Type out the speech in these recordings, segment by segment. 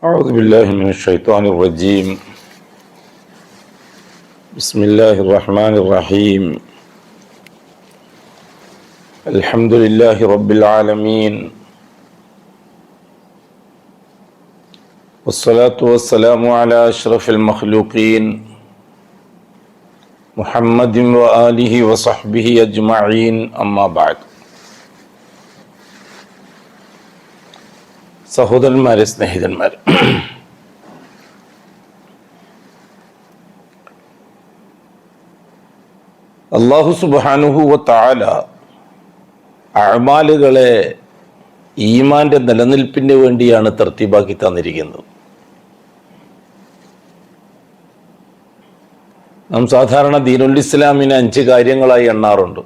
أعوذ بالله من الشيطان الرجيم. بسم الله الرحمن الرحيم. الحمد لله رب العالمين، والصلاة والسلام على أشرف المخلوقين محمد وآله وصحبه أجمعين. أما بعد. സഹോദരന്മാരെ, സ്നേഹിതന്മാരെ, അല്ലാഹു സുബ്ഹാനഹു വ തആല അഅ്മാലുകളെ ഈമാന്റെ നിലനിൽപ്പിന് വേണ്ടിയാണ് തർത്തീബാക്കി തന്നിരിക്കുന്നത്. നാം സാധാരണ ദീനുൽ ഇസ്ലാമിനെ 5 കാര്യങ്ങളായി എണ്ണാറുണ്ട്.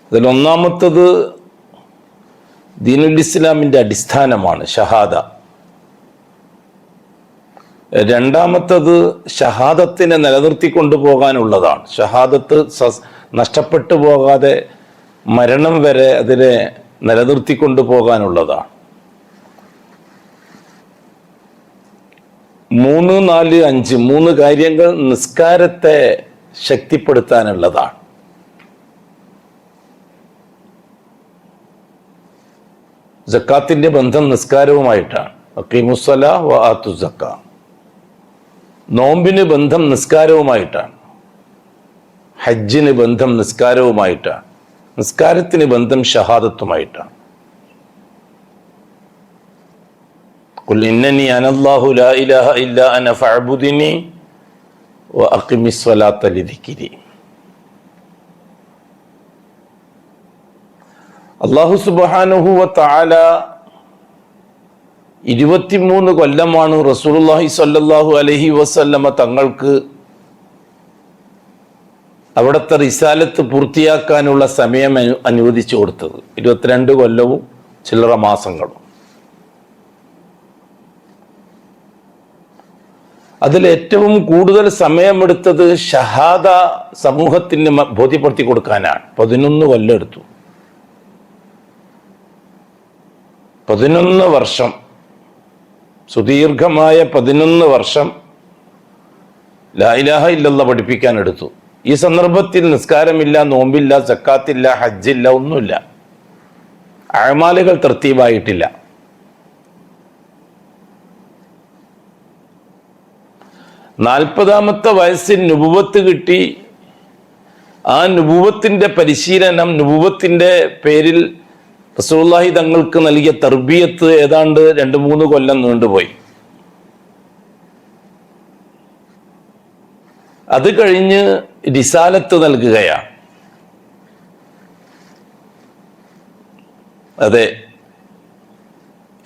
അതിലൊന്നാമത്തത് ദീനുൽ ഇസ്ലാമിൻ്റെ അടിസ്ഥാനമാണ് ഷഹാദ. രണ്ടാമത്തത് ഷഹാദത്തിനെ നിലനിർത്തിക്കൊണ്ടു പോകാനുള്ളതാണ്. ഷഹാദത്ത് നഷ്ടപ്പെട്ടു പോകാതെ മരണം വരെ അതിനെ നിലനിർത്തിക്കൊണ്ടു പോകാനുള്ളതാണ്. 3, 4, 5 3 കാര്യങ്ങൾ നിസ്കാരത്തെ ശക്തിപ്പെടുത്താനുള്ളതാണ്. സക്കാത്തിന്റെ ബന്ധം നിസ്കാരവുമായിട്ടാണ്. അഖീമുസ്സലാ വ ആതു സക്കാ. നോമ്പിന് ബന്ധം നിസ്കാരവുമായിട്ടാണ്. ഹജ്ജിന് ബന്ധം നിസ്കാരവുമായിട്ടാണ്. നിസ്കാരത്തിന് ബന്ധം ഷഹാദത്തുമായിട്ടാണ്. ഖുൽ ഇന്നനി അനല്ലാഹു ലാ ഇലാഹ ഇല്ലാ അന ഫഅബ്ദുനി വ അഖിമിസ് സ്വലാത്ത ലിദിക്രി. അല്ലാഹു സുബ്ഹാനഹു വ തആല 23 കൊല്ലമാണ് റസൂലുള്ളാഹി സ്വല്ലല്ലാഹു അലൈഹി വസല്ലമ തങ്ങൾക്ക് അവിടുത്തെ റിസാലത്ത് പൂർത്തിയാക്കാനുള്ള സമയം അനുവദിച്ചു കൊടുത്തത്. 22 കൊല്ലവും ചില്ലറ മാസങ്ങളും. അതിലേറ്റവും കൂടുതൽ സമയമെടുത്തത് ഷഹാദ സമൂഹത്തിന് ബോധ്യപ്പെടുത്തി കൊടുക്കാനാണ്. 11 കൊല്ലം എടുത്തു. 11 വർഷം, സുദീർഘമായ 11 വർഷം ലാ ഇലാഹ ഇല്ലല്ലാഹ് പഠിപ്പിക്കാൻ എടുത്തു. ഈ സന്ദർഭത്തിൽ നിസ്കാരമില്ല, നോമ്പില്ല, സക്കാത്തില്ല, ഹജ്ജില്ല, ഒന്നുമില്ല. അഅ്മാലുകൾ തർത്തീബായിട്ടില്ല. നാൽപ്പതാമത്തെ വയസ്സിൽ നുബുവത്ത് കിട്ടി. ആ നുബുവത്തിന്റെ പരിശീലനം, നുബുവത്തിന്റെ പേരിൽ റസൂലുള്ളാഹി തങ്ങൾക്ക് നൽകിയ തർബിയത്ത് ഏതാണ്ട് 2-3 കൊല്ലം നീണ്ടുപോയി. അത് കഴിഞ്ഞ് റിസാലത്ത് നൽകുകയാണ്. അതെ,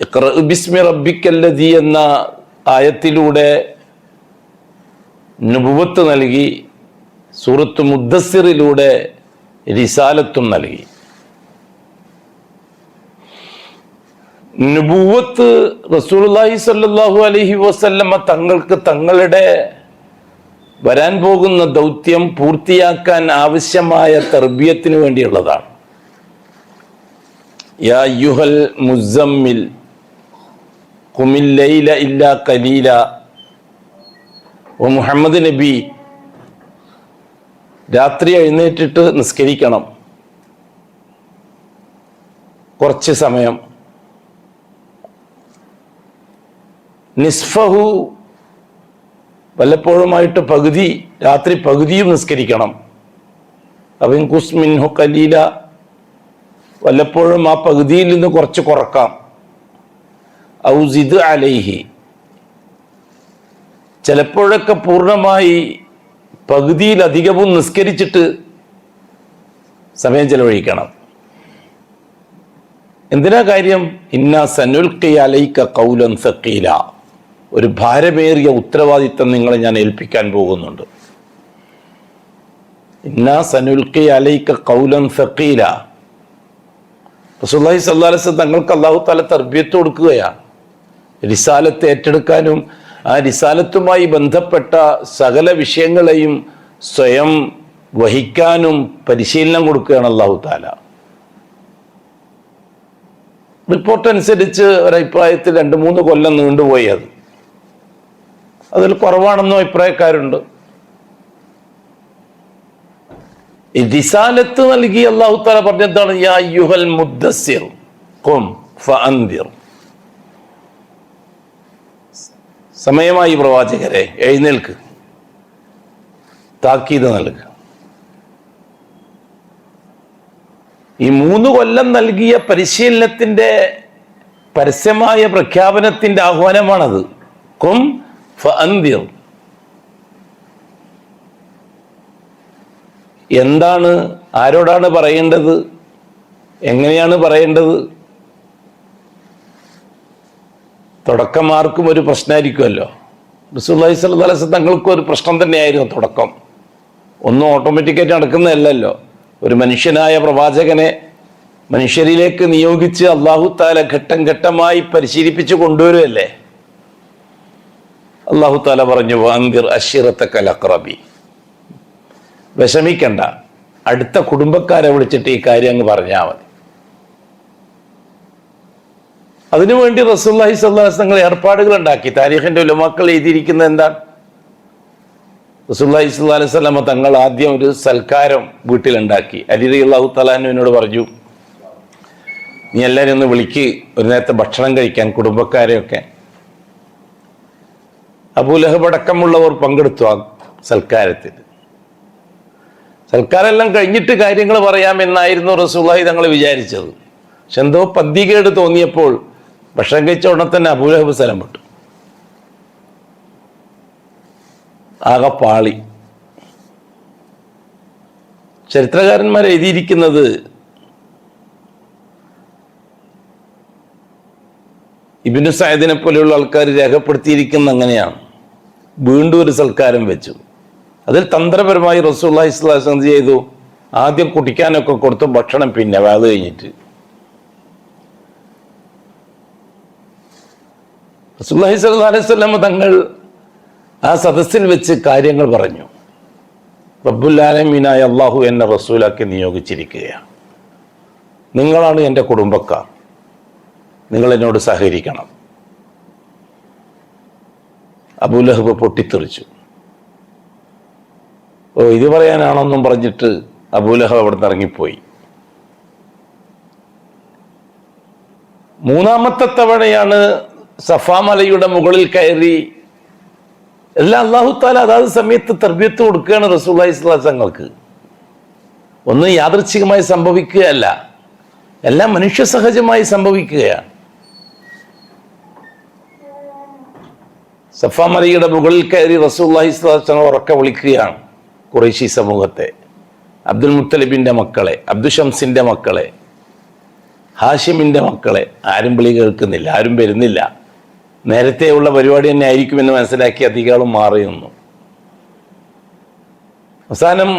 ഇഖ്റ ബിസ്മി റബ്ബിക്കല്ലദീ എന്ന ആയത്തിലൂടെ നുബുവത്ത് നൽകി. സൂറത്ത് മുദ്ദസ്സിറിലൂടെ റിസാലത്തും നൽകി. നുബുവത്ത് റസൂലുള്ളാഹി സ്വല്ലല്ലാഹു അലൈഹി വസല്ലമ തങ്ങൾക്ക് തങ്ങളുടെ വരാൻ പോകുന്ന ദൗത്യം പൂർത്തിയാക്കാൻ ആവശ്യമായ തർബിയത്തിന് വേണ്ടിയുള്ളതാണ്. യാ അയ്യുഹൽ മുസമ്മിൽ ഖുമിൽ ലൈല ഇല്ലാ ഖലീല. ഓ മുഹമ്മദ് നബി, രാത്രി എഴുന്നേറ്റിട്ട് നിസ്കരിക്കണം കുറച്ച് സമയം. നിസ്ഫഹു, വല്ലപ്പോഴുമായിട്ട് പകുതി, രാത്രി പകുതിയും നിസ്കരിക്കണം. അവൻ കുസ്മിൻഹു ഖലീല, വല്ലപ്പോഴും ആ പകുതിയിൽ നിന്ന് കുറച്ച് കുറക്കാം. ഔ സിദ് അലൈഹി, ചിലപ്പോഴൊക്കെ പൂർണ്ണമായി പകുതിയിലധികവും നിസ്കരിച്ചിട്ട് സമയം ചെലവഴിക്കണം. എന്തിനാ കാര്യം? ഇന്നാ സനുൽഖി അലൈക ഖൗലൻ സഖീല, ഒരു ഭാരമേറിയ ഉത്തരവാദിത്തം നിങ്ങളെ ഞാൻ ഏൽപ്പിക്കാൻ പോകുന്നുണ്ട്. ഇന്നാ സനുൽഖി അലൈക ഖൗലൻ സഖീല. റസൂലുള്ളാഹി സ്വല്ലല്ലാഹു അലൈഹി വസല്ലം തങ്ങൾക്ക് അല്ലാഹു തആല തർബിയത്ത് കൊടുക്കുകയാണ്. റിസാലത്ത് ഏറ്റെടുക്കാനും ആ റിസാലത്തുമായി ബന്ധപ്പെട്ട സകല വിഷയങ്ങളെയും സ്വയം വഹിക്കാനും പരിശീലനം കൊടുക്കുകയാണ് അല്ലാഹു തആല. റിപ്പോർട്ട് അനുസരിച്ച് ഒരഭിപ്രായത്തിൽ 2-3 കൊല്ലം നീണ്ടുപോയി. അതിൽ കുറവാണെന്നും അഭിപ്രായക്കാരുണ്ട്. റിസാലത്ത് നൽകി അല്ലാഹു തആല പറഞ്ഞതാണ് യാ അയ്യുഹൽ മുദ്ദസ്സിർ ഖും ഫഅൻദിർ. സമയമായി പ്രവാചകരെ, എഴുന്നേൽക്ക്, താക്കീത് നൽകുക. ഈ 3 കൊല്ലം നൽകിയ പരിശീലനത്തിന്റെ പരസ്യമായ പ്രഖ്യാപനത്തിന്റെ ആഹ്വാനമാണത്. ഖും ഫഅൻദിർ. എന്താണ്, ആരോടാണ് പറയേണ്ടത്, എങ്ങനെയാണ് പറയേണ്ടത്? തുടക്കം ആർക്കും ഒരു പ്രശ്നമായിരിക്കുമല്ലോ. റസൂലുള്ളാഹി സ്വല്ലല്ലാഹു അലൈഹി വസല്ലം തങ്ങൾക്കും ഒരു പ്രശ്നം തന്നെയായിരുന്നു തുടക്കം. ഒന്നും ഓട്ടോമാറ്റിക്കായിട്ട് നടക്കുന്നതല്ലല്ലോ. ഒരു മനുഷ്യനായ പ്രവാചകനെ മനുഷ്യരിലേക്ക് നിയോഗിച്ച് അല്ലാഹു തആല ഘട്ടം ഘട്ടമായി പരിശീലിപ്പിച്ചു കൊണ്ടുവരുമല്ലേ. അല്ലാഹു തആല പറഞ്ഞു വഅൻദിർ അശിറതകൽ അഖ്റബി. വിഷമിക്കണ്ട, അടുത്ത കുടുംബക്കാരെ വിളിച്ചിട്ട് ഈ കാര്യം അങ്ങ് പറഞ്ഞാൽ മതി. അതിനുവേണ്ടി റസൂലുള്ളാഹി സ്വല്ലല്ലാഹു അലൈഹി വസല്ലം ഏർപ്പാടുകൾ ഉണ്ടാക്കി. താരീഖിന്റെ ഉലമാക്കൾ എഴുതിയിരിക്കുന്നത് എന്താണ്? റസൂലുള്ളാഹി സ്വല്ലല്ലാഹു അലൈഹി വസല്ലം തങ്ങൾ ആദ്യം ഒരു സൽക്കാരം വീട്ടിലുണ്ടാക്കി. അലി റളിയല്ലാഹു തആല അൻഹുവിനോട് പറഞ്ഞു, നീ എല്ലാവരും ഒന്ന് വിളിക്ക്, ഒരു നേരത്തെ ഭക്ഷണം കഴിക്കാൻ കുടുംബക്കാരെയൊക്കെ. അബൂലഹബ് അടക്കമുള്ളവർ പങ്കെടുത്തു ആ സൽക്കാരത്തിൽ. സൽക്കാരെല്ലാം കഴിഞ്ഞിട്ട് കാര്യങ്ങൾ പറയാമെന്നായിരുന്നു റസൂലുള്ളാഹി തങ്ങൾ വിചാരിച്ചത്. പക്ഷെ എന്തോ പന്തികേട് തോന്നിയപ്പോൾ ഭക്ഷണം കഴിച്ച ഉടനെ തന്നെ അബൂലഹബ് സ്ഥലം വിട്ടു. ആകെ പാളി. ചരിത്രകാരന്മാർ എഴുതിയിരിക്കുന്നത് ഇബ്നു സഅദിനെ പോലെയുള്ള ആൾക്കാർ രേഖപ്പെടുത്തിയിരിക്കുന്ന അങ്ങനെയാണ്. വീണ്ടും ഒരു സൽക്കാരം വെച്ചു. അതിൽ തന്ത്രപരമായി റസൂലുള്ളാഹി സ്വല്ലല്ലാഹു അലൈഹി വസല്ലം ചെയ്തു, ആദ്യം കുടിക്കാനൊക്കെ കൊടുത്തു, ഭക്ഷണം പിന്നെ വാത് കഴിഞ്ഞിട്ട്. റസൂലുള്ളാഹി സ്വല്ലല്ലാഹു അലൈഹി വസല്ലം തങ്ങൾ ആ സദസ്സിൽ വെച്ച് കാര്യങ്ങൾ പറഞ്ഞു. റബ്ബുൽ ആലമീനായ അല്ലാഹു എന്നെ റസൂലാക്കി നിയോഗിച്ചിരിക്കുകയാണ്. നിങ്ങളാണ് എൻ്റെ കുടുംബക്കാർ, നിങ്ങൾ എന്നോട് സഹകരിക്കണം. അബൂലഹബ് പൊട്ടിത്തെറിച്ചു. ഇത് പറയാനാണെന്നും പറഞ്ഞിട്ട് അബൂലഹബ് അവിടെ നിന്ന് ഇറങ്ങിപ്പോയി. 3ാമത്തെ തവണയാണ് സഫാ മലയുടെ മുകളിൽ കയറി എല്ലാം അല്ലാഹു തആല അതാത് സമയത്ത് തർബിയത്ത് കൊടുക്കുകയാണ് റസൂലുള്ളാഹി സ്വല്ലല്ലാഹു അലൈഹി വസല്ലമക്ക്. ഒന്നും യാദൃച്ഛികമായി സംഭവിക്കുകയല്ല, എല്ലാം മനുഷ്യ സഹജമായി സംഭവിക്കുകയാണ്. സഫാ മലയുടെ മുകളിൽ കയറി റസൂലുള്ളാഹി സ്വല്ലല്ലാഹു അലൈഹി വസല്ലം ഉറക്കെ വിളിക്കുകയാണ് ഖുറൈശി സമൂഹത്തെ, അബ്ദുൽ മുത്തലിബിന്റെ മക്കളെ, അബ്ദു ഷംസിന്റെ മക്കളെ, ഹാഷിമിന്റെ മക്കളെ. ആരും വിളി കേൾക്കുന്നില്ല, ആരും വരുന്നില്ല. നേരത്തെയുള്ള പരിപാടി തന്നെ ആയിരിക്കുമെന്ന് മനസ്സിലാക്കി അധികാളും മാറി നിന്നു. അവസാനം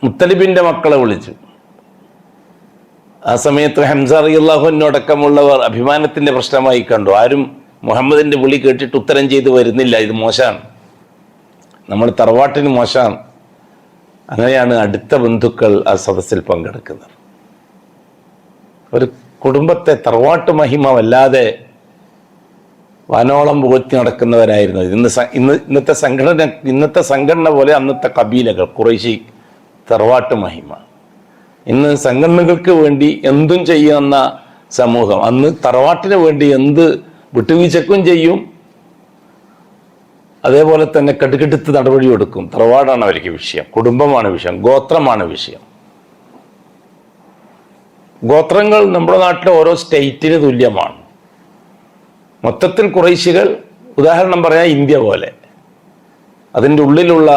മുത്തലിബിന്റെ മക്കളെ വിളിച്ചു. ആ സമയത്ത് ഹംസ റളിയല്ലാഹു അൻഹു അടക്കമുള്ളവർ അഭിമാനത്തിന്റെ പ്രശ്നമായി കണ്ടു. ആരും മുഹമ്മദിന്റെ വിളി കേട്ടിട്ട് ഉത്തരം ചെയ്ത് വരുന്നില്ല. ഇത് മോശമാണ്, നമ്മൾ തറവാട്ടിന് മോശമാണ്. അങ്ങനെയാണ് അടുത്ത ബന്ധുക്കൾ ആ സദസ്സിൽ പങ്കെടുക്കുന്നത്. ഒരു കുടുംബത്തെ തറവാട്ട് മഹിമ വല്ലാതെ വാനോളം പുകഴ്ത്തി നടക്കുന്നവരായിരുന്നു. ഇന്നത്തെ സംഘടന പോലെ അന്നത്തെ കബീലകൾ, ഖുറൈശി തറവാട്ട് മഹിമ. ഇന്ന് സംഘടനകൾക്ക് വേണ്ടി എന്തും ചെയ്യുന്ന സമൂഹം. അന്ന് തറവാട്ടിന് വേണ്ടി എന്ത് വിട്ടുവീഴ്ചക്കും ചെയ്യും, അതേപോലെ തന്നെ കടുകെടുത്ത് നടപടിയെടുക്കും. തറവാടാണ് അവർക്ക് വിഷയം, കുടുംബമാണ് വിഷയം, ഗോത്രമാണ് വിഷയം. ഗോത്രങ്ങൾ നമ്മുടെ നാട്ടിലെ ഓരോ സ്റ്റേറ്റിന് തുല്യമാണ്. മൊത്തത്തിൽ ഖുറൈശികൾ, ഉദാഹരണം പറയാം ഇന്ത്യ പോലെ, അതിൻ്റെ ഉള്ളിലുള്ള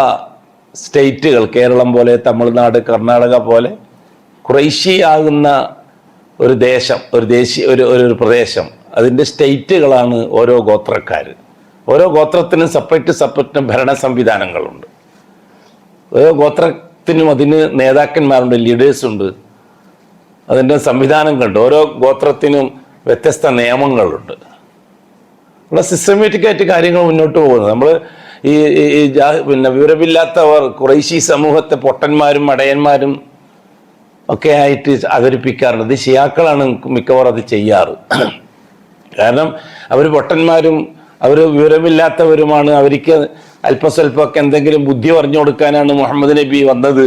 സ്റ്റേറ്റുകൾ, കേരളം പോലെ, തമിഴ്നാട്, കർണാടക പോലെ ഖുറൈശി ആകുന്ന ഒരു ദേശം, ഒരു പ്രദേശം, അതിൻ്റെ സ്റ്റേറ്റുകളാണ് ഓരോ ഗോത്രക്കാർ. ഓരോ ഗോത്രത്തിനും സെപ്പറേറ്റ് ഭരണ സംവിധാനങ്ങളുണ്ട്. ഓരോ ഗോത്രത്തിനും അതിന് നേതാക്കന്മാരുണ്ട്, ലീഡേഴ്സുണ്ട്, അതിൻ്റെ സംവിധാനങ്ങളുണ്ട്. ഓരോ ഗോത്രത്തിനും വ്യത്യസ്ത നിയമങ്ങളുണ്ട്. ഉള്ള സിസ്റ്റമാറ്റിക്കായിട്ട് കാര്യങ്ങൾ മുന്നോട്ട് പോകുന്നത്. നമ്മൾ പിന്നെ വിവരമില്ലാത്തവർ ഖുറൈശി സമൂഹത്തെ പൊട്ടന്മാരും മടയന്മാരും ഒക്കെ ആയിട്ട് അവതരിപ്പിക്കാറുണ്ട്. ഇത് ഷിയാക്കളാണ് മിക്കവാറും അത് ചെയ്യാറ്. കാരണം അവർ പൊട്ടന്മാരും അവർ വിവരമില്ലാത്തവരുമാണ്. അവർക്ക് അല്പസ്വല്പമൊക്കെ എന്തെങ്കിലും ബുദ്ധി പറഞ്ഞു കൊടുക്കാനാണ് മുഹമ്മദ് നബി വന്നത്.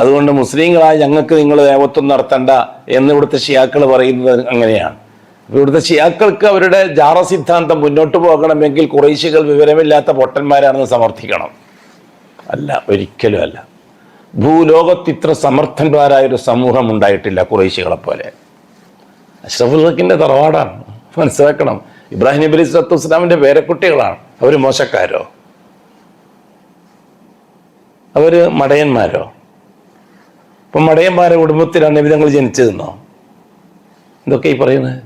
അതുകൊണ്ട് മുസ്ലിങ്ങളായ ഞങ്ങൾക്ക് നിങ്ങൾ ദേവത്വം നടത്തണ്ട എന്ന് ഇവിടുത്തെ ഷിയാക്കൾ പറയുന്നത് അങ്ങനെയാണ്. ഇവിടുത്തെ ഷിയാക്കൾക്ക് അവരുടെ ജാറ സിദ്ധാന്തം മുന്നോട്ട് പോകണമെങ്കിൽ ഖുറൈശികൾ വിവരമില്ലാത്ത പൊട്ടന്മാരാണെന്ന് സമർത്ഥിക്കണം. അല്ല, ഒരിക്കലും അല്ല. ഭൂലോകത്ത് ഇത്ര സമർത്ഥന്മാരായൊരു സമൂഹം ഉണ്ടായിട്ടില്ല ഖുറൈശികളെ പോലെ. അഷ്റഫുൽ ഖൽക്കിന്റെ തറവാടാണ്, മനസ്സിലാക്കണം. ഇബ്രാഹിം നബി അലൈഹി സ്വലാത്തു വസ്സലാമിന്റെ പേരക്കുട്ടികളാണ്. അവർ മോശക്കാരോ? അവര് മടയന്മാരോ? ഇപ്പം മടയന്മാരെ കുടുംബത്തിലാണ് നബി തങ്ങൾ ജനിച്ചതെന്നോ? എന്തൊക്കെ ഈ പറയുന്നത്?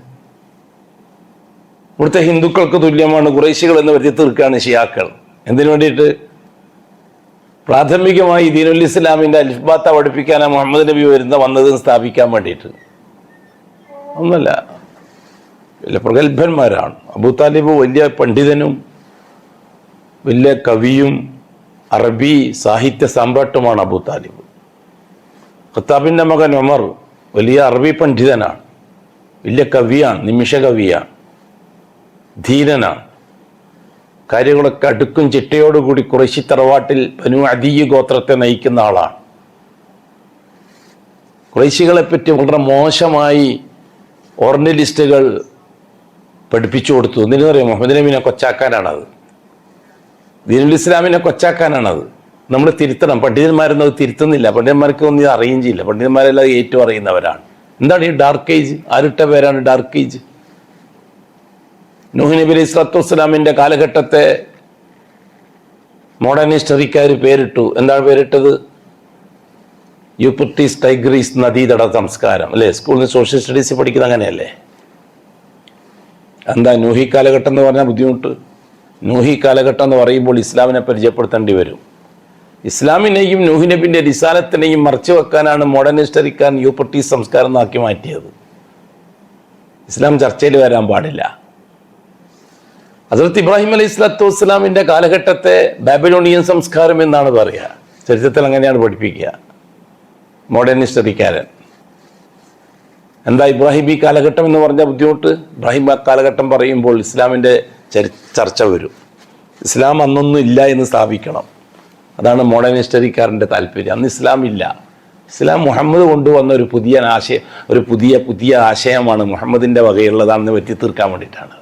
ഇവിടുത്തെ ഹിന്ദുക്കൾക്ക് തുല്യമാണ് ഖുറൈശികൾ എന്ന് വരുത്തി തീർക്കുകയാണ് ഷിയാക്കൾ. എന്തിനു വേണ്ടിയിട്ട്? പ്രാഥമികമായി ദീനുൽ ഇസ്ലാമിന്റെ അൽഫ്ബാത്ത പഠിപ്പിക്കാനാണ് മുഹമ്മദ് നബി വന്നതെന്ന് സ്ഥാപിക്കാൻ വേണ്ടിയിട്ട്. ഒന്നല്ല, വലിയ പ്രഗത്ഭന്മാരാണ്. അബൂ താലിബ് വലിയ പണ്ഡിതനും വലിയ കവിയും അറബി സാഹിത്യ സാമ്രാട്ടുമാണ് അബൂ താലിബ്. ഖത്താബിൻ്റെ മകൻ ഉമർ വലിയ അറബി പണ്ഡിതനാണ്, വലിയ കവിയാണ്, നിമിഷ കവിയാണ്, ധീരനാണ്. കാര്യങ്ങളൊക്കെ അടുക്കും ചിട്ടയോടുകൂടി ഖുറൈശി തറവാട്ടിൽ ബനു അദീ ഗോത്രത്തെ നയിക്കുന്ന ആളാണ്. ഖുറൈശികളെ പറ്റി വളരെ മോശമായി ഓർണലിസ്റ്റുകൾ പഠിപ്പിച്ചു കൊടുത്തു. എന്തിനു പറയും? മുഹമ്മദ് നബിനെ കൊച്ചാക്കാനാണത്, ദീനുൽ ഇസ്ലാമിനെ കൊച്ചാക്കാനാണത്. നമ്മൾ തിരുത്തണം. പണ്ഡിതന്മാരൊന്നും അത് തിരുത്തുന്നില്ല. പണ്ഡിതന്മാർക്ക് ഒന്നും അറിയുകയും ചെയ്യില്ല. പണ്ഡിതന്മാരെല്ലാം ഏറ്റവും അറിയുന്നവരാണ്. എന്താണ് ഈ ഡാർക്ക് ഏജ്? ആരിട്ട പേരാണ് ഡാർക്ക് ഏജ്? നൂഹ് നബി അലൈഹി സ്വലാത്തു വസ്സലാമിന്റെ കാലഘട്ടത്തെ മോഡേൺ ഹിസ്റ്ററിക്കാർ പേരിട്ടു. എന്താണ് പേരിട്ടത്? യൂഫ്രട്ടീസ് ടൈഗ്രീസ് നദീതട സംസ്കാരം, അല്ലേ? സ്കൂളിൽ സോഷ്യൽ സ്റ്റഡീസ് പഠിക്കുന്നത് അങ്ങനെയല്ലേ? എന്താ നൂഹി കാലഘട്ടം എന്ന് പറഞ്ഞാൽ ബുദ്ധിമുട്ട്? നൂഹി കാലഘട്ടം എന്ന് പറയുമ്പോൾ ഇസ്ലാമിനെ പരിചയപ്പെടുത്തേണ്ടി വരും. ഇസ്ലാമിനെയും നൂഹ് നബിന്റെ റിസാലത്തിനെയും മറച്ചു വെക്കാനാണ് മോഡേൺ ഹിസ്റ്ററിക്കാരൻ യൂഫ്രട്ടീസ് സംസ്കാരം എന്നാക്കി മാറ്റിയത്. ഇസ്ലാം ചർച്ചയിൽ വരാൻ പാടില്ല. ഹസ്രത്ത് ഇബ്രാഹിം അലൈഹി സ്വലാത്തു വസ്സലാമിന്റെ കാലഘട്ടത്തെ ബാബിലോണിയൻ സംസ്കാരം എന്നാണ് പറയുക. ചരിത്രത്തിൽ അങ്ങനെയാണ് പഠിപ്പിക്കുക മോഡേൺ ഹിസ്റ്ററിക്കാരൻ. എന്താ ഇബ്രാഹിം ഈ കാലഘട്ടം എന്ന് പറഞ്ഞാൽ ബുദ്ധിമുട്ട്? ഇബ്രാഹിം ആ കാലഘട്ടം പറയുമ്പോൾ ഇസ്ലാമിൻ്റെ ചർച്ച വരും. ഇസ്ലാം അന്നൊന്നും ഇല്ല എന്ന് സ്ഥാപിക്കണം. അതാണ് മോഡേൺ ഹിസ്റ്ററിക്കാരൻ്റെ താല്പര്യം. അന്ന് ഇസ്ലാം ഇല്ല. ഇസ്ലാം മുഹമ്മദ് കൊണ്ടുവന്ന ഒരു പുതിയ ആശയമാണ്, മുഹമ്മദിൻ്റെ വകയുള്ളതാണെന്ന് പറ്റി തീർക്കാൻ വേണ്ടിയിട്ടാണ്.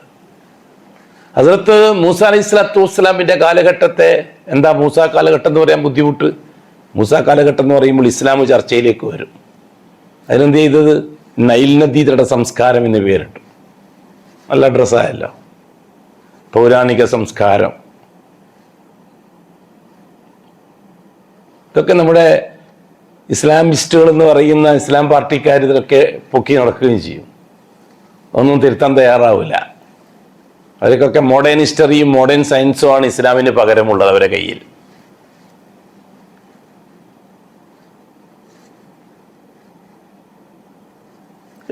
ഹസ്രത്ത് മൂസ അലൈഹി സ്വലാത്തു വസ്സലാമിൻ്റെ കാലഘട്ടത്തെ എന്താ മൂസ കാലഘട്ടം എന്ന് പറയാൻ ബുദ്ധിമുട്ട്? മൂസ കാലഘട്ടം എന്ന് പറയുമ്പോൾ ഇസ്ലാം ചർച്ചയിലേക്ക് വരും. അതിനെന്ത് ചെയ്തത്? നൈൽ നദീതട സംസ്കാരം എന്ന് പേരിട്ടു. നല്ല ഡ്രസ്സായല്ലോ, പൗരാണിക സംസ്കാരം. ഇതൊക്കെ നമ്മുടെ ഇസ്ലാമിസ്റ്റുകൾ എന്ന് പറയുന്ന ഇസ്ലാം പാർട്ടിക്കാർ ഇതൊക്കെ പൊക്കി നടക്കുകയും ചെയ്യും. ഒന്നും തിരുത്താൻ തയ്യാറാവില്ല. അവർക്കൊക്കെ മോഡേൺ ഹിസ്റ്ററിയും മോഡേൺ സയൻസും ആണ് ഇസ്ലാമിന് പകരമുള്ളത് അവരുടെ കയ്യിൽ.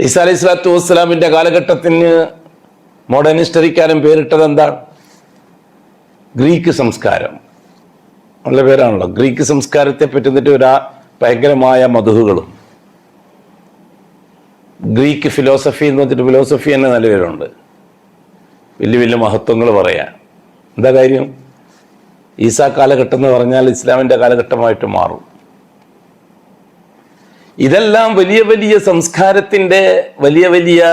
ഈസാ അലൈഹി സ്വലാത്തു വസ്സലാമിന്റെ കാലഘട്ടത്തിന് മോഡേൺ ഹിസ്റ്ററിക്കാരൻ പേരിട്ടത് എന്താണ്? ഗ്രീക്ക് സംസ്കാരം. നല്ല പേരാണല്ലോ. ഗ്രീക്ക് സംസ്കാരത്തെ പറ്റുന്നിട്ട് ഭയങ്കരമായ മധുഹുകളും. ഗ്രീക്ക് ഫിലോസഫി എന്ന് വെച്ചിട്ട് ഫിലോസഫി തന്നെ നല്ല പേരുണ്ട്. വലിയ വലിയ മഹത്വങ്ങൾ പറയാൻ. എന്താ കാര്യം? ഈസാ കാലഘട്ടം എന്ന് പറഞ്ഞാൽ ഇസ്ലാമിൻ്റെ കാലഘട്ടമായിട്ട് മാറും. ഇതെല്ലാം വലിയ വലിയ സംസ്കാരത്തിൻ്റെ വലിയ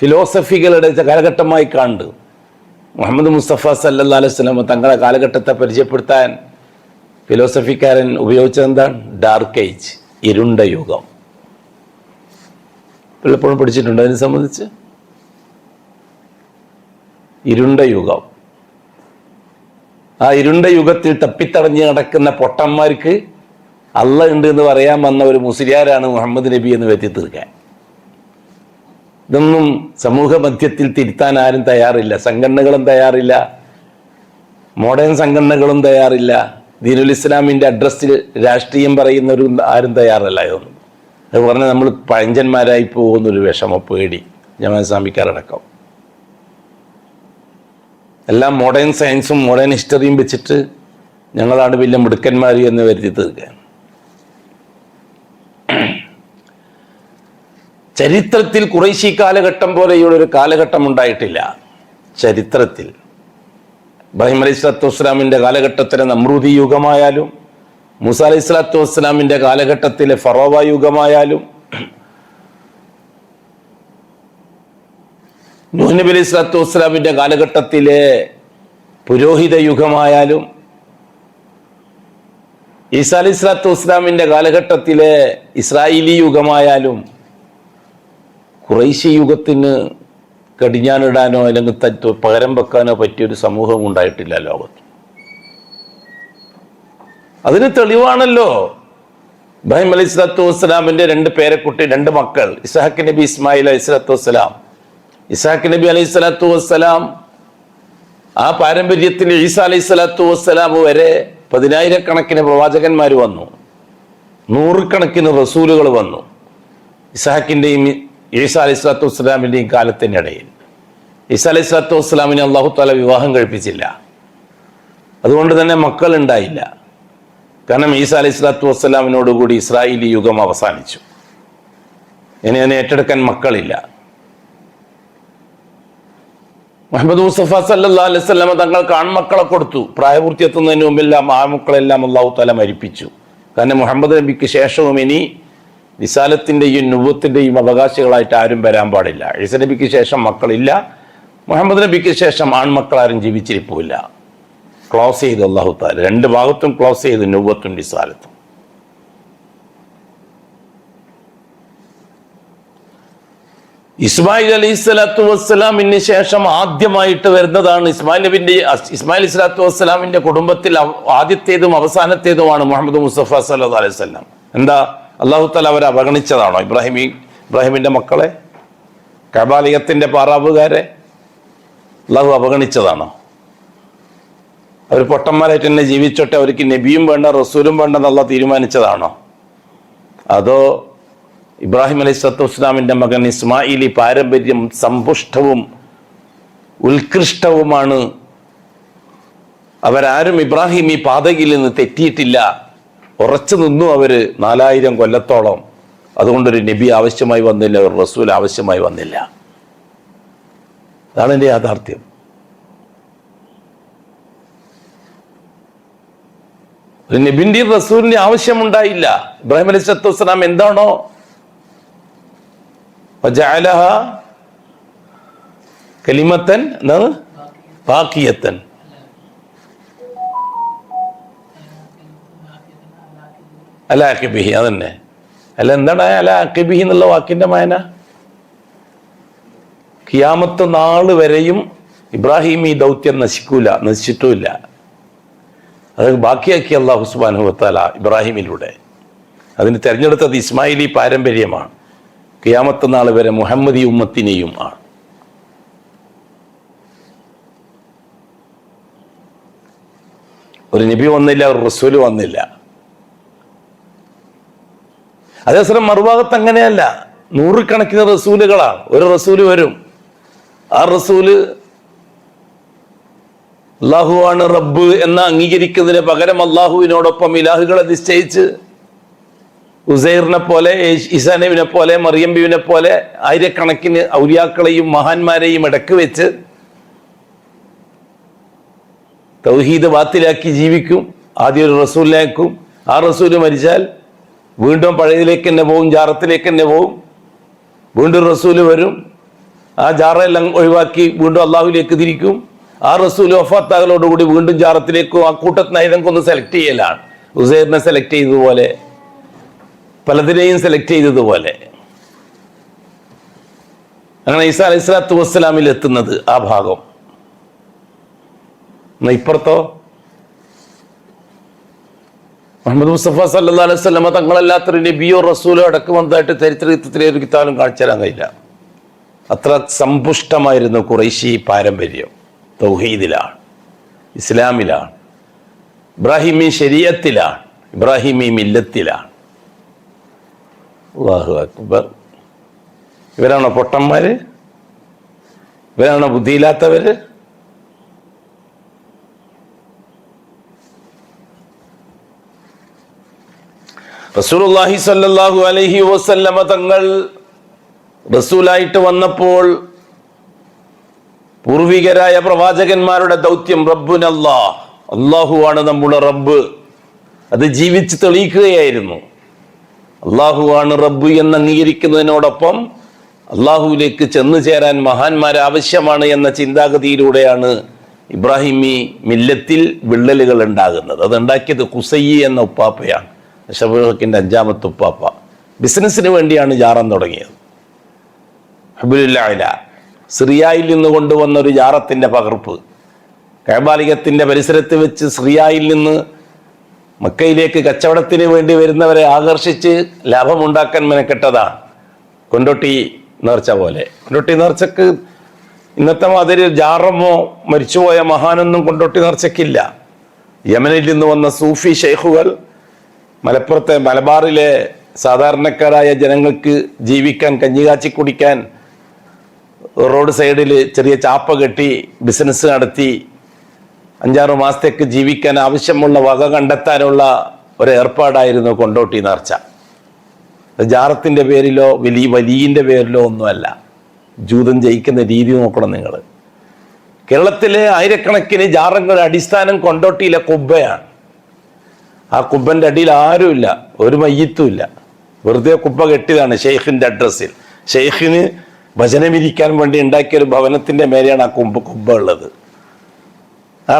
ഫിലോസഫികളുടെ കാലഘട്ടമായി കണ്ടു. മുഹമ്മദ് മുസ്തഫ സല്ലല്ലാഹു അലൈഹി വസല്ലം തങ്ങളുടെ കാലഘട്ടത്തെ പരിചയപ്പെടുത്താൻ ഫിലോസഫിക്കാരൻ ഉപയോഗിച്ചത് എന്താണ്? ഡാർക്ക് ഏജ്, ഇരുണ്ട യുഗം. എപ്പോഴും പഠിച്ചിട്ടുണ്ട് അതിനെ സംബന്ധിച്ച്. ഇരുണ്ട യുഗം. ആ ഇരുണ്ട യുഗത്തിൽ തപ്പിത്തടഞ്ഞ് നടക്കുന്ന പൊട്ടന്മാർക്ക് അള്ള ഉണ്ട് എന്ന് പറയാൻ വന്ന ഒരു മുസ്ലിയാരാണ് മുഹമ്മദ് നബി എന്ന് വരുത്തി തീർക്കാൻ. ഇതൊന്നും സമൂഹ മധ്യത്തിൽ തിരുത്താൻ ആരും തയ്യാറില്ല. സംഘടനകളും തയ്യാറില്ല, മോഡേൺ സംഘടനകളും തയ്യാറില്ല. ദീനുൽ ഇസ്ലാമിൻ്റെ അഡ്രസ്സിൽ രാഷ്ട്രീയം പറയുന്നവരും ആരും തയ്യാറല്ല. ഇതൊന്നും അത് പറഞ്ഞാൽ നമ്മൾ പഴഞ്ചന്മാരായി പോകുന്നൊരു വിഷമ പേടി ജമാഅത്ത് ഇസ്ലാമിക്കാരടക്കം. എല്ലാം മോഡേൺ സയൻസും മോഡേൺ ഹിസ്റ്ററിയും വെച്ചിട്ട് ഞങ്ങളാണ് വലിയ മിടുക്കന്മാർ എന്ന് വരുത്തി തീർക്കാൻ. ചരിത്രത്തിൽ ഖുറൈശി കാലഘട്ടം പോലെയുള്ള ഒരു കാലഘട്ടം ഉണ്ടായിട്ടില്ല. ചരിത്രത്തിൽ ഇബ്രാഹിം അലൈഹി സ്വലാത്തു വസ്സലാമിൻ്റെ കാലഘട്ടത്തിലെ നമ്രൂദി യുഗമായാലും മൂസ അലൈഹി സ്വലാത്തു വസ്സലാമിൻ്റെ കാലഘട്ടത്തിലെ ഫറോവ യുഗമായാലും നൂഹ് നബി അലൈഹി സ്വലാത്തു വസ്സലാമിൻ്റെ കാലഘട്ടത്തിലെ പുരോഹിത യുഗമായാലും ഈസാ അലൈഹി സ്വലാത്തു വസ്സലാമിൻ്റെ കാലഘട്ടത്തിലെ ഇസ്രായേലി യുഗമായാലും ഖുറൈശി യുഗത്തിന് കടിഞ്ഞാനിടാനോ അല്ലെങ്കിൽ പകരം വെക്കാനോ പറ്റിയൊരു സമൂഹം ഉണ്ടായിട്ടില്ല ലോകത്ത്. അതിന് തെളിവാണല്ലോ ഇബ്രാഹിം അലൈഹി സ്വലാത്തു വസ്സലാമിൻ്റെ 2 പേരക്കുട്ടി, 2 മക്കൾ, ഇസ്ഹാഖ് നബി, ഇസ്മായിൽ അലൈഹി സ്വലാത്തു വസ്സലാം. ഇസ്ഹാഖ് നബി അലൈഹി സ്വലാത്തു വസ്സലാം ആ പാരമ്പര്യത്തിൽ ഈസാ അലൈഹി സ്വലാത്തു വസ്സലാം വരെ 10,000-കണക്കിന് പ്രവാചകന്മാർ വന്നു, 100-കണക്കിന് റസൂലുകൾ വന്നു ഇസ്ഹാഖിൻ്റെയും ഈസാ അലൈഹി സ്വലാത്തു വസ്സലാമിൻ്റെയും കാലത്തിനിടയിൽ. ഈസാ അലൈഹി സ്വലാത്തു വസ്സലാമിനെ അല്ലാഹു തആല വിവാഹം കഴിപ്പിച്ചില്ല, അതുകൊണ്ട് തന്നെ മക്കൾ ഉണ്ടായില്ല. കാരണം ഈസാ അലൈഹി സ്വലാത്തു വസ്സലാമിനോടുകൂടി ഇസ്രായേലി യുഗം അവസാനിച്ചു. ഇനി അതിനെ ഏറ്റെടുക്കാൻ മക്കളില്ല. മുഹമ്മദ് മുസ്തഫ സല്ലല്ലാഹു അലൈഹി വസല്ലം തങ്ങൾക്ക് ആൺമക്കളെ കൊടുത്തു. പ്രായപൂർത്തി എത്തുന്നതിന് മുമ്പെല്ലാം ആൺമക്കളെല്ലാം അല്ലാഹു തആല മരിപ്പിച്ചു. കാരണം മുഹമ്മദ് നബിക്ക് ശേഷവും ഇനി റിസാലത്തിൻ്റെയും നുബുവത്തിൻ്റെയും അവകാശികളായിട്ട് ആരും വരാൻ പാടില്ല. ഈസാ നബിക്ക് ശേഷം മക്കളില്ല, മുഹമ്മദ് നബിക്ക് ശേഷം ആൺമക്കളാരും ജീവിച്ചിരിപ്പില്ല. ക്ലോസ് ചെയ്ത് അല്ലാഹു തആല 2 ഭാഗത്തും ക്ലോസ് ചെയ്ത് നുബുവത്തും റിസാലത്തും. ഇസ്മായിൽ അലൈഹി സ്വലാത്തു വസ്സലാമിന് ശേഷം ആദ്യമായിട്ട് വരുന്നതാണ് ഇസ്മായിൽ സ്വലാത്തു വസ്സലാമിന്റെ കുടുംബത്തിൽ ആദ്യത്തേതും അവസാനത്തേതുമാണ് മുഹമ്മദ് മുസ്തഫ സല്ലല്ലാഹു അലൈഹി വസല്ലം. എന്താ, അല്ലാഹു തആല അവരെ അവഗണിച്ചതാണോ? ഇബ്രാഹിമിന്റെ മക്കളെ, കഅബാലയത്തിന്റെ പാറാവുകാരെ അല്ലാഹു അവഗണിച്ചതാണോ? അവർ പൊട്ടന്മാരായിട്ട് തന്നെ ജീവിച്ചോട്ടെ, അവർക്ക് നബിയും വേണ്ട റസൂലും വേണ്ടെന്ന് അല്ലാഹു തീരുമാനിച്ചതാണോ? അതോ ഇബ്രാഹിം അലൈഹി സ്വലാത്തു വസ്സലാമിൻ്റെ മകൻ ഇസ്മായിലി പാരമ്പര്യം സമ്പുഷ്ടവും ഉത്കൃഷ്ടവുമാണ്, അവരാരും ഇബ്രാഹിം ഈ പാതയിൽ നിന്ന് തെറ്റിയിട്ടില്ല, ഉറച്ചു നിന്നു അവർ 4000 കൊല്ലത്തോളം, അതുകൊണ്ടൊരു നബി ആവശ്യമായി വന്നില്ല, ഒരു റസൂൽ ആവശ്യമായി വന്നില്ല. അതാണ് എൻ്റെ യാഥാർത്ഥ്യം. ഒരു നബിൻ്റെയും റസൂലിൻ്റെ ആവശ്യമുണ്ടായില്ല. ഇബ്രാഹിം അലൈഹി സ്വലാത്തു വസ്സലാം എന്താണോ വജഅലഹ കലിമത്തൻ എന്താണ് ബാഖിയത്തൻ, അലാ അഖിബിഹി, അതന്നെ. അല്ല, എന്താണ് അലാ അഖിബിഹി എന്നുള്ള വാക്കിന്റെ മായന? ഖിയാമത്ത് നാള് വരെയും ഇബ്രാഹിം ഈ ദൗത്യം നശിച്ചിട്ടുമില്ല. അത് ബാക്കിയാക്കി അല്ലാഹു സുബ്ഹാനഹു വ തആല ഇബ്രാഹിമിലൂടെ. അതിന് തിരഞ്ഞെടുത്തത് ഇസ്മായിലി പാരമ്പര്യമാണ്. ഖിയാമത്ത് നാൾ വരെ മുഹമ്മദി ഉമ്മത്തിനെയും ആണ്. ഒരു നബി വന്നില്ല, ഒരു റസൂല് വന്നില്ല. അതേസമയം മറുഭാഗത്ത് അങ്ങനെയല്ല, 100-കണക്കിന് റസൂലുകളാണ്. ഒരു റസൂല് വരും, ആ റസൂല് അള്ളാഹുവാണ് റബ്ബ് എന്ന അംഗീകരിക്കുന്നതിന് പകരം അള്ളാഹുവിനോടൊപ്പം ഇലാഹുകളെ നിശ്ചയിച്ച് ഉസൈറിനെ പോലെ, ഈസാ നബിനെ പോലെ, മറിയം ബീവിനെ പോലെ 1000-കണക്കിന് ഔലിയാക്കളെയും മഹാന്മാരെയും ഇടക്ക് വെച്ച് തൗഹീദ് ബാത്തിലാക്കി ജീവിക്കും. ആദ്യം ഒരു റസൂലിനേക്കും, ആ റസൂല് മരിച്ചാൽ വീണ്ടും പഴയതിലേക്ക് തന്നെ പോവും, ജാറത്തിലേക്ക് തന്നെ പോവും. വീണ്ടും റസൂല് വരും, ആ ജാറെല്ലാം ഒഴിവാക്കി വീണ്ടും അള്ളാഹുലേക്ക് തിരിക്കും. ആ റസൂല് വഫാത്താകലോടുകൂടി വീണ്ടും ജാറത്തിലേക്കും. ആ കൂട്ടത്തിന് ഇതൊക്കെ സെലക്ട് ചെയ്യലാണ്. ഉസൈറിനെ സെലക്ട് ചെയ്തതുപോലെ, പലതിനെയും സെലക്ട് ചെയ്തതുപോലെ. അങ്ങനെ ഈസാ അലൈഹി സ്വലാത്തു വസ്സലാമിൽ എത്തുന്നത് ആ ഭാഗം. ഇപ്പുറത്തോ മുഹമ്മദ് മുസ്തഫ സല്ലല്ലാഹു അലൈഹി വസല്ലം തങ്ങളല്ലാത്തൊരു നബിയോ റസൂലോ അടക്കം വന്നതായിട്ട് ചരിത്രത്തിലെ ഒരു കിതാബിലും കാണിച്ചു തരാൻ കഴിയില്ല. അത്ര സമ്പുഷ്ടമായിരുന്നു ഖുറൈശി പാരമ്പര്യം. തൗഹീദിലാണ്, ഇസ്ലാമിലാണ്, ഇബ്രാഹിമി ശരീഅത്തിലാണ്, ഇബ്രാഹിമി മില്ലത്തിലാണ്. അല്ലാഹു അക്ബർ. ഇവരാണോ പൊട്ടന്മാര്? ഇവരാണോ ബുദ്ധിയില്ലാത്തവര്? റസൂലുള്ളാഹി സ്വല്ലല്ലാഹു അലൈഹി വസല്ലമ തങ്ങൾ റസൂലായിട്ട് വന്നപ്പോൾ പൂർവികരായ പ്രവാചകന്മാരുടെ ദൗത്യം റബ്ബുനല്ലാ, അള്ളാഹുവാണ് നമ്മുടെ റബ്ബ്, അത് ജീവിച്ച് തെളിയിക്കുകയായിരുന്നു. അള്ളാഹുവാണ് റബ്ബ് എന്ന് അംഗീകരിക്കുന്നതിനോടൊപ്പം അള്ളാഹുവിലേക്ക് ചെന്നു ചേരാൻ മഹാന്മാർ ആവശ്യമാണ് എന്ന ചിന്താഗതിയിലൂടെയാണ് ഇബ്രാഹിമി മില്ലത്തിൽ വിള്ളലുകൾ ഉണ്ടാകുന്നത്. അതുണ്ടാക്കിയത് ഖുസൈ എന്ന ഉപ്പാപ്പയാണ്, അഷ്റഫുൽ ഹക്കിൻ്റെ 5ാമത്തെ ഉപ്പാപ്പ. ബിസിനസ്സിന് വേണ്ടിയാണ് ജാറം തുടങ്ങിയത്. ഹബുലുല്ലാഹില സിറിയയിൽ നിന്ന് കൊണ്ടുവന്ന ഒരു ജാറത്തിൻ്റെ പകർപ്പ് കഅബാലയത്തിൻ്റെ പരിസരത്ത് വെച്ച് സിറിയയിൽ നിന്ന് മക്കയിലേക്ക് കച്ചവടത്തിന് വേണ്ടി വരുന്നവരെ ആകർഷിച്ച് ലാഭമുണ്ടാക്കാൻ മെനക്കെട്ടതാണ്. കൊണ്ടോട്ടി നേർച്ച പോലെ. കൊണ്ടോട്ടി നേർച്ചക്ക് ഇന്നത്തെ മാതിരി ജാറമോ മരിച്ചുപോയ മഹാനൊന്നും കൊണ്ടോട്ടി നേർച്ചയ്ക്കില്ല. യമനിൽ നിന്ന് വന്ന സൂഫി ഷെയ്ഖുകൾ മലപ്പുറത്തെ മലബാറിലെ സാധാരണക്കാരായ ജനങ്ങൾക്ക് ജീവിക്കാൻ, കഞ്ഞി കാച്ചി കുടിക്കാൻ റോഡ് സൈഡിൽ ചെറിയ ചാപ്പ കെട്ടി ബിസിനസ് നടത്തി 5-6 മാസത്തേക്ക് ജീവിക്കാൻ ആവശ്യമുള്ള വക കണ്ടെത്താനുള്ള ഒരു ഏർപ്പാടായിരുന്നു കൊണ്ടോട്ടി നേർച്ച. ജാറത്തിൻ്റെ പേരിലോ വലിയൻ്റെ പേരിലോ ഒന്നുമല്ല. ജൂതം ജയിക്കുന്ന രീതി നോക്കണം നിങ്ങൾ. കേരളത്തിലെ ആയിരക്കണക്കിന് ജാറങ്ങളുടെ അടിസ്ഥാനം കൊണ്ടോട്ടിയിലെ കുബ്ബയാണ്. ആ കുബ്ബൻ്റെ അടിയിൽ ആരുമില്ല, ഒരു മയ്യത്തുമില്ല, വെറുതെ കുബ്ബ കെട്ടിയതാണ് ഷെയ്ഖിൻ്റെ അഡ്രസ്സിൽ. ഷെയ്ഖിന് ഭജനമിരിക്കാൻ വേണ്ടി ഉണ്ടാക്കിയൊരു ഭവനത്തിൻ്റെ മേലെയാണ് ആ കുബ്ബ ഉള്ളത്. ആ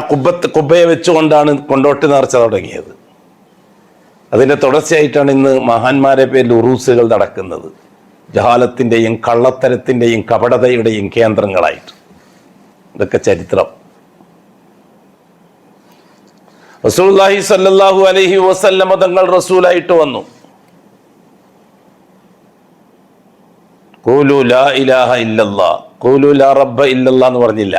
കുബ്ബയെ വെച്ചുകൊണ്ടാണ് കൊണ്ടോട്ടി നേർച്ച തുടങ്ങിയത്. അതിൻ്റെ തുടർച്ചയായിട്ടാണ് ഇന്ന് മഹാന്മാരെ പേരിൽ ഉറൂസുകൾ നടക്കുന്നത്, ജഹാലത്തിൻ്റെയും കള്ളത്തരത്തിൻ്റെയും കപടതയുടെയും കേന്ദ്രങ്ങളായിട്ട്. ഇതൊക്കെ ചരിത്രം. റസൂലുള്ളാഹി സ്വല്ലല്ലാഹു അലൈഹി വസല്ലമ തങ്ങൾ റസൂലായിട്ട് വന്നു. ഖൂലു ലാ ഇലാഹ ഇല്ലല്ലാഹ്, ഖൂലു ലാ റബ്ബ ഇല്ലല്ലാഹ് എന്ന് പറഞ്ഞില്ല.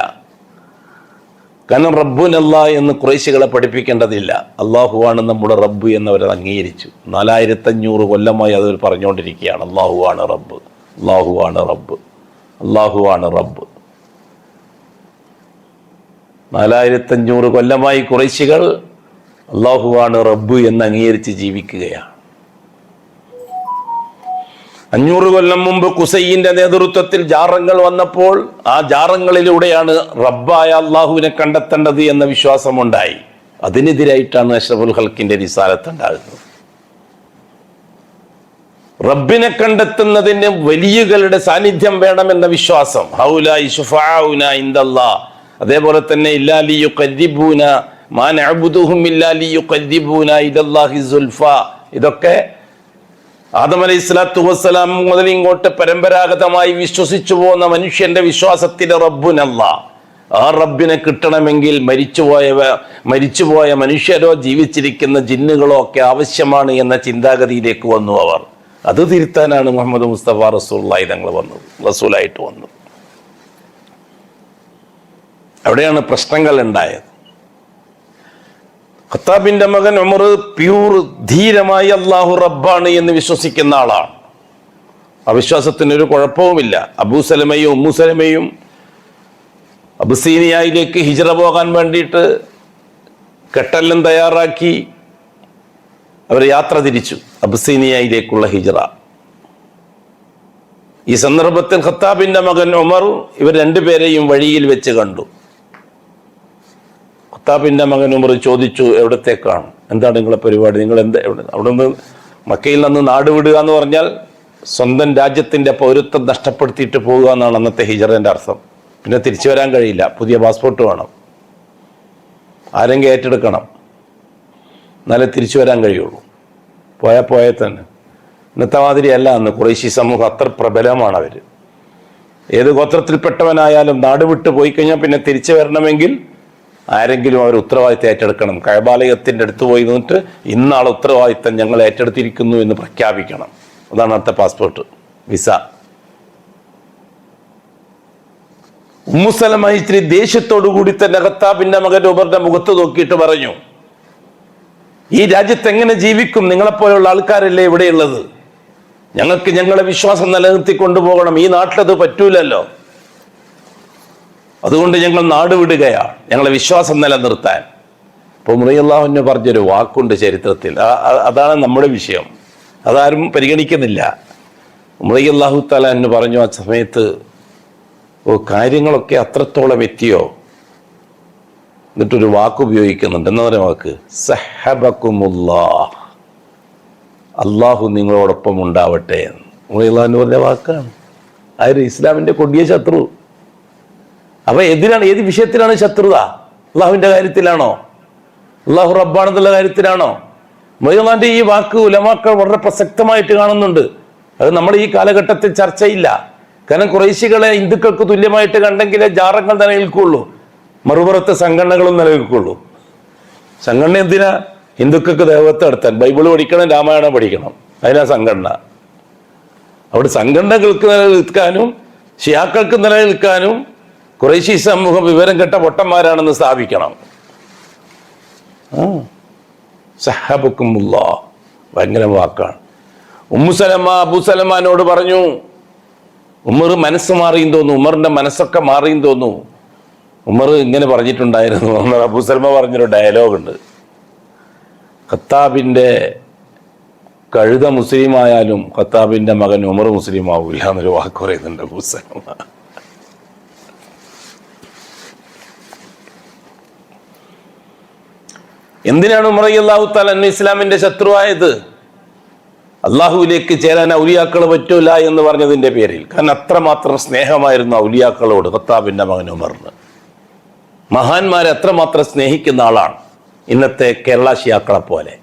കാരണം റബ്ബുനല്ലാ എന്ന് ഖുറൈശികളെ പഠിപ്പിക്കേണ്ടതില്ല. അള്ളാഹുവാണ് നമ്മുടെ റബ്ബ് എന്നവരത് അംഗീകരിച്ചു. 4500 കൊല്ലമായി അത് പറഞ്ഞുകൊണ്ടിരിക്കുകയാണ്. അള്ളാഹുവാണ് റബ്ബ്, അള്ളാഹുവാണ് റബ്ബ്, അള്ളാഹുവാണ് റബ്ബ്. 4500 കൊല്ലമായി ഖുറൈശികൾ അള്ളാഹുവാണ് റബ്ബ് എന്ന് അംഗീകരിച്ച് ജീവിക്കുകയാണ്. 500 കൊല്ലം മുമ്പ് ഖുസൈന്റെ നേതൃത്വത്തിൽ ജാറങ്ങൾ വന്നപ്പോൾ ആ ജാറങ്ങളിലൂടെയാണ് റബ്ബായ അള്ളാഹുവിനെ കണ്ടെത്തേണ്ടത് എന്ന വിശ്വാസമുണ്ടായി. അതിനെതിരായിട്ടാണ് അഷ്റഫുൽ ഹൽക്കിന്റെ റിസാലത്ത് ഉണ്ടാകുന്നത്. റബ്ബിനെ കണ്ടെത്തുന്നതിന് വലിയകളുടെ സാന്നിധ്യം വേണമെന്ന വിശ്വാസം. ഹൗലായി ശുഫാഉന ഇൻദല്ലാഹ്. അതേപോലെ തന്നെ ഇല്ലാ ലിയുഖർരിബൂന മാ നഅബുദുഹും ഇല്ലാ ലിയുഖർരിബൂന ഇലല്ലാഹി സുൽഫ. ഇതൊക്കെ ആദം അലൈഹിസ്സലാത്തു വസ്സലാം മുതൽ ഇങ്ങോട്ട് പരമ്പരാഗതമായി വിശ്വസിച്ചു പോകുന്ന മനുഷ്യന്റെ വിശ്വാസത്തിന്റെ റബ്ബുനല്ലാഹ്. ആ റബ്ബിനെ കിട്ടണമെങ്കിൽ മരിച്ചുപോയ മനുഷ്യരോ ജീവിച്ചിരിക്കുന്ന ജിന്നുകളോ ഒക്കെ ആവശ്യമാണ് എന്ന ചിന്താഗതിയിലേക്ക് വന്നു അവർ. അത് തിരുത്താനാണ് മുഹമ്മദ് മുസ്തഫ റസൂലുള്ളാഹി തങ്ങൾ വന്നത്, റസൂലായിട്ട് വന്നത്. അവിടെയാണ് പ്രശ്നങ്ങൾ ഉണ്ടായത്. ഖത്താബിന്റെ മകൻ ഉമർ പ്യൂർ ധീരമായി അള്ളാഹു റബ്ബാണ് എന്ന് വിശ്വസിക്കുന്ന ആളാണ്. അവിശ്വാസത്തിനൊരു കുഴപ്പവുമില്ല. അബൂസലമയും ഉമ്മുസലമയും അബുസീനിയയിലേക്ക് ഹിജ്റ പോകാൻ വേണ്ടിയിട്ട് കെട്ടെല്ലാം തയ്യാറാക്കി അവർ യാത്ര തിരിച്ചു, അബുസീനിയയിലേക്കുള്ള ഹിജ്റ. ഈ സന്ദർഭത്തിൽ ഖത്താബിന്റെ മകൻ ഉമർ ഇവർ രണ്ടുപേരെയും വഴിയിൽ വെച്ച് കണ്ടു. ഖത്താബിന്റെ മകൻ ഉമർ ചോദിച്ചു, എവിടത്തേക്കാണ്, എന്താണ് നിങ്ങളെ പരിപാടി, നിങ്ങൾ അവിടെ നിന്ന് മക്കയിൽ നിന്ന് നാട് വിടുക എന്ന് പറഞ്ഞാൽ സ്വന്തം രാജ്യത്തിന്റെ പൗരത്വം നഷ്ടപ്പെടുത്തിയിട്ട് പോകുക എന്നാണ് അന്നത്തെ ഹിജറന്റെ അർത്ഥം. പിന്നെ തിരിച്ചു വരാൻ കഴിയില്ല, പുതിയ പാസ്പോർട്ട് വേണം, ആരെങ്കിലും ഏറ്റെടുക്കണം, എന്നാലേ തിരിച്ചു വരാൻ കഴിയുള്ളൂ. പോയാൽ തന്നെ. ഇന്നത്തെ മാതിരിയല്ല അന്ന് ഖുറൈശി സമൂഹം അത്ര പ്രബലമാണ്. അവർ ഏത് ഗോത്രത്തിൽപ്പെട്ടവനായാലും നാട് വിട്ട് പോയി കഴിഞ്ഞാൽ പിന്നെ തിരിച്ചു വരണമെങ്കിൽ ആരെങ്കിലും അവർ ഉത്തരവാദിത്തം ഏറ്റെടുക്കണം. കഅബാലയത്തിൻ്റെ അടുത്ത് പോയി നിന്നിട്ട് ഇന്നാളെ ഉത്തരവാദിത്തം ഞങ്ങൾ ഏറ്റെടുത്തിരിക്കുന്നു എന്ന് പ്രഖ്യാപിക്കണം. അതാണ് അന്നത്തെ പാസ്പോർട്ട്, വിസ. ഉമ്മുസലമ ഇത്തിരി ദേഷ്യത്തോടു കൂടി തന്നെ ഖത്താബിന്റെ മകൻ ഉമറിന്റെ മുഖത്ത് നോക്കിയിട്ട് പറഞ്ഞു, ഈ രാജ്യത്ത് എങ്ങനെ ജീവിക്കും, നിങ്ങളെപ്പോലുള്ള ആൾക്കാരല്ലേ ഇവിടെയുള്ളത്, ഞങ്ങൾക്ക് ഞങ്ങളെ വിശ്വാസം നിലനിർത്തി കൊണ്ടുപോകണം, ഈ നാട്ടിലത് പറ്റൂലല്ലോ, അതുകൊണ്ട് ഞങ്ങൾ നാട് വിടുകയാണ് ഞങ്ങളെ വിശ്വാസം നിലനിർത്താൻ. അപ്പോൾ റളിയല്ലാഹു പറഞ്ഞൊരു വാക്കുണ്ട് ചരിത്രത്തിൽ, അതാണ് നമ്മുടെ വിഷയം, അതാരും പരിഗണിക്കുന്നില്ല. റളിയല്ലാഹു തആല എന്ന് പറഞ്ഞു ആ സമയത്ത്, കാര്യങ്ങളൊക്കെ അത്രത്തോളം എത്തിയോ? എന്നിട്ടൊരു വാക്ക് ഉപയോഗിക്കുന്നുണ്ട്. എന്താ പറയുക വാക്ക്? സഹബകുമുല്ലാഹ്, അള്ളാഹു നിങ്ങളോടൊപ്പം ഉണ്ടാവട്ടെ എന്ന് റളിയല്ലാഹു പറഞ്ഞ വാക്കാണ്. ആര്? ഇസ്ലാമിന്റെ കൊടിയ ശത്രു. അപ്പൊ ഏത് വിഷയത്തിലാണ് ശത്രുത? അള്ളാഹുവിന്റെ കാര്യത്തിലാണോ? അള്ളാഹു റബ്ബാണെന്നുള്ള കാര്യത്തിലാണോ? റളിയല്ലാഹുവിന്റെ ഈ വാക്ക് ഉലമാക്കൾ വളരെ പ്രസക്തമായിട്ട് കാണുന്നുണ്ട്. അത് നമ്മൾ ഈ കാലഘട്ടത്തിൽ ചർച്ചയില്ല. കാരണം ഖുറൈശികളെ ഹിന്ദുക്കൾക്ക് തുല്യമായിട്ട് കണ്ടെങ്കിലേ ജാറങ്ങൾ നിലനിൽക്കുള്ളൂ, മറുപുറത്ത് സംഘടനകളും നിലനിൽക്കുള്ളൂ. സംഘടന എന്തിനാ? ഹിന്ദുക്കൾക്ക് ദേവത്വം നടത്താൻ. ബൈബിള് പഠിക്കണം, രാമായണം പഠിക്കണം, അതിനാ സംഘടന. അവിടെ സംഘടനകൾക്ക് നിലനിൽക്കാനും ഷിയാക്കൾക്ക് നിലനിൽക്കാനും ഖുറൈശി സമൂഹം വിവരം കെട്ട പൊട്ടന്മാരാണെന്ന് സ്ഥാപിക്കണം. സഹബകുമുല്ലാഹ് ഭയങ്കര വാക്കാണ്. ഉമ്മുസലമ അബൂസലമാനോട് പറഞ്ഞു, ഉമർ മനസ്സ് മാറിയും തോന്നുന്നു, ഉമറിന്റെ മനസ്സൊക്കെ മാറിയും തോന്നുന്നു. ഉമർ ഇങ്ങനെ പറഞ്ഞിട്ടുണ്ടായിരുന്നു. അബൂസലമ പറഞ്ഞൊരു ഡയലോഗുണ്ട്, ഖത്താബിന്റെ കഴുത മുസ്ലിം ആയാലും ഖത്താബിന്റെ മകൻ ഉമർ മുസ്ലിം ആവൂല എന്നൊരു വാക്ക് പറയുന്നുണ്ട് അബൂസലമ. എന്തിനാണ് ഉമർ റളിയല്ലാഹു തആല അൻഹു ഇസ്ലാമിന്റെ ശത്രുവായത്? അള്ളാഹുവിലേക്ക് ചേരാൻ ഔലിയാക്കൾ പറ്റൂല എന്ന് പറഞ്ഞതിന്റെ പേരിൽ. കാരണം അത്രമാത്രം സ്നേഹമായിരുന്നു ഔലിയാക്കളോട് ഖത്താബിന്റെ മകൻ ഉമറിന്. മഹാന്മാരെ അത്രമാത്രം സ്നേഹിക്കുന്ന ആളാണ്. ഇന്നത്തെ കേരള ഷിയാക്കളെ പോലെ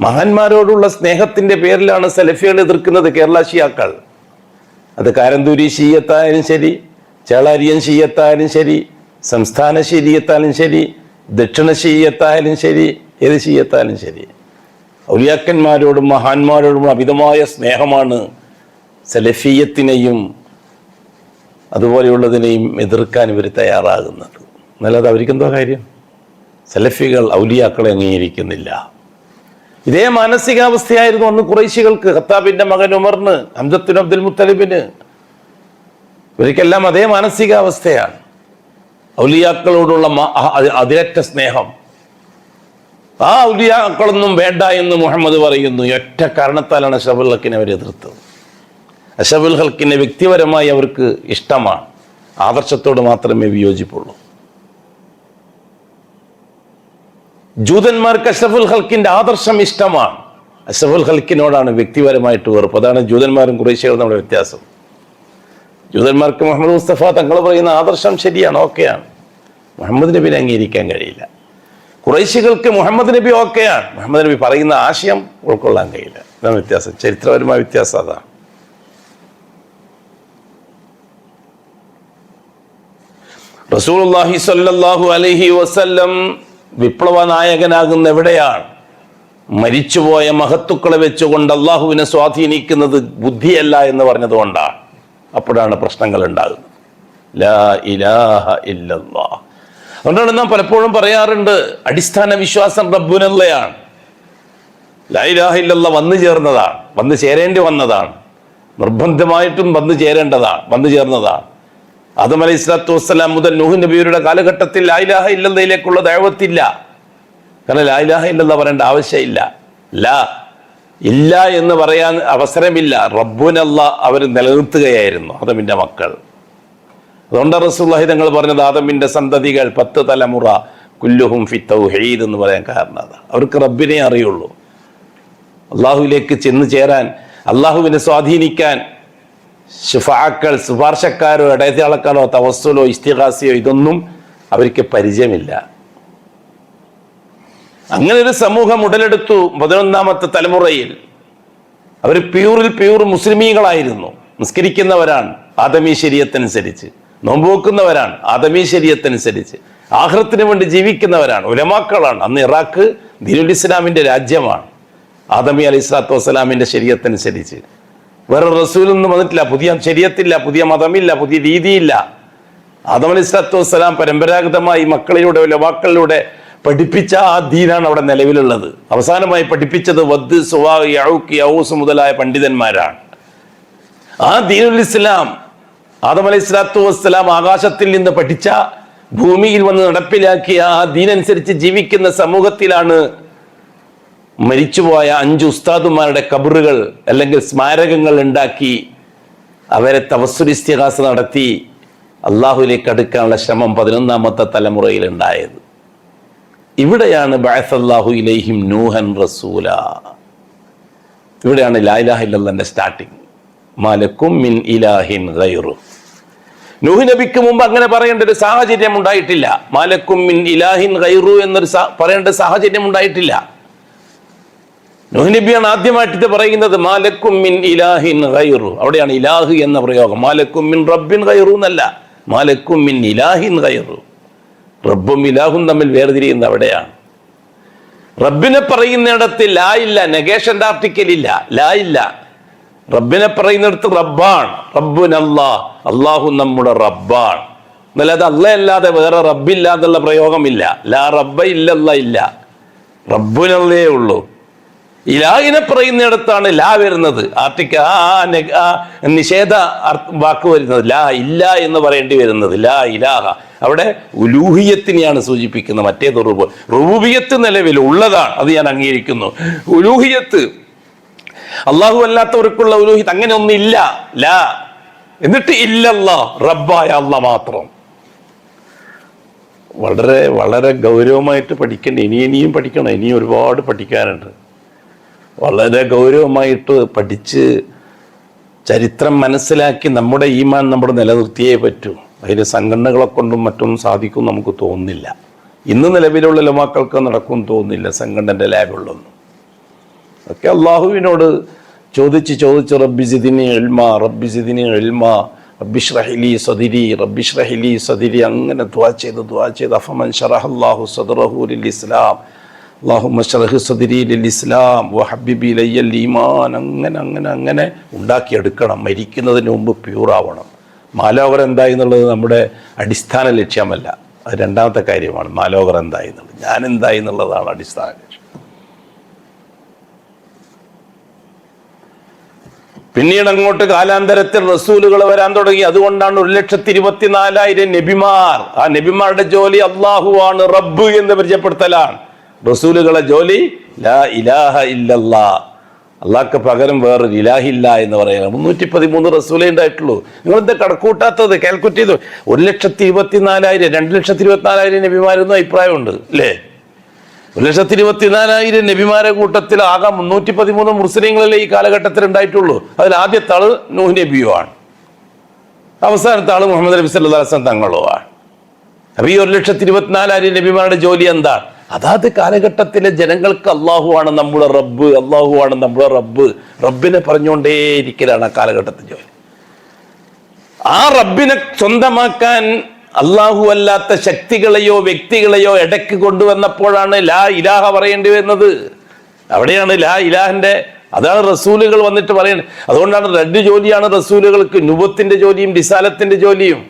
മഹാന്മാരോടുള്ള സ്നേഹത്തിന്റെ പേരിലാണ് സലഫികൾ എതിർക്കുന്നത് കേരള ഷിയാക്കൾ. അത് കാരന്തൂരി ഷീയത്തായാലും ശരി, ചേളാരിയൻ ഷീയത്തായാലും ശരി, സംസ്ഥാന ശരീയത്തായാലും ശരി, ദക്ഷിണ ഷീയത്തായാലും ശരി, ഏത് ഷീയത്തായാലും ശരി, ഔലിയാക്കന്മാരോടും മഹാന്മാരോടും അമിതമായ സ്നേഹമാണ് സലഫിയത്തിനെയും അതുപോലെയുള്ളതിനെയും എതിർക്കാൻ ഇവർ തയ്യാറാകുന്നത്. എന്നല്ലാതെ അവർക്കെന്തോ കാര്യം? സലഫികൾ ഔലിയാക്കളെ അംഗീകരിക്കുന്നില്ല. ഇതേ മാനസികാവസ്ഥയായിരുന്നു അന്ന് ഖുറൈശികൾക്ക്, ഖത്താബിന്റെ മകൻ ഉമറിന്, ഹംസത്തുൻ അബ്ദുൽ മുത്തലിബിന്, ഇവർക്കെല്ലാം അതേ മാനസികാവസ്ഥയാണ്. ഔലിയാക്കളോടുള്ള അതിരറ്റ സ്നേഹം. ആ ഔലിയാക്കളൊന്നും വേണ്ട എന്ന് മുഹമ്മദ് പറയുന്നു. ഒറ്റ കാരണത്താലാണ് അഷ്റഫുൽ ഹൽക്കിനെ അവർ എതിർത്തത്. അഷ്റഫുൽ ഹൽക്കിനെ വ്യക്തിപരമായി അവർക്ക് ഇഷ്ടമാണ്, ആദർശത്തോട് മാത്രമേ വിയോജിപ്പുള്ളൂ. ജൂതന്മാർക്ക് അഷ്റഫുൽ ഹൽക്കിന്റെ ആദർശം ഇഷ്ടമാണ്, അഷ്റഫുൽ ഹൽക്കിനോടാണ് വ്യക്തിപരമായിട്ട് വെറുപ്പ്. അതാണ് ജൂതന്മാരും ഖുറൈശികളും നമ്മുടെ വ്യത്യാസം. ജൂതന്മാർക്ക് മുഹമ്മദ് മുസ്തഫ തങ്ങൾ പറയുന്ന ആദർശം ശരിയാണ്, ഓക്കെയാണ്. മുഹമ്മദ് നബിനെ അംഗീകരിക്കാൻ കഴിയില്ല. ഖുറൈശികൾക്ക് മുഹമ്മദ് നബി ഓക്കെയാണ്, മുഹമ്മദ് നബി പറയുന്ന ആശയം ഉൾക്കൊള്ളാൻ കഴിയില്ല. ഇതാണ് വ്യത്യാസം, ചരിത്രപരമായ വ്യത്യാസം അതാണ്. റസൂലുള്ളാഹി സ്വല്ലല്ലാഹു അലൈഹി വസല്ലം വിപ്ലവ നായകനാകുന്ന എവിടെയാണ്? മരിച്ചുപോയ മഹത്തുക്കളെ വെച്ചുകൊണ്ട് അള്ളാഹുവിനെ സ്വാധീനിക്കുന്നത് ബുദ്ധിയല്ല എന്ന് പറഞ്ഞതുകൊണ്ടാണ്. അപ്പോഴാണ് പ്രശ്നങ്ങൾ ഉണ്ടാകുന്നത്. ലാ ഇലാഹ ഇല്ലല്ലാഹ്. അതുകൊണ്ടാണ് നാം പലപ്പോഴും പറയാറുണ്ട്, അടിസ്ഥാന വിശ്വാസം റബ്ബുനല്ലയാണ്. ലാ ഇലാഹ ഇല്ലല്ലാഹ് വന്നു ചേർന്നതാണ്, വന്നു ചേരേണ്ടി വന്നതാണ്, നിർബന്ധമായിട്ടും വന്നു ചേരേണ്ടതാണ്, വന്നു ചേർന്നതാണ്. ആദം അലൈഹിസ്സലാത്തു വസ്സലാം മുതൽ നൂഹ് നബിയുടെ കാലഘട്ടത്തിൽ ലാ ഇലാഹ ഇല്ലല്ലാഹിലേക്കുള്ള ദഅവത്തില്ല. കാരണം ലാ ഇലാഹ ഇല്ലല്ലാഹ് പറയേണ്ട ആവശ്യമില്ല, ലാ ഇല്ല എന്ന് പറയാൻ അവസരമില്ല. റബ്ബുനല്ലാഹ് അവർ നിലനിർത്തുകയായിരുന്നു ആദമിന്റെ മക്കൾ. അതുകൊണ്ടാണ് റസൂലുള്ളാഹി തങ്ങൾ പറഞ്ഞത്, ആദമിന്റെ സന്തതികൾ 10 തലമുറ കുല്ലുഹും ഫി തൗഹീദ് എന്ന് പറയാൻ കാരണം അതാണ്. അവർക്ക് റബ്ബിനെ അറിയുള്ളൂ. അള്ളാഹുവിലേക്ക് ചെന്ന് ചേരാൻ, അള്ളാഹുവിനെ സ്വാധീനിക്കാൻ ശുഫാക്കൾ, ശുപാർശക്കാരോ ഇടയത്താളക്കാരോ തവസ്സുലോ ഇസ്തിഗാസയോ ഇതൊന്നും അവർക്ക് പരിചയമില്ല. അങ്ങനെ ഒരു സമൂഹം ഉടലെടുത്തു 11ാമത്തെ തലമുറയിൽ. അവർ പ്യൂർ മുസ്ലിമീങ്ങളായിരുന്നു. നിസ്കരിക്കുന്നവരാണ് ആദമീ ശരീഅത്തനുസരിച്ച്, നോമ്പ് വെക്കുന്നവരാണ് ആദമീ ശരീഅത്തനുസരിച്ച്, ആഖിറത്തിന് വേണ്ടി ജീവിക്കുന്നവരാണ്, ഉലമാക്കളാണ്. അന്ന് ഇറാഖ് ദീനുൽ ഇസ്ലാമിന്റെ രാജ്യമാണ്. ആദമി അലൈഹിസ്സലാത്തു വസ്സലാമിന്റെ ശരീഅത്തനുസരിച്ച് വേറെ റസൂലൊന്നും വന്നിട്ടില്ല, പുതിയ ശരീഅത്തില്ല, പുതിയ മതമില്ല, പുതിയ രീതിയില്ല. ആദം അലൈഹിസ്സലാത്തു വസ്സലാം പരമ്പരാഗതമായി മക്കളിലൂടെ ഉലമാക്കളിലൂടെ പഠിപ്പിച്ച ആ ദീനാണ് അവിടെ നിലവിലുള്ളത്. അവസാനമായി പഠിപ്പിച്ചത് വദ്, സുവാ, യഊഖ്, യഊസ് മുതലായ പണ്ഡിതന്മാരാണ്. ആ ദീനുൽ ഇസ്ലാം ആദം അലൈഹിസ്സലാത്തു വസ്സലാം ആകാശത്തിൽ നിന്ന് പഠിച്ച, ഭൂമിയിൽ വന്ന് നടപ്പിലാക്കിയ ആ ദീനനുസരിച്ച് ജീവിക്കുന്ന സമൂഹത്തിലാണ് മരിച്ചുപോയ 5 ഉസ്താദുമാരുടെ ഖബറുകൾ അല്ലെങ്കിൽ സ്മാരകങ്ങൾ ഉണ്ടാക്കി അവരെ തവസ്സുൽ ഇസ്തിഗാസ നടത്തി അള്ളാഹുവിലേക്ക് അടുക്കാനുള്ള ശ്രമം 11ാമത്തെ തലമുറയിൽ ഉണ്ടായത്. ഇവിടെയാണ് ബഅസല്ലാഹു ഇലൈഹിം നൂഹൻ റസൂല. ഇവിടെയാണ് ലാ ഇലാഹ ഇല്ലല്ലാഹ്ന്റെ സ്റ്റാർട്ടിങ്. മാലക്കും മിൻ ഇലാഹിൻ ഗൈറു. നൂഹ് നബിക്ക് മുമ്പ് അങ്ങനെ പറയേണ്ട ഒരു സാഹചര്യം ഉണ്ടായിട്ടില്ല. മാലക്കും മിൻ ഇലാഹിൻ ഗൈറു എന്നൊരു പറയേണ്ട സാഹചര്യം ഉണ്ടായിട്ടില്ല. നൂഹ് നബിയാണ് ആദ്യമായിട്ട് ഇത് പറയുന്നത്. മാലക്കും മിൻ ഇലാഹിൻ ഗൈറു. അവിടെയാണ് ഇലാഹ് എന്ന പ്രയോഗം. മാലക്കും മിൻ റബ്ബിൻ ഗൈറു എന്നല്ല, മാലക്കും മിൻ ഇലാഹിൻ ഗൈറു. റബ്ബും ഇലാഹും തമ്മിൽ വേർതിരിയുന്ന അവിടെയാണ്. റബ്ബിനെ പറയുന്നിടത്ത് ലാ ഇല്ല, നെഗേഷന്റെ ആർട്ടിക്കൽ ഇല്ല, ലാ ഇല്ല. റബ്ബിനെ പറയുന്നിടത്ത് റബ്ബാണ്. റബ്ബുൻ അല്ലാഹ്, അള്ളാഹു നമ്മുടെ റബ്ബാണ്. എന്നല്ലാതെ അല്ലാഹ് അല്ലാതെ വേറെ റബ്ബില്ല എന്നുള്ള പ്രയോഗമില്ല. ലാ റബ്ബ ഇല്ലല്ലാഹ് ഇല്ല, റബ്ബുനല്ലേ ഉള്ളൂ. ഇലാഹിനെ പറയുന്നിടത്താണ് ലാ വരുന്നത്, നിഷേധ വാക്ക് വരുന്നത്. ലാ ഇല്ല എന്ന് പറയേണ്ടി വരുന്നത്. ലാ ഇലാഹ അവിടെ ഉലൂഹിയത്തിനെയാണ് സൂചിപ്പിക്കുന്നത്. മറ്റേത് റുബൂബിയത്ത് നിലവിൽ ഉള്ളതാണ്, അത് ഞാൻ അംഗീകരിക്കുന്നു. ഉലൂഹിയത്ത് അള്ളാഹു അല്ലാത്തവർക്കുള്ള ഉലൂഹിയത്ത് അങ്ങനെ ഒന്നില്ല. ലാ എന്നിട്ട് ഇല്ലല്ലാ, റബ്ബായ അല്ലാഹ് മാത്രം. വളരെ വളരെ ഗൗരവമായിട്ട് പഠിക്കേണ്ട, ഇനിയും പഠിക്കണം, ഇനിയും ഒരുപാട് പഠിക്കാനുണ്ട്. വളരെ ഗൗരവമായിട്ട് പഠിച്ച് ചരിത്രം മനസ്സിലാക്കി നമ്മുടെ ഈമാൻ നമ്മൾ നിലനിർത്തിയേ പറ്റൂ. അതിന് സംഘടനകളെ കൊണ്ടും മറ്റും സാധിക്കും നമുക്ക് തോന്നുന്നില്ല. ഇന്ന് നിലവിലുള്ള ഉലമാക്കൾക്ക് നടക്കും തോന്നുന്നില്ല സംഘടനയുടെ ലാബുള്ളൊന്നും. ഒക്കെ അള്ളാഹുവിനോട് ചോദിച്ച് റബ്ബി സിദ്നി ഇൽമാ, റബ്ബി സിദ്നി ഇൽമാ, റബ്ബിശ്റഹ് ലീ സദ്രി അങ്ങനെ ദുആ ചെയ്ത് അഫമൻ ശറഹല്ലാഹു സദ്റഹു ലിൽ ഇസ്ലാം അല്ലാഹുമ്മ ശറഹ് സദ്രി ലിൽ ഇസ്ലാം വഹബ്ബിബി ഇലയ്യൽ ഈമാൻ. അങ്ങനെ ഉണ്ടാക്കിയെടുക്കണം. മരിക്കുന്നതിന് മുമ്പ് പ്യൂറാവണം. മാലോകർ എന്തായി എന്നുള്ളത് നമ്മുടെ അടിസ്ഥാന ലക്ഷ്യമല്ല, അത് രണ്ടാമത്തെ കാര്യമാണ്. മാലോകർ എന്തായി എന്നുള്ളത്, ഞാൻ എന്തായി എന്നുള്ളതാണ് അടിസ്ഥാന ലക്ഷ്യം. പിന്നീട് അങ്ങോട്ട് കാലാന്തരത്തിൽ റസൂലുകൾ വരാൻ തുടങ്ങി. അതുകൊണ്ടാണ് 1,24,000 നബിമാർ. ആ നബിമാരുടെ ജോലി അള്ളാഹുവാണ് റബ്ബ് എന്ന് പരിചയപ്പെടുത്തലാണ്. റസൂലുകളെ ജോലി ലാ ഇലാഹ ഇല്ലല്ലാഹ്, അള്ളാഹ്ക്ക് പകരം വേറൊരു ഇലാഹില്ല എന്ന് പറയുന്നത്. 313 റസൂലേ ഉണ്ടായിട്ടുള്ളൂ. നിങ്ങളെന്താ കണക്കൂട്ടാത്തത്? കാൽക്കുലേറ്റ് ചെയ്തു. 1,24,000 2,24,000 നബിമാരെന്നും അഭിപ്രായമുണ്ട് അല്ലേ? 1,24,000 നബിമാരെ കൂട്ടത്തിൽ ആകെ 313 മുസ്ലിങ്ങളല്ലേ ഈ കാലഘട്ടത്തിൽ ഉണ്ടായിട്ടുള്ളൂ. അതിൽ ആദ്യത്തെ ആള് നൂഹ് നബിയുമാണ്, അവസാനത്തെ ആള് മുഹമ്മദ് നബി സല്ലല്ലാഹു അലൈഹി വസല്ലം തങ്ങളുമാണ്. അപ്പൊ ഈ 1,24,000 നബിമാരുടെ ജോലി എന്താണ്? അതാത് കാലഘട്ടത്തിലെ ജനങ്ങൾക്ക് അള്ളാഹുവാണ് നമ്മുടെ റബ്ബ്, അള്ളാഹുവാണ് നമ്മുടെ റബ്ബ്, റബ്ബിനെ പറഞ്ഞുകൊണ്ടേയിരിക്കലാണ് ആ കാലഘട്ടത്തിൽ ജോലി. ആ റബ്ബിനെ സ്വന്തമാക്കാൻ അള്ളാഹു അല്ലാത്ത ശക്തികളെയോ വ്യക്തികളെയോ ഇടയ്ക്ക് കൊണ്ടുവന്നപ്പോഴാണ് ലാ ഇലാഹ പറയേണ്ടി വരുന്നത്. അവിടെയാണ് ലാ ഇലാഹിന്റെ, അതാണ് റസൂലുകൾ വന്നിട്ട് പറയുന്നത്. അതുകൊണ്ടാണ് 2 ജോലിയാണ് റസൂലുകൾക്ക്, നുബുവത്തിന്റെ ജോലിയും റിസാലത്തിന്റെ ജോലിയും.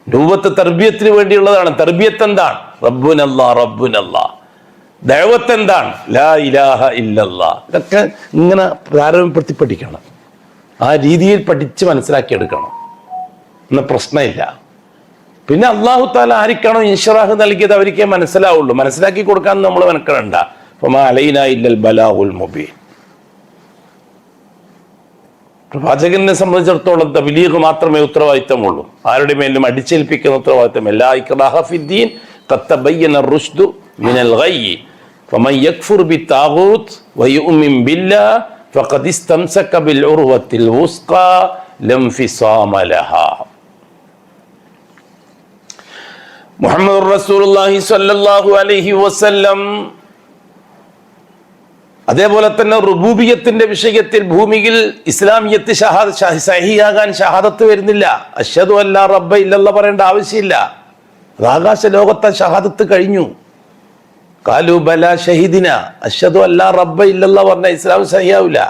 നുബുവത്ത് തർബിയത്തിന് വേണ്ടിയുള്ളതാണ്. തർബിയത്ത് എന്താണ്? റബ്ബുനല്ലാ. ദഅവത്ത് എന്താണ്? ലാ ഇലാഹ ഇല്ലല്ലാ. ഇതൊക്കെ ഇങ്ങനെ പ്രാരംഭപ്പെടുത്തി പഠിക്കണം. ആ രീതിയിൽ പഠിച്ച് മനസ്സിലാക്കിയെടുക്കണം. എന്ന പ്രശ്നമില്ല. പിന്നെ അള്ളാഹു താല ആർക്കാണോ ഇൻഷറാഹ് നൽകിയത് അവർക്കേ മനസ്സിലാവുള്ളൂ. മനസ്സിലാക്കി കൊടുക്കാൻ നമ്മൾ മെനക്കെടണ്ട. ഫമാ അലൈനാ ഇല്ലൽ ബലാഉൽ മുബീൻ. പ്രവാചകനെ സംബന്ധിച്ചിടത്തോളം തബ്ലീഗ് മാത്രമേ ഉത്തരവാദിത്തമുള്ളൂ. ആരുടെ മേലും അടിച്ചേൽപ്പിക്കുന്ന ഉത്തരവാദിത്തം. ലാ ഇക്റാഹ ഫിദ്ദീൻ ഖദ് തബയ്യന റുശ്ദു മിനൽ ഗയ്യ് ഫമൻ യക്ഫുർ ബിത്താഗൂത്ത് വയുമിൻ ബില്ലാഹ് ഫഖദ് ഇസ്തംസക ബിൽ ഉർവത്തിൽ വുസ്ഖാ ലം ഫിസാമ ലഹാ. മുഹമ്മദുർ റസൂലുള്ളാഹി സ്വല്ലല്ലാഹു അലൈഹി വസല്ലം അതേപോലെ തന്നെ റുബൂബിയത്തിന്റെ വിഷയത്തിൽ ഭൂമിയിൽ ഇസ്ലാമിയത്ത് സഹിയാകാൻ ഷഹാദത്ത് വരുന്നില്ല. അശ്ഹദു അല്ലാ റബ്ബ ഇല്ലല്ലാഹ് പറയേണ്ട ആവശ്യമില്ല. അത് ആകാശ ലോകത്തെ ഷഹാദത്ത് കഴിഞ്ഞു. ഖാലു ബലാ ഷഹീദിന. അശ്ഹദു അല്ലാ റബ്ബ ഇല്ലല്ലാഹ് പറഞ്ഞ ഇസ്ലാം സഹിയാവില്ല.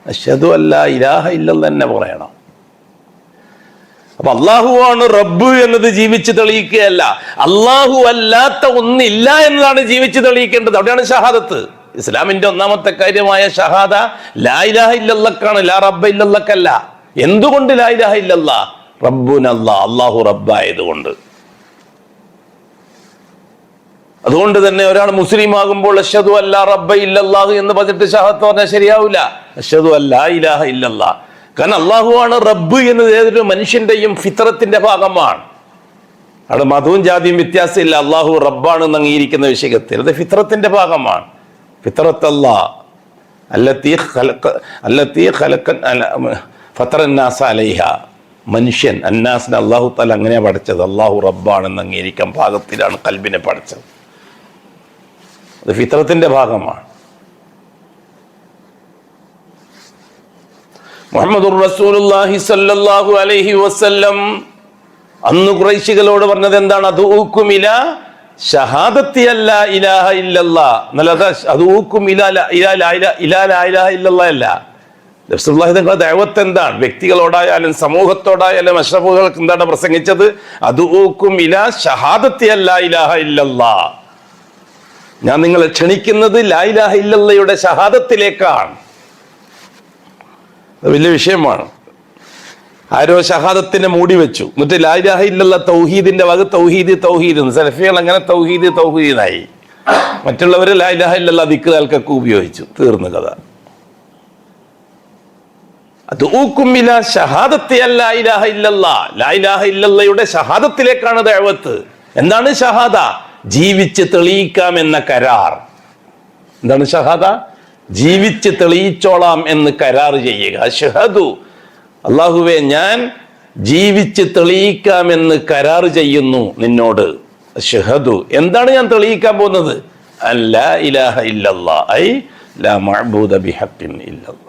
അശ്ഹദു അല്ലാ ഇലാഹ ഇല്ലല്ലാഹ് തന്നെ പറയണം. അപ്പൊ അള്ളാഹുവാണ് റബ്ബ് എന്നത് ജീവിച്ച് തെളിയിക്കുകയല്ല, അള്ളാഹു അല്ലാത്ത ഒന്നില്ല എന്നതാണ് ജീവിച്ച് തെളിയിക്കേണ്ടത്. അവിടെയാണ് ഷഹാദത്ത്. ഇസ്ലാമിന്റെ ഒന്നാമത്തെ കാര്യമായ ഷഹാദ ലാ ഇലാഹ ഇല്ലല്ലാഹ്ക്കാണ്, ലാ റബ്ബ ഇല്ലല്ലാഹ്ക്കല്ല. എന്തുകൊണ്ട് ലാ ഇലാഹ ഇല്ലല്ലാഹ്? റബ്ബുനല്ലാഹ്, അള്ളാഹു റബ്ബായതുകൊണ്ട്. അതുകൊണ്ട് തന്നെ ഒരാൾ മുസ്ലിം ആകുമ്പോൾ അഷ്ഹദു അല്ലാ റബ്ബ ഇല്ലല്ലാഹ് എന്ന് പറഞ്ഞിട്ട് ഷഹാദത്ത് പറഞ്ഞാൽ ശരിയാവില്ല. അഷ്ഹദു അല്ലാ ഇലാഹ ഇല്ലല്ലാഹ്. കാരണം അള്ളാഹുവാണ് റബ്ബ് എന്നത് ഏതൊരു മനുഷ്യന്റെയും ഫിത്രത്തിന്റെ ഭാഗമാണ്. അവിടെ മതവും ജാതിയും വ്യത്യാസമില്ല. അള്ളാഹു റബ്ബാണെന്ന് അംഗീകരിക്കുന്ന വിഷയത്തിൽ അത് ഫിത്രത്തിന്റെ ഭാഗമാണ്. ഫിത്രത്തല്ലാ അല്ലത്തീ ഫത്തറന്നാസ അലൈഹ. മനുഷ്യൻ അന്നാസിനെ അള്ളാഹു തആല അങ്ങനെയാണ് പഠിച്ചത്. അള്ളാഹു റബ്ബാണെന്ന് അംഗീകരിക്കാൻ ഭാഗത്തിലാണ് ഖൽബിനെ പഠിച്ചത്. അത് ഫിത്രത്തിന്റെ ഭാഗമാണ്. മുഹമ്മദുർ റസൂലുള്ളാഹി സ്വല്ലല്ലാഹു അലൈഹി വസല്ലം അന്ന് ഖുറൈശികളോട് പറഞ്ഞത് എന്താണ്? അദൂക്കും ഇലാ ഷഹാദത്തി അല്ലാ ഇലാഹ ഇല്ലല്ലാഹ്. നല്ലതാ അദൂക്കും ഇലാ ലാ ഇലാഹ ഇല്ലല്ലാഹ് അല്ല. റസൂലുള്ളാഹി തങ്ങളുടെ ദഅവത്ത് എന്താണ്? വ്യക്തികളോടായാലും സമൂഹത്തോടായാലും അഷ്റഫുകൾക്ക് എന്താണ് പ്രസംഗിച്ചത്? അദൂക്കും ഇലാ ഷഹാദത്തി അല്ലാ ഇലാഹ ഇല്ലല്ലാഹ്. ഞാൻ നിങ്ങളെ ക്ഷണിക്കുന്നത് ലാ ഇലാഹ ഇല്ലല്ലാഹയുടെ ഷഹാദത്തിലേക്കാണ്. വലിയ വിഷയമാണ്. ആരോ ഷഹാദത്തിനെ മൂടി വെച്ചു, എന്നിട്ട് ലാ ഇലാഹ ഇല്ലല്ലാഹ് തൗഹീദിന്റെ വക തൗഹീദ് സലഫികൾ അങ്ങനെ തൗഹീദായി. മറ്റുള്ളവർ ലാ ഇലാഹ ഇല്ലല്ലാഹ് ദിക്ർ ആൾക്കൊക്കെ ഉപയോഗിച്ചു. തീർന്നു കഥ. അദൂക്കും ഇലാ ഷഹാദത്തി അല്ലാ ഇലാഹ ഇല്ലല്ലാഹ്. ലാ ഇലാഹ ഇല്ലല്ലാഹയുടെ ഷഹാദത്തിലേക്കാണ് ദഅവത്ത്. എന്താണ് ഷഹാദ? ജീവിച്ച് തെളിയിക്കാം എന്ന കരാർ. എന്താണ് ഷഹാദ? ജീവിച്ച് തെളിയിച്ചോളാം എന്ന് കരാർ ചെയ്യുക. അഷ്ഹദു അല്ലാഹുവേ ഞാൻ ജീവിച്ച് തെളിയിക്കാമെന്ന് കരാർ ചെയ്യുന്നു നിന്നോട്. അഷ്ഹദു എന്താണ് ഞാൻ തെളിയിക്കാൻ പോകുന്നത്? അല്ലാ ഇലാഹ ഇല്ലല്ലാഹ് ഐ ലാ മഅബൂദ ബിഹഖ്ഖിൻ ഇല്ലല്ലാഹ്.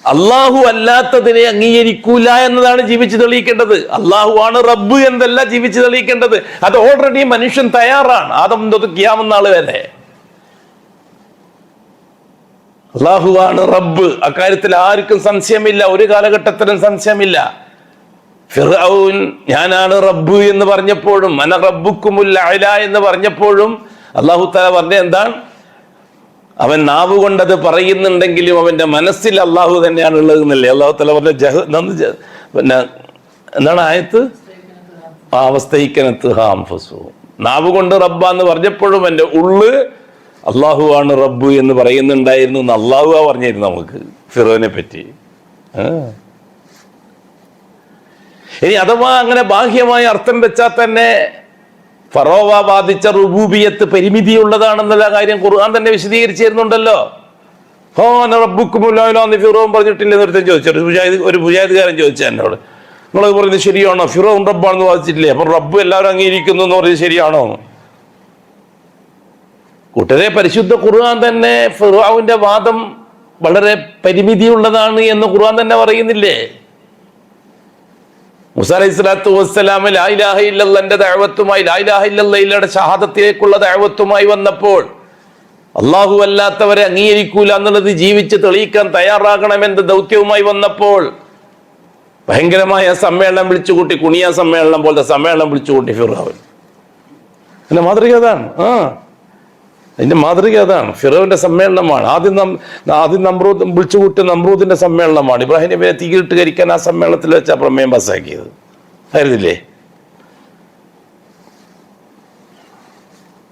അള്ളാഹു അല്ലാത്തതിനെ അംഗീകരിക്കൂല എന്നതാണ് ജീവിച്ച് തെളിയിക്കേണ്ടത്. അള്ളാഹു ആണ് റബ്ബ് എന്നല്ല ജീവിച്ച് തെളിയിക്കേണ്ടത്. അത് ഓൾറെഡി മനുഷ്യൻ തയ്യാറാണ്. ആദം തൊട്ട് ഖിയാമത്ത് നാൾ വരെ അള്ളാഹു ആണ് റബ്ബ്. അക്കാര്യത്തിൽ ആർക്കും സംശയമില്ല, ഒരു കാലഘട്ടത്തിലും സംശയമില്ല. ഫിർഔൻ ഞാനാണ് റബ്ബ് എന്ന് പറഞ്ഞപ്പോഴും അന റബ്ബുക്കുമുൽ അഅല എന്ന് പറഞ്ഞപ്പോഴും അള്ളാഹു തആല പറഞ്ഞ എന്താണ്? അവൻ നാവ് കൊണ്ടത് പറയുന്നുണ്ടെങ്കിലും അവന്റെ മനസ്സിൽ അള്ളാഹു തന്നെയാണ് ഉള്ളത് എന്നല്ലേ അള്ളാഹു തആല പറഞ്ഞ. പിന്നെ എന്താണ് ആയത്ത്? നാവ് കൊണ്ട് റബ്ബാന്ന് പറഞ്ഞപ്പോഴും എൻ്റെ ഉള്ള് അള്ളാഹു ആണ് റബ്ബ് എന്ന് പറയുന്നുണ്ടായിരുന്നു എന്ന് അള്ളാഹു പറഞ്ഞിരുന്നു നമുക്ക് ഫിറോനെ പറ്റി. ഇനി അഥവാ അങ്ങനെ ബാഹ്യമായ അർത്ഥം വെച്ചാൽ തന്നെ ഫറോവ ബാധിച്ച റുബൂബിയത്ത് പരിമിതിയുള്ളതാണെന്നുള്ള കാര്യം ഖുർആൻ തന്നെ വിശദീകരിച്ചിരുന്നുണ്ടല്ലോ. ഫിറോൻ പറഞ്ഞിട്ടില്ല എന്നൊരുത്തൻ ചോദിച്ചു. ഒരു മുജാഹിദ്കാരൻ ചോദിച്ചു എന്നോട്, നിങ്ങൾ പറയുന്നത് ശരിയാണോ? ഫിറോൻ റബ്ബാണെന്ന് വാദിച്ചിട്ടില്ലേ, അപ്പൊ റബ്ബ് എല്ലാവരും അംഗീകരിക്കുന്നു എന്ന് പറയുന്നത് ശരിയാണോ? കൂട്ടരെ പരിശുദ്ധ ഖുർആൻ തന്നെ ഫിറഔന്റെ വാദം വളരെ പരിമിതിയുള്ളതാണ് എന്ന് ഖുർആൻ തന്നെ പറയുന്നില്ലേ? മൂസാ അലൈഹി സ്വലാത്തു വസ്സലാം ലാ ഇലാഹ ഇല്ലല്ലാഹന്റെ ദഅവത്തുമായി ലാ ഇലാഹ ഇല്ലല്ലാഹയുടെ ഷഹാദത്തിലേക്കുള്ള ദഅവത്തുമായി വന്നപ്പോൾ അല്ലാഹു അല്ലാത്തവരെ അംഗീകരിക്കൂല എന്നുള്ളത് ജീവിച്ച് തെളിയിക്കാൻ തയ്യാറാകണമെന്ന ദൗത്യവുമായി വന്നപ്പോൾ ഭയങ്കരമായ സമ്മേളനം വിളിച്ചുകൂട്ടി, കുണിയ സമ്മേളനം പോലത്തെ സമ്മേളനം വിളിച്ചുകൂട്ടി ഫിറഔൻ. അതിന്റെ മാതൃക അതാണ്. അതിന്റെ മാതൃക അതാണ്. ഫിറോവിന്റെ സമ്മേളനമാണ്. ആദ്യം നമ്രൂദ് വിളിച്ചുകൂട്ടി നമ്രൂദിന്റെ സമ്മേളനമാണ്. ഇബ്രാഹിം നബിയെ തീയിട്ട് കരിക്കാൻ ആ സമ്മേളനത്തിൽ വെച്ചാൽ പ്രമേയം പാസ്സാക്കിയത് ആയിരുന്നില്ലേ?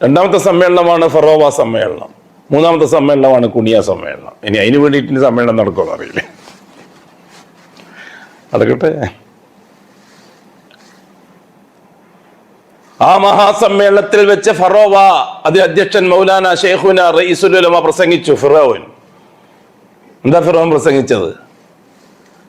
രണ്ടാമത്തെ സമ്മേളനമാണ് ഫറോവ സമ്മേളനം. മൂന്നാമത്തെ സമ്മേളനമാണ് കുണിയ സമ്മേളനം. ഇനി അതിന് വേണ്ടിയിട്ട് സമ്മേളനം നടക്കുമെന്ന് അറിയില്ലേ. നടക്കട്ടെ. ആ മഹാസമ്മേളനത്തിൽ വെച്ച് ഫറോവ അധ്യക്ഷൻ മൗലാന ഷെയ്ഖുന റഈസുൽ ഉലമ പ്രസംഗിച്ചു. ഫിറഔൻ എന്താ ഫിറഔൻ പ്രസംഗിച്ചത്?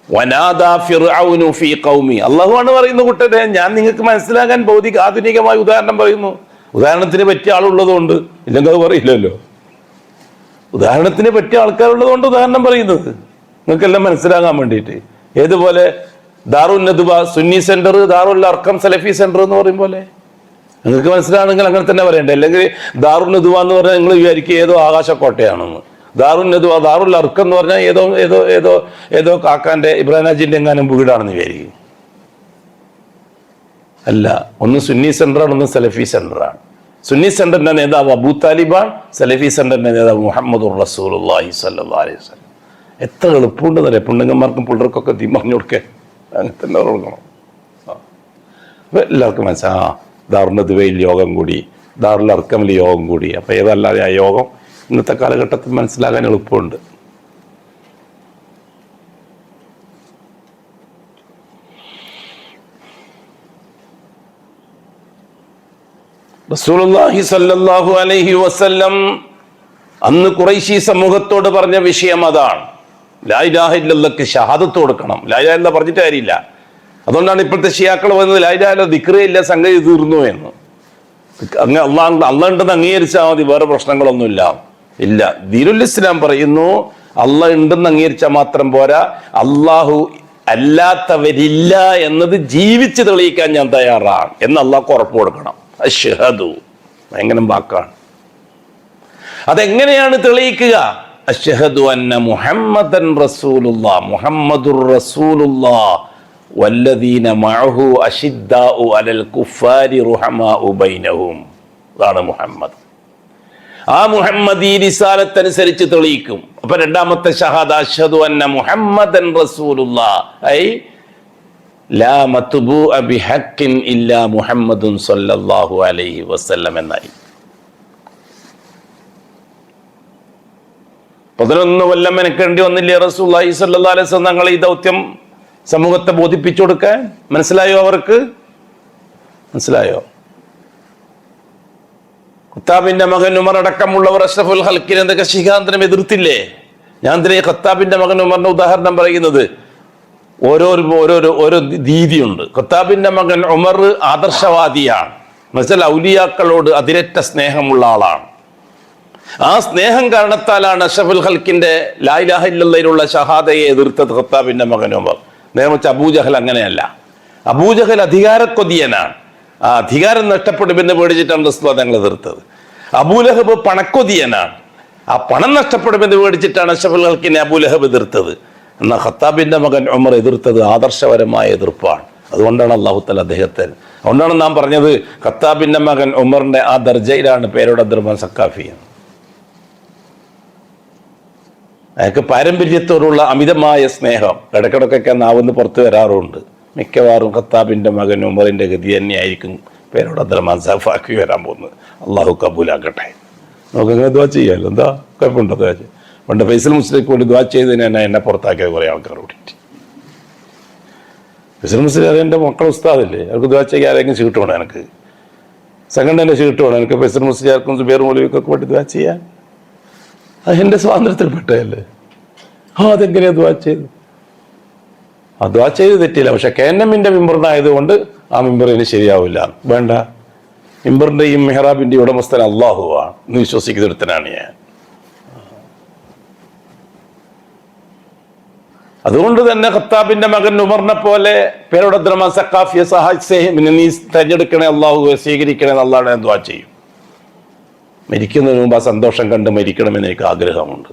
വനാദാ ഫിർഔനു ഫീ ഖൗമി. അല്ലാഹുവാണ് പറയുന്ന കൂട്ടരെ, ഞാൻ നിങ്ങൾക്ക് മനസ്സിലാകാൻ ആധുനികമായ ഉദാഹരണം പറയുന്നു. ഉദാഹരണത്തിന് പറ്റിയ ആളുള്ളതുകൊണ്ട്, ഇല്ലെങ്കിൽ അത് പറയില്ലല്ലോ. ഉദാഹരണത്തിന് പറ്റിയ ആൾക്കാരുള്ളതുകൊണ്ട് ഉദാഹരണം പറയുന്നത് നിങ്ങൾക്കെല്ലാം മനസ്സിലാകാൻ വേണ്ടിയിട്ട്. ഏതുപോലെ ദാറുൻ നദ്വ സുന്നി സെന്റർ, ദാറുൽ അർക്കം സലഫി സെന്റർ എന്ന് പറയും പോലെ നിങ്ങൾക്ക് മനസ്സിലാണെങ്കിൽ അങ്ങനെ തന്നെ പറയണ്ടേ. അല്ലെങ്കിൽ ദാറുൻ നദ്വ എന്ന് പറഞ്ഞാൽ നിങ്ങൾ വിചാരിക്കുക ഏതോ ആകാശക്കോട്ടയാണെന്ന്. ദാറുൻ നദ്വ ദാറുൽ അർക്കം എന്ന് പറഞ്ഞാൽ ഏതോ ഏതോ ഏതോ ഏതോ കാക്കാന്റെ ഇബ്രാഹിം എങ്ങാനും വീടാണെന്ന് വിചാരിക്കും. അല്ല, ഒന്ന് സുന്നി സെന്ററാണ്, ഒന്ന് സലഫി സെന്ററാണ്. സുന്നി സെന്ററിന്റെ നേതാവ് അബൂ താലിബാണ്, സലഫി സെന്ററിന്റെ നേതാവ് മുഹമ്മദുർ റസൂലുള്ളാഹി സ്വല്ലല്ലാഹു അലൈഹി വസല്ലം. എത്ര എളുപ്പമുണ്ടെന്നറിയാം പെണ്ണുങ്ങന്മാർക്കും പിള്ളേർക്കൊക്കെ തീ പറഞ്ഞു കൊടുക്കാൻ. അങ്ങനെ തന്നെ കൊടുക്കണം. അപ്പൊ എല്ലാവർക്കും മനസ്സിലാ ദാറുന്നദ്വയിൽ യോഗം കൂടി, ദാറുൽ അർക്കമിൽ യോഗം കൂടി. അപ്പോൾ ഏതല്ലാതെ ആ യോഗം ഇന്നത്തെ കാലഘട്ടത്തിൽ മനസ്സിലാകാൻ എളുപ്പമുണ്ട്. റസൂലുള്ളാഹി സ്വല്ലല്ലാഹു അലൈഹി വസല്ലം അന്ന് ഖുറൈശി സമൂഹത്തോട് പറഞ്ഞ വിഷയം അതാണ്. ലാ ഇലാഹ ഇല്ലല്ലാഹ്ക്ക് ഷഹാദത്ത് കൊടുക്കണം. ലാ ഇലാഹ ഇല്ലല്ലാഹ് പറഞ്ഞിട്ട് കാര്യമില്ല. അതുകൊണ്ടാണ് ഇപ്പോഴത്തെ ഷിയാക്കൾ വന്നത് ലാ ഇലാഹ ഇല്ലല്ലാഹ് ദിക്റേ ഇല്ല, സംഗതി തീർന്നു എന്ന്. അങ്ങ് അള്ളാഹ് ഉണ്ടെന്ന് അംഗീകരിച്ചാൽ മതി, വേറെ പ്രശ്നങ്ങളൊന്നുമില്ല. ഇല്ല, ദീനുൽ ഇസ്ലാം പറയുന്നു അള്ളാഹ് ഉണ്ടെന്ന് അംഗീകരിച്ചാൽ മാത്രം പോരാ, അള്ളാഹു അല്ലാത്തവരില്ല എന്നത് ജീവിച്ച് തെളിയിക്കാൻ ഞാൻ തയ്യാറാണ് എന്ന് അള്ളാഹ്ക്ക് ഉറപ്പ് കൊടുക്കണം. അശ്ഹദു, ഭയങ്കര വാക്കാണ്. അതെങ്ങനെയാണ് തെളിയിക്കുക? അശ്ഹദു അന്ന മുഹമ്മദൻ റസൂലുള്ളാഹ്, മുഹമ്മദുർ റസൂലുള്ളാഹ് വല്ലദീന മഅഹു അശിദ്ദാഉ അലൽ കുഫാരി റുഹമാഉ ബൈനഹും. അതാണ് മുഹമ്മദ്. ആ മുഹമ്മദ് ഈ റിസാലത്ത് അനുസരിച്ച് തെളിയിക്കും. അപ്പൊ രണ്ടാമത്തെ ഷഹാദ അശ്ഹദു അന്ന മുഹമ്മദൻ റസൂലുള്ളാഹ് ഐ ലാ മത്ബൂഅ ബിഹഖിൻ ഇല്ലാ മുഹമ്മദുൻ സ്വല്ലല്ലാഹു അലൈഹി വസല്ലം എന്നായി. 11 കൊല്ലം മെനക്കേണ്ടി വന്നില്ലേ റസൂലുള്ളാഹി സ്വല്ലല്ലാഹു അലൈഹി വസല്ലം തങ്ങൾ ഈ ദൗത്യം സമൂഹത്തെ ബോധിപ്പിച്ചു കൊടുക്കാൻ? മനസ്സിലായോ? അവർക്ക് മനസ്സിലായോ? ഖത്താബിന്റെ മകൻ ഉമർ അടക്കമുള്ളവർ അഷ്റഫുൽ ഖൽക്കിനെ എന്തൊക്കെ ശിഖാന്തരം എതിർത്തില്ലേ? ഞാൻ എന്തിനാ ഖത്താബിന്റെ മകൻ ഉമറിന്റെ ഉദാഹരണം പറയുന്നത്? ഓരോ രീതിയുണ്ട്. ഖത്താബിന്റെ മകൻ ഉമർ ആദർശവാദിയാണ്. എന്നുവെച്ചാൽ ഔലിയാക്കളോട് അതിരറ്റ സ്നേഹമുള്ള ആളാണ്. ആ സ്നേഹം കാരണത്താലാണ് അഷ്റഫുൽ ഖൽക്കിന്റെ ലാ ഇലാഹ ഇല്ലല്ലാഹിലുള്ള ഷഹാദയെ എതിർത്തത് ഖത്താബിന്റെ മകൻ ഉമർ. നേരെ വെച്ച് അബൂജഹൽ അങ്ങനെയല്ല. അബൂജഹൽ അധികാരക്കൊതിയനാണ്. ആ അധികാരം നഷ്ടപ്പെടുമെന്ന് പേടിച്ചിട്ടാണ് റസൂലുള്ളാഹി തങ്ങൾ എതിർത്തത്. അബൂലഹബ് പണക്കൊതിയനാണ്. ആ പണം നഷ്ടപ്പെടുമെന്ന് പേടിച്ചിട്ടാണ് അഷ്റഫുൽ ഖൽക്കിനെ അബൂലഹബ് എതിർത്തത്. എന്നാൽ ഖത്താബിന്റെ മകൻ ഉമർ എതിർത്തത് ആദർശപരമായ എതിർപ്പാണ്. അതുകൊണ്ടാണ് അല്ലാഹു തആല അദ്ദേഹത്തെ, അതുകൊണ്ടാണ് നാം പറഞ്ഞത് ഖത്താബിന്റെ മകൻ ഉമറിന്റെ ആ ദർജയിലാണ് പേരോട് അബ്ദുറഹ്മാൻ സഖാഫി. അയാൾക്ക് പാരമ്പര്യത്തോടുള്ള അമിതമായ സ്നേഹം ഇടയ്ക്കിടയ്ക്കൊക്കെ നാവിന്ന് പുറത്തു വരാറുണ്ട്. മിക്കവാറും ഖത്താബിന്റെ മകൻ ഉമറിന്റെ ഗതി തന്നെയായിരിക്കും പേരോട് അബ്ദുറഹ്മാൻ സഖാഫി വരാൻ പോകുന്നത്. അള്ളാഹു കബൂലാക്കട്ടെ. നമുക്കങ്ങനെ ദുആ ചെയ്യാമല്ലോ, എന്താ കുഴപ്പമുണ്ടോ? ദുആ ചെയ്യും. പണ്ട് ഫൈസൽ മുസ്ലിക്ക് വേണ്ടി ദുആ ചെയ്തതിന് എന്നെ പുറത്താക്കിയത് കുറേ ആൾക്കാർ കൂടിയിട്ട്. ഫൈസൽ മുസ്ലിം എൻ്റെ മക്കളെ ഉസ്താദല്ലേ, അവർക്ക് ദുആ ചെയ്യാൻ ആരെങ്കിലും ചീട്ട് വേണം. എനിക്ക് സംഘടനയുടെ ചീട്ട് വേണം. എനിക്ക് ഫൈസൽ മുസ്ലിയാർക്കും സുബൈർ മൗലവിക്കൊക്കെ വേണ്ടി ദുആ ചെയ്യാൻ. അത് എൻ്റെ സ്വാതന്ത്ര്യത്തിൽപ്പെട്ടതല്ലേ. അതെങ്ങനെയാ ദുആ ചെയ്തു? ആ ദുആ ചെയ്ത് തെറ്റില്ല. പക്ഷെ KNM-ന്റെ മിമ്പറിനായതുകൊണ്ട് ആ മിമ്പറിന് ശരിയാവില്ല. വേണ്ട, മിമ്പറിന്റെയും മെഹ്റാബിന്റെയും ഉടമസ്ഥൻ അള്ളാഹുവാണ് എന്ന് വിശ്വസിക്കുന്നൊരുത്തനാണ് ഞാൻ. അതുകൊണ്ട് തന്നെ ഖത്താബിന്റെ മകൻ ഉമറിനെ പോലെ പേരോട് അബ്ദുറഹ്മാൻ സഖാഫിയെ സഹായിച്ചേ നീ തെരഞ്ഞെടുക്കണേ, അള്ളാഹുവെ സ്വീകരിക്കണേ എന്ന് അള്ളാഹുവോട് ഞാൻ ദുആ ചെയ്യും. മരിക്കുന്നതിന് മുമ്പ് ആ സന്തോഷം കണ്ട് മരിക്കണമെന്ന് എനിക്ക് ആഗ്രഹമുണ്ട്.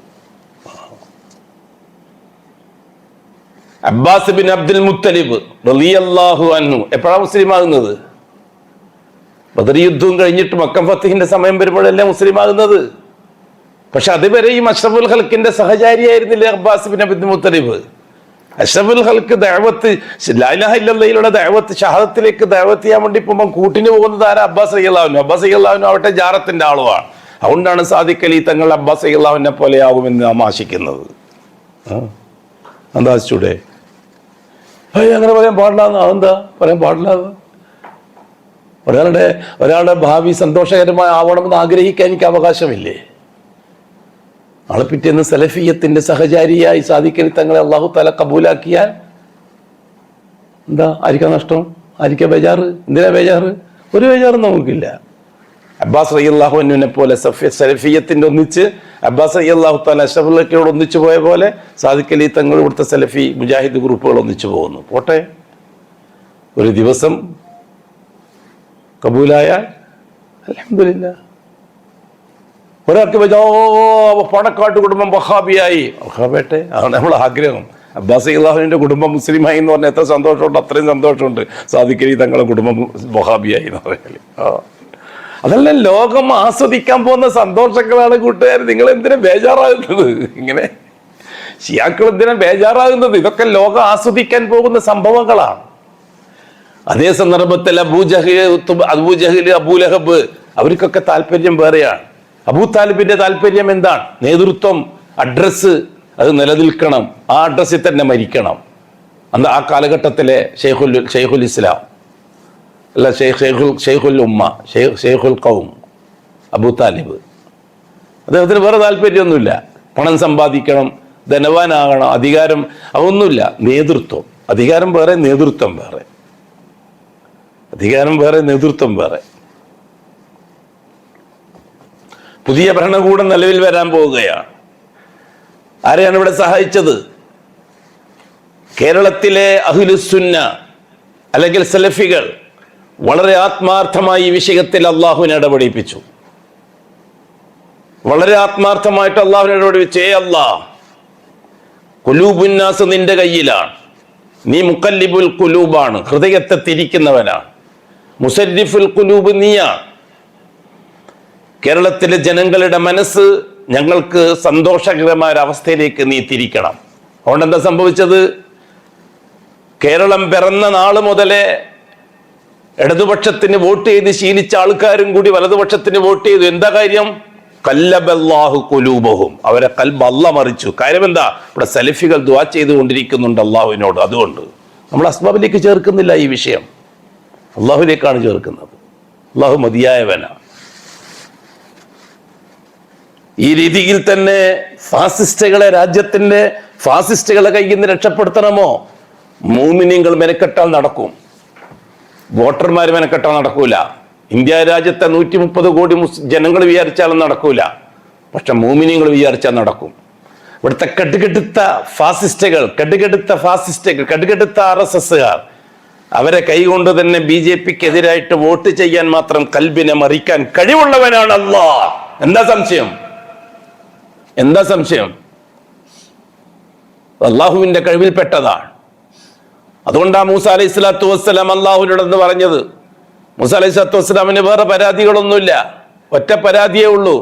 അബ്ബാസ് ബിൻ അബ്ദുൽ മുത്തലിബ് റളിയല്ലാഹു അൻഹു എപ്പോഴാണ് മുസ്ലിം ആകുന്നത്? ബദർ യുദ്ധവും കഴിഞ്ഞിട്ട് മക്ക ഫത്ഹിന്റെ സമയം വരുമ്പോഴല്ലേ മുസ്ലിം ആകുന്നത്. പക്ഷെ അതുവരെയും അഷ്റഫുൽ ഖൽക്കിന്റെ സഹചാരിയായിരുന്നില്ലേ അബ്ബാസ് ബിൻ അബ്ദുൽ മുത്തലിബ്? അഷ്റഫുൽ ഖൽക്ക് ദഅവത്ത് ലാ ഇലാഹ ഇല്ലല്ലാഹിലുള്ള ദഅവത്ത് ഷഹാദത്തിലേക്ക് ദഅവത്ത് ചെയ്യാൻ വേണ്ടി പോകുമ്പോൾ കൂട്ടിന് പോകുന്നത് ആരാ? അബ്ബാസ് റളിയല്ലാഹു അൻഹു. അബ്ബാസ് റളിയല്ലാഹു അൻഹു ആവട്ടെ ജാറത്തിന്റെ ആളുമാണ്. അതുകൊണ്ടാണ് സാദിഖ് അലി തങ്ങൾ അബ്ബാസ് റളിയല്ലാഹു അൻഹുവിനെ പോലെ ആകുമെന്ന് നാം ആശിക്കുന്നത്. എന്താ ആശിച്ചൂടെ? അങ്ങനെ പറയാൻ പാടില്ലാന്ന്. അതെന്താ പറയാൻ പാടില്ലാന്ന്? ഒരാളുടെ ഭാവി സന്തോഷകരമായി ആവണമെന്ന് ആഗ്രഹിക്കാൻ എനിക്ക് അവകാശമില്ലേ? നാളെ പിറ്റേന്ന് സലഫിയത്തിന്റെ സഹചാരിയായി സാദിഖ് അലി തങ്ങളെ അല്ലാഹു തആല കബൂലാക്കിയാൽ എന്താ? ആയിരിക്കാം നഷ്ടം? ആയിരിക്കാം ബേജാറ്? എന്തിനാ ബേജാറ്? ഒരു ബേജാറും നമുക്കില്ല. അബ്ബാസ് റളിയല്ലാഹു അൻഹുവിനെ പോലെ സലഫിയത്തിന്റെ ഒന്നിച്ച് അബ്ബാസ് റളിയല്ലാഹു തആല അഷ്റഫുൽ ഖൽക്കിനോട് ഒന്നിച്ചു പോയ പോലെ സാദിഖ് അലി തങ്ങൾ ഇവിടുത്തെ സലഫി മുജാഹിദ് ഗ്രൂപ്പുകൾ ഒന്നിച്ചു പോകുന്നു. പോട്ടെ, ഒരു ദിവസം കബൂലായാൽ അൽഹംദുലില്ലാഹ്. ഒരാൾക്ക് പണക്കാട്ട് കുടുംബം വഹാബിയായി, വഹാബേട്ടെ, അതാണ് നമ്മളെ ആഗ്രഹം. അബ്ബാസ് റളിയല്ലാഹുവിന്റെ കുടുംബം മുസ്ലിമായി എന്ന് പറഞ്ഞാൽ എത്ര സന്തോഷമുണ്ട്, അത്രയും സന്തോഷമുണ്ട് സാദിഖ് അലി തങ്ങളുടെ കുടുംബം വഹാബിയായി എന്ന് പറഞ്ഞാൽ. അതല്ല, ലോകം ആസ്വദിക്കാൻ പോകുന്ന സന്തോഷങ്ങളാണ് കൂട്ടുകാർ. നിങ്ങൾ എന്തിനാ ബേജാറാകുന്നത്? ഇങ്ങനെ ഷിയാക്കൾ എന്തിനാ ബേജാറാകുന്നത്? ഇതൊക്കെ ലോകം ആസ്വദിക്കാൻ പോകുന്ന സംഭവങ്ങളാണ്. അതേ സന്ദർഭത്തിൽ അബൂജഹൽ, അബൂലഹബ് അവർക്കൊക്കെ താല്പര്യം വേറെയാണ്. അബൂ താലിബിന്റെ താല്പര്യം എന്താണ്? നേതൃത്വം, അഡ്രസ്സ് അത് നിലനിൽക്കണം, ആ അഡ്രസ്സിൽ തന്നെ മരിക്കണം. അന്ന് ആ കാലഘട്ടത്തിലെ ഷെയ്ഖുൽ ഇസ്ലാം അല്ല, ഷെയ്ഖുൽ ഉമ്മ, ഷെയ്ഖുൽ ഖൗം അബൂ താലിബ്. അദ്ദേഹത്തിന് വേറെ താല്പര്യമൊന്നുമില്ല. പണം സമ്പാദിക്കണം, ധനവാനാകണം, അധികാരം, അതൊന്നുമില്ല. നേതൃത്വം, അധികാരം വേറെ, നേതൃത്വം വേറെ. അധികാരം വേറെ, നേതൃത്വം വേറെ. പുതിയ ഭരണകൂടം നിലവിൽ വരാൻ പോവുകയാണ്. ആരെയാണ് ഇവിടെ സഹായിച്ചത്? കേരളത്തിലെ അഹ്ലുസുന്ന അല്ലെങ്കിൽ സലഫികൾ വളരെ ആത്മാർത്ഥമായി ഈ വിഷയത്തിൽ അള്ളാഹുവിനെ ഇടപെടിപ്പിച്ചു. വളരെ ആത്മാർത്ഥമായിട്ട് അള്ളാഹുവിനെ ഇടപെടിപ്പിച്ചു. അല്ലാഹ്, ഖുലൂബുന്നാസ് നിന്റെ കയ്യിലാണ്. നീ മുഖല്ലിബുൽ ഖുലൂബാണ്, ഹൃദയത്തെ തിരിക്കുന്നവനാണ്. മുസരിഫുൽ ഖുലൂബ് നീയാണ്. കേരളത്തിലെ ജനങ്ങളുടെ മനസ്സ് ഞങ്ങൾക്ക് സന്തോഷകരമായ ഒരു അവസ്ഥയിലേക്ക് നീ തിരിക്കണം. അതുകൊണ്ട് എന്താ സംഭവിച്ചത്? കേരളം പിറന്ന നാള് മുതലേ ഇടതുപക്ഷത്തിന് വോട്ട് ചെയ്ത് ശീലിച്ച ആൾക്കാരും കൂടി വലതുപക്ഷത്തിന് വോട്ട് ചെയ്തു. എന്താ കാര്യം? കല്ലബല്ലാഹു ഖുലൂബഹും, അവരെ കൽബ് അല്ലാഹ് മറിച്ചു. കാര്യം എന്താ? ഇവിടെ സലഫികൾ ദുആ ചെയ്തുകൊണ്ടിരിക്കുന്നുണ്ട് അള്ളാഹുവിനോട്. അതുകൊണ്ട് നമ്മൾ അസ്ബാബിലേക്ക് ചേർക്കുന്നില്ല, ഈ വിഷയം അള്ളാഹുവിലേക്കാണ് ചേർക്കുന്നത്. അള്ളാഹു മതിയായവനാണ്. ഈ രീതിയിൽ തന്നെ ഫാസിസ്റ്റുകളെ, രാജ്യത്തിന്റെ ഫാസിസ്റ്റുകളെ കയ്യിൽ നിന്ന് രക്ഷപ്പെടുത്തണമോ? മുഅ്മിനീങ്ങൾ മെനക്കെട്ടാൽ നടക്കും, വോട്ടർമാർ മെനക്കെട്ടാൽ നടക്കൂല. ഇന്ത്യ രാജ്യത്തെ 130 കോടി ജനങ്ങൾ വിചാരിച്ചാലും നടക്കൂല, പക്ഷെ മുഅ്മിനീങ്ങൾ വിചാരിച്ചാൽ നടക്കും. ഇവിടുത്തെ കടുകടുത്ത ഫാസിസ്റ്റുകൾ, കടുകടുത്ത RSSകാർ, അവരെ കൈകൊണ്ട് തന്നെ BJPക്ക് എതിരായിട്ട് വോട്ട് ചെയ്യാൻ മാത്രം കൽബിനെ മറിക്കാൻ കഴിവുള്ളവനാണ് അല്ലാഹ്. എന്താ സംശയം? അള്ളാഹുവിന്റെ കഴിവിൽപ്പെട്ടതാണ്. അതുകൊണ്ടാണ് മൂസ അലൈഹി സ്വലാത്തു വസ്സലാം അള്ളാഹുവിനോടെന്ന് പറഞ്ഞത്. മൂസ അലൈഹി സ്വലാത്തു വസ്സലാമിന് വേറെ പരാതികളൊന്നുമില്ല, ഒറ്റ പരാതിയേ ഉള്ളൂ.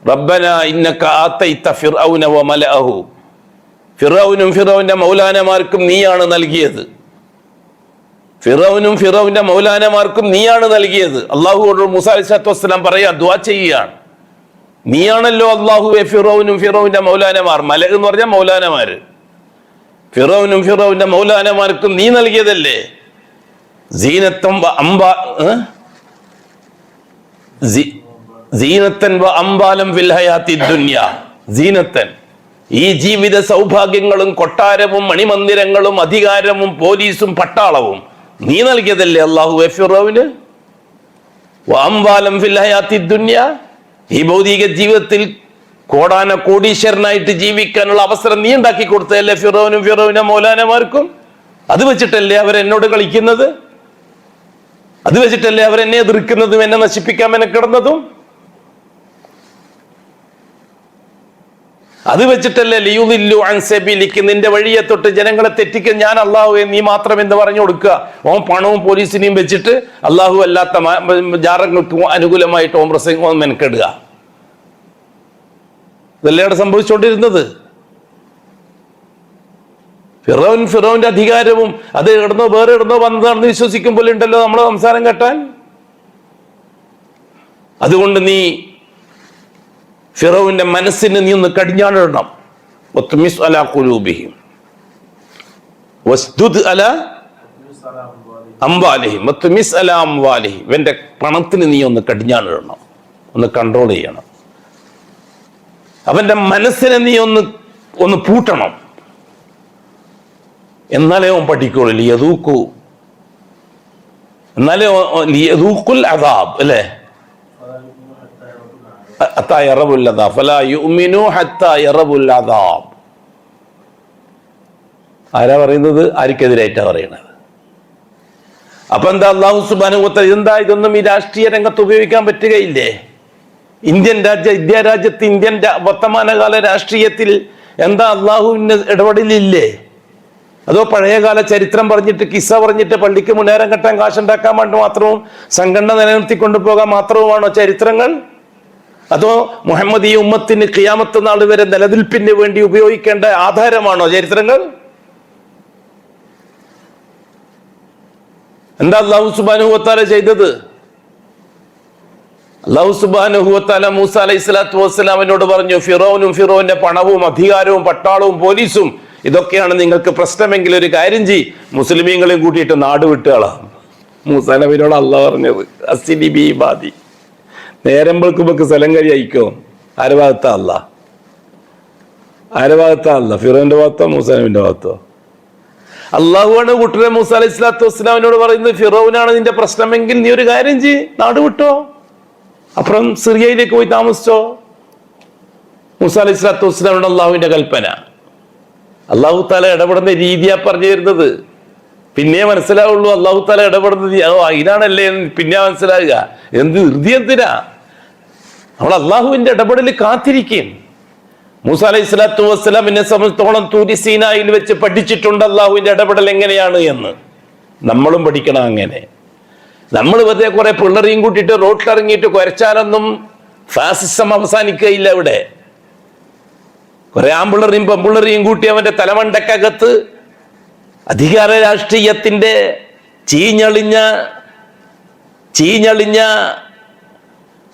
റബ്ബന ഇന്നക ആതൈത ഫിർഔന വമലഅഹു, ഫിർഔനും ഫിർഔന്റെ മൗലാനമാർക്കും നീയാണ് നൽകിയത്. ഫിർഔന്റെ മൗലാനമാർക്കും നീയാണ് നൽകിയത്. അള്ളാഹുവോട് മൂസ അലൈഹി സ്വലാത്തു വസ്സലാം പറയാ, ദുആ ചെയ്യുകയാണ്. നീയാണല്ലോ അള്ളാഹുവെ ഫിറൗനും ഫിറൗന്റെ മൗലാനമാർ, മലക് എന്ന് പറഞ്ഞാൽ മൗലാനമാര്, ഫിറൗനും ഫിറൗന്റെ മൗലാനമാർക്കും നീ നൽകിയതല്ലേ. സീനത്തൻ അംബാലം ഫിൽ ഹയാത്തി ദുനിയ, സീനത്തൻ, ഈ ജീവിത സൗഭാഗ്യങ്ങളും കൊട്ടാരവും മണിമന്ദിരങ്ങളും അധികാരവും പോലീസും പട്ടാളവും നീ നൽകിയതല്ലേ അള്ളാഹുവെ ഫിറൗന്. അംബാലം ഫിൽ ഹയാത്തി ദുനിയ, ഈ ഭൗതിക ജീവിതത്തിൽ കോടീശ്വരനായിട്ട് ജീവിക്കാനുള്ള അവസരം നീ ഉണ്ടാക്കി കൊടുത്തതല്ലേ ഫിറൗനും ഫിറൗന്റെ മൗലാനമാർക്കും. അത് വെച്ചിട്ടല്ലേ അവരെന്നോട് കളിക്കുന്നത്, അത് വെച്ചിട്ടല്ലേ അവരെന്നെ എതിർക്കുന്നതും എന്നെ നശിപ്പിക്കാൻ മെനക്കിടന്നതും. അത് വെച്ചിട്ടല്ലേ ലിയുദില്ലു അൻ സബീലിക്, നിന്റെ വഴിയെ തൊട്ട് ജനങ്ങളെ തെറ്റിക്കാൻ ഞാൻ അള്ളാഹുവെ നീ മാത്രം എന്ന് പറഞ്ഞു കൊടുക്കുക. ഓൻ പണവും പോലീസിനെയും വെച്ചിട്ട് അള്ളാഹു അല്ലാത്ത ജാറങ്ങൾക്ക് അനുകൂലമായിട്ട് ഓം പ്രസംഗം മെനക്കെടുക. ഇതല്ലേ അവിടെ സംഭവിച്ചുകൊണ്ടിരുന്നത്. ഫിറൗന്റെ അധികാരവും അത് വേറെ ഇടന്നോ വന്നതാണെന്ന് വിശ്വസിക്കുമ്പോൾ ഉണ്ടല്ലോ നമ്മളെ സംസാരം കേട്ടാൻ. അതുകൊണ്ട് നീ ഫിറൗന്റെ മനസ്സിന് നീ ഒന്ന് കടിഞ്ഞാണിടണം. ഇവന്റെ പണത്തിന് നീ ഒന്ന് കടിഞ്ഞാണിടണം, ഒന്ന് കൺട്രോൾ ചെയ്യണം. അവന്റെ മനസ്സിനെ നീ ഒന്ന് പൂട്ടണം. എന്നാലേ അവൻ പഠിക്കുള്ളൂ. എന്നാലേ അദാബ് അല്ലേ, ആരാ പറയുന്നത്? ആർക്കെതിരായിട്ടാ പറയണത്? അപ്പൊ എന്താ അല്ലാഹു സുബ്ഹാനഹു വ തആല ഇതൊന്നും ഈ രാഷ്ട്രീയ രംഗത്ത് ഉപയോഗിക്കാൻ പറ്റുകയില്ലേ? ഇന്ത്യ രാജ്യത്ത് ഇന്ത്യൻ വർത്തമാനകാല രാഷ്ട്രീയത്തിൽ എന്താ അള്ളാഹുവിന് ഇടപെടലില്ലേ? അതോ പഴയകാല ചരിത്രം പറഞ്ഞിട്ട് കിസ്സ പറഞ്ഞിട്ട് പള്ളിക്ക് മുന്നേരം കെട്ടാൻ കാശുണ്ടാക്കാൻ വേണ്ടി മാത്രവും സംഘടന നിലനിർത്തിക്കൊണ്ടുപോകാൻ മാത്രവുമാണോ ചരിത്രങ്ങൾ? അതോ മുഹമ്മദ് ഈ ഉമ്മത്തിന് ഖിയാമത്ത് നാൾ വരെ നിലനിൽപ്പിന് വേണ്ടി ഉപയോഗിക്കേണ്ട ആധാരമാണോ ചരിത്രങ്ങൾ? എന്താ അല്ലാഹു സുബ്ഹാനഹു വ തആല ചെയ്തത്? അല്ലാഹു സുബ്ഹാനഹു വ തആല മൂസ അലൈഹിസ്സലാത്തു വസ്സലാമിനോട് പറഞ്ഞു, ഫിറൗനും ഫിറൗന്റെ പണവും അധികാരവും പട്ടാളവും പോലീസും ഇതൊക്കെയാണ് നിങ്ങൾക്ക് പ്രശ്നമെങ്കിൽ ഒരു കാര്യം ചെയ്യ്, മുസ്ലിമീങ്ങളെയും കൂട്ടിയിട്ട് നാട് വിട്ടുകളാം. മൂസ നബിയോട് അള്ളാഹ് പറഞ്ഞത് അസ്നി ബി ഇബാദി, നേരമ്പൾക്ക് സ്ഥലം കരി അയക്കോ. ആരെ ഭാഗത്താ അല്ലാഹ്? ആരെ ഭാഗത്താ അല്ലാഹ്? ഫിറൗന്റെ ഭാഗത്തോ മൂസ നബിന്റെ ഭാഗത്തോ? അള്ളാഹുവാണ് കൂട്ടരെ മൂസ അലൈഹി സ്വലാത്തു വസ്സലാമിനോട് പറയുന്നത്, ഫിറൗനാണ് നിന്റെ പ്രശ്നമെങ്കിൽ നീ ഒരു കാര്യം ചെയ്യ്, നാട് വിട്ടോ, അപ്പുറം സിറിയയിലേക്ക് പോയി താമസിച്ചോ. മൂസ അലൈഹി സ്വലാത്തു വസ്സലാമിനോട് അള്ളാഹുവിന്റെ കൽപ്പന. അള്ളാഹു താല ഇടപെടുന്ന രീതിയാ പറഞ്ഞു തരുന്നത്. പിന്നെ മനസ്സിലാവുള്ളൂ അള്ളാഹു താല ഇടപെടുന്നത് അതിനാണല്ലേ പിന്നെ മനസ്സിലാവുക. എന്ത് ധൃതി എന്തിനാ? നമ്മൾ അള്ളാഹുവിന്റെ ഇടപെടൽ കാത്തിരിക്കും. മൂസ അലൈഹി സ്വലാത്തു വസ്സലാമിനെ സംബന്ധിച്ചോളം തൂരി സീനായിൽ വെച്ച് പഠിച്ചിട്ടുണ്ട് അള്ളാഹുവിന്റെ ഇടപെടൽ എങ്ങനെയാണ് എന്ന്. നമ്മളും പഠിക്കണം അങ്ങനെ. നമ്മൾ വെറുതെ കുറെ പിള്ളേരെയും കൂട്ടിയിട്ട് റോട്ടിലിറങ്ങിയിട്ട് കുരച്ചാലൊന്നും ഫാസിസം അവസാനിക്കുകയില്ല. ഇവിടെ കുറെ ആമ്പിള്ളറിയും പെമ്പിള്ളറിയും കൂട്ടി അവന്റെ തലമണ്ടക്കകത്ത് അധികാര രാഷ്ട്രീയത്തിന്റെ ചീഞ്ഞളിഞ്ഞ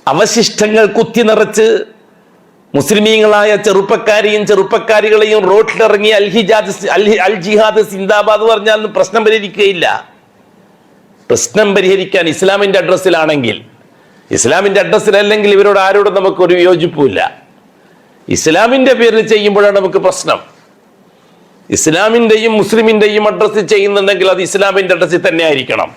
അവശിഷ്ടങ്ങൾ കുത്തി നിറച്ച് മുസ്ലിമീങ്ങളായ ചെറുപ്പക്കാരികളെയും റോട്ടിലിറങ്ങി അൽ ജിഹാദ് സിന്ദാബാദ് പറഞ്ഞാൽ പ്രശ്നം പരിഹരിക്കുകയില്ല. പ്രശ്നം പരിഹരിക്കാൻ ഇസ്ലാമിന്റെ അഡ്രസ്സിലാണെങ്കിൽ, ഇസ്ലാമിന്റെ അഡ്രസ്സിലല്ലെങ്കിൽ ഇവരോട് ആരോടും നമുക്കൊരു വിയോജിപ്പില്ല. ഇസ്ലാമിന്റെ പേരിൽ ചെയ്യുമ്പോഴാണ് നമുക്ക് പ്രശ്നം. ഇസ്ലാമിന്റെയും മുസ്ലിമിന്റെയും അഡ്രസ്സിൽ ചെയ്യുന്നുണ്ടെങ്കിൽ അത് ഇസ്ലാമിന്റെ അഡ്രസ്സിൽ തന്നെ ആയിരിക്കണം.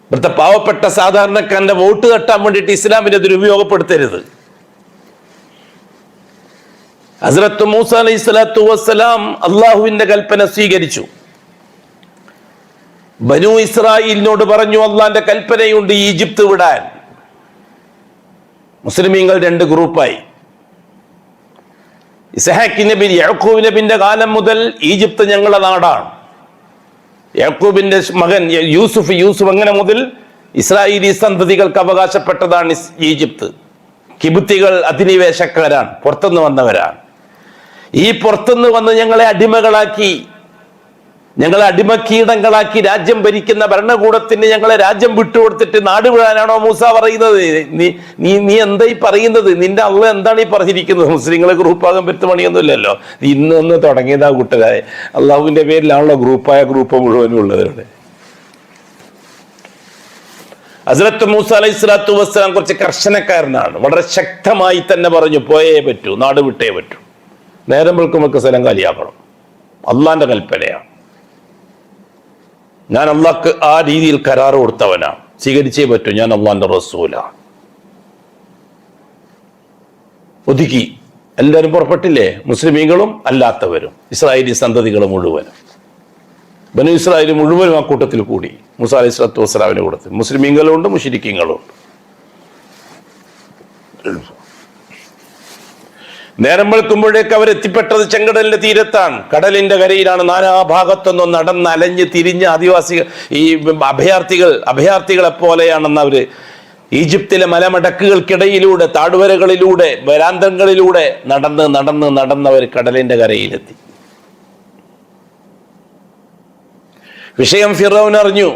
ഇവിടുത്തെ പാവപ്പെട്ട സാധാരണക്കാരന്റെ വോട്ട് തട്ടാൻ വേണ്ടിയിട്ട് ഇസ്ലാമിനെ ദുരുപയോഗപ്പെടുത്തരുത്. ഹസ്രത്ത് മൂസ അലൈഹി സ്വലാത്തു വസ്സലാം അള്ളാഹുവിന്റെ കൽപ്പന സ്വീകരിച്ചു. ബനൂ ഇസ്രായേലിനോട് പറഞ്ഞു, അള്ളാന്റെ കൽപ്പനയുണ്ട് ഈജിപ്ത് വിടാൻ. മുസ്ലിമീങ്ങൾ രണ്ട് ഗ്രൂപ്പായി. ഇസ്ഹാഖ് നബി യാക്കൂബ് നബിന്റെ കാലം മുതൽ ഈജിപ്ത് ഞങ്ങളുടെ നാടാണ്. യാക്കൂബിന്റെ മകൻ യൂസുഫ് അങ്ങനെ മുതൽ ഇസ്രായേലി സന്തതികൾക്ക് അവകാശപ്പെട്ടതാണ് ഈജിപ്ത്. കിബുത്തികൾ അധിനിവേശക്കാരാണ്, പുറത്തുനിന്ന് വന്നവരാണ്. ഈ പുറത്തുനിന്ന് വന്ന് ഞങ്ങളെ അടിമകളാക്കി, ഞങ്ങളെ അടിമക്കീടങ്ങളാക്കി രാജ്യം ഭരിക്കുന്ന ഭരണകൂടത്തിന് ഞങ്ങളെ രാജ്യം വിട്ടുകൊടുത്തിട്ട് നാട് വിടാനാണോ മൂസ പറയുന്നത്? നീ എന്തായി പറയുന്നത്? നിന്റെ അള്ളാഹ് എന്താണ് ഈ പറഞ്ഞിരിക്കുന്നത്? മുസ്ലിങ്ങളെ ഗ്രൂപ്പാകാൻ പറ്റുന്ന പണിയൊന്നുമില്ലല്ലോ. ഇന്ന് തുടങ്ങിയതാ കൂട്ടരായ അള്ളാഹുവിന്റെ പേരിലാണല്ലോ ഗ്രൂപ്പ് മുഴുവനും ഉള്ളവരുടെ. ഹസ്രത്ത് മൂസ അലൈഹി സ്വലാത്തു വസ്സലാം കുറച്ച് കർശനക്കാരനാണ്. വളരെ ശക്തമായി തന്നെ പറഞ്ഞു, പോയേ പറ്റൂ, നാട് വിട്ടേ പറ്റൂ, നേരം വെളുക്കുമ്പോൾ സ്ഥലം കാലിയാക്കണം. അള്ളാന്റെ കൽപ്പനയാണ്. ഞാൻ അള്ളാഹ്ക്ക് ആ രീതിയിൽ കരാറ് കൊടുത്തവനാണ്, സ്വീകരിച്ചേ പറ്റൂ, ഞാൻ അള്ളാന്റെ റസൂലാണ്. ഒതുക്കി എല്ലാവരും പുറപ്പെട്ടില്ലേ, മുസ്ലിമീങ്ങളും അല്ലാത്തവരും, ഇസ്രായേലി സന്തതികൾ മുഴുവനും, ബനു ഇസ്രായേൽ മുഴുവനും ആ കൂട്ടത്തിൽ കൂടി. മൂസ അലൈഹി സ്വലാത്തു വസ്സലാമിന്റെ കൂട്ടത്തിൽ മുസ്ലിമീങ്ങളും ഉണ്ട്, മുശ്രിക്കീങ്ങളും ഉണ്ട്. നേരം വെളുക്കുമ്പോഴേക്ക് അവരെത്തിപ്പെട്ടത് ചെങ്കടലിന്റെ തീരത്താണ്, കടലിന്റെ കരയിലാണ്. നാനാഭാഗത്തൊന്നും നടന്നലഞ്ഞ് തിരിഞ്ഞ് ആദിവാസികൾ, ഈ അഭയാർത്ഥികളെ പോലെയാണെന്ന് അവര് ഈജിപ്തിലെ മലമടക്കുകൾക്കിടയിലൂടെ, താഴ്വരകളിലൂടെ, വരാന്തങ്ങളിലൂടെ നടന്നവർ കടലിന്റെ കരയിലെത്തി. വിഷയം ഫിറൗൻ അറിഞ്ഞു.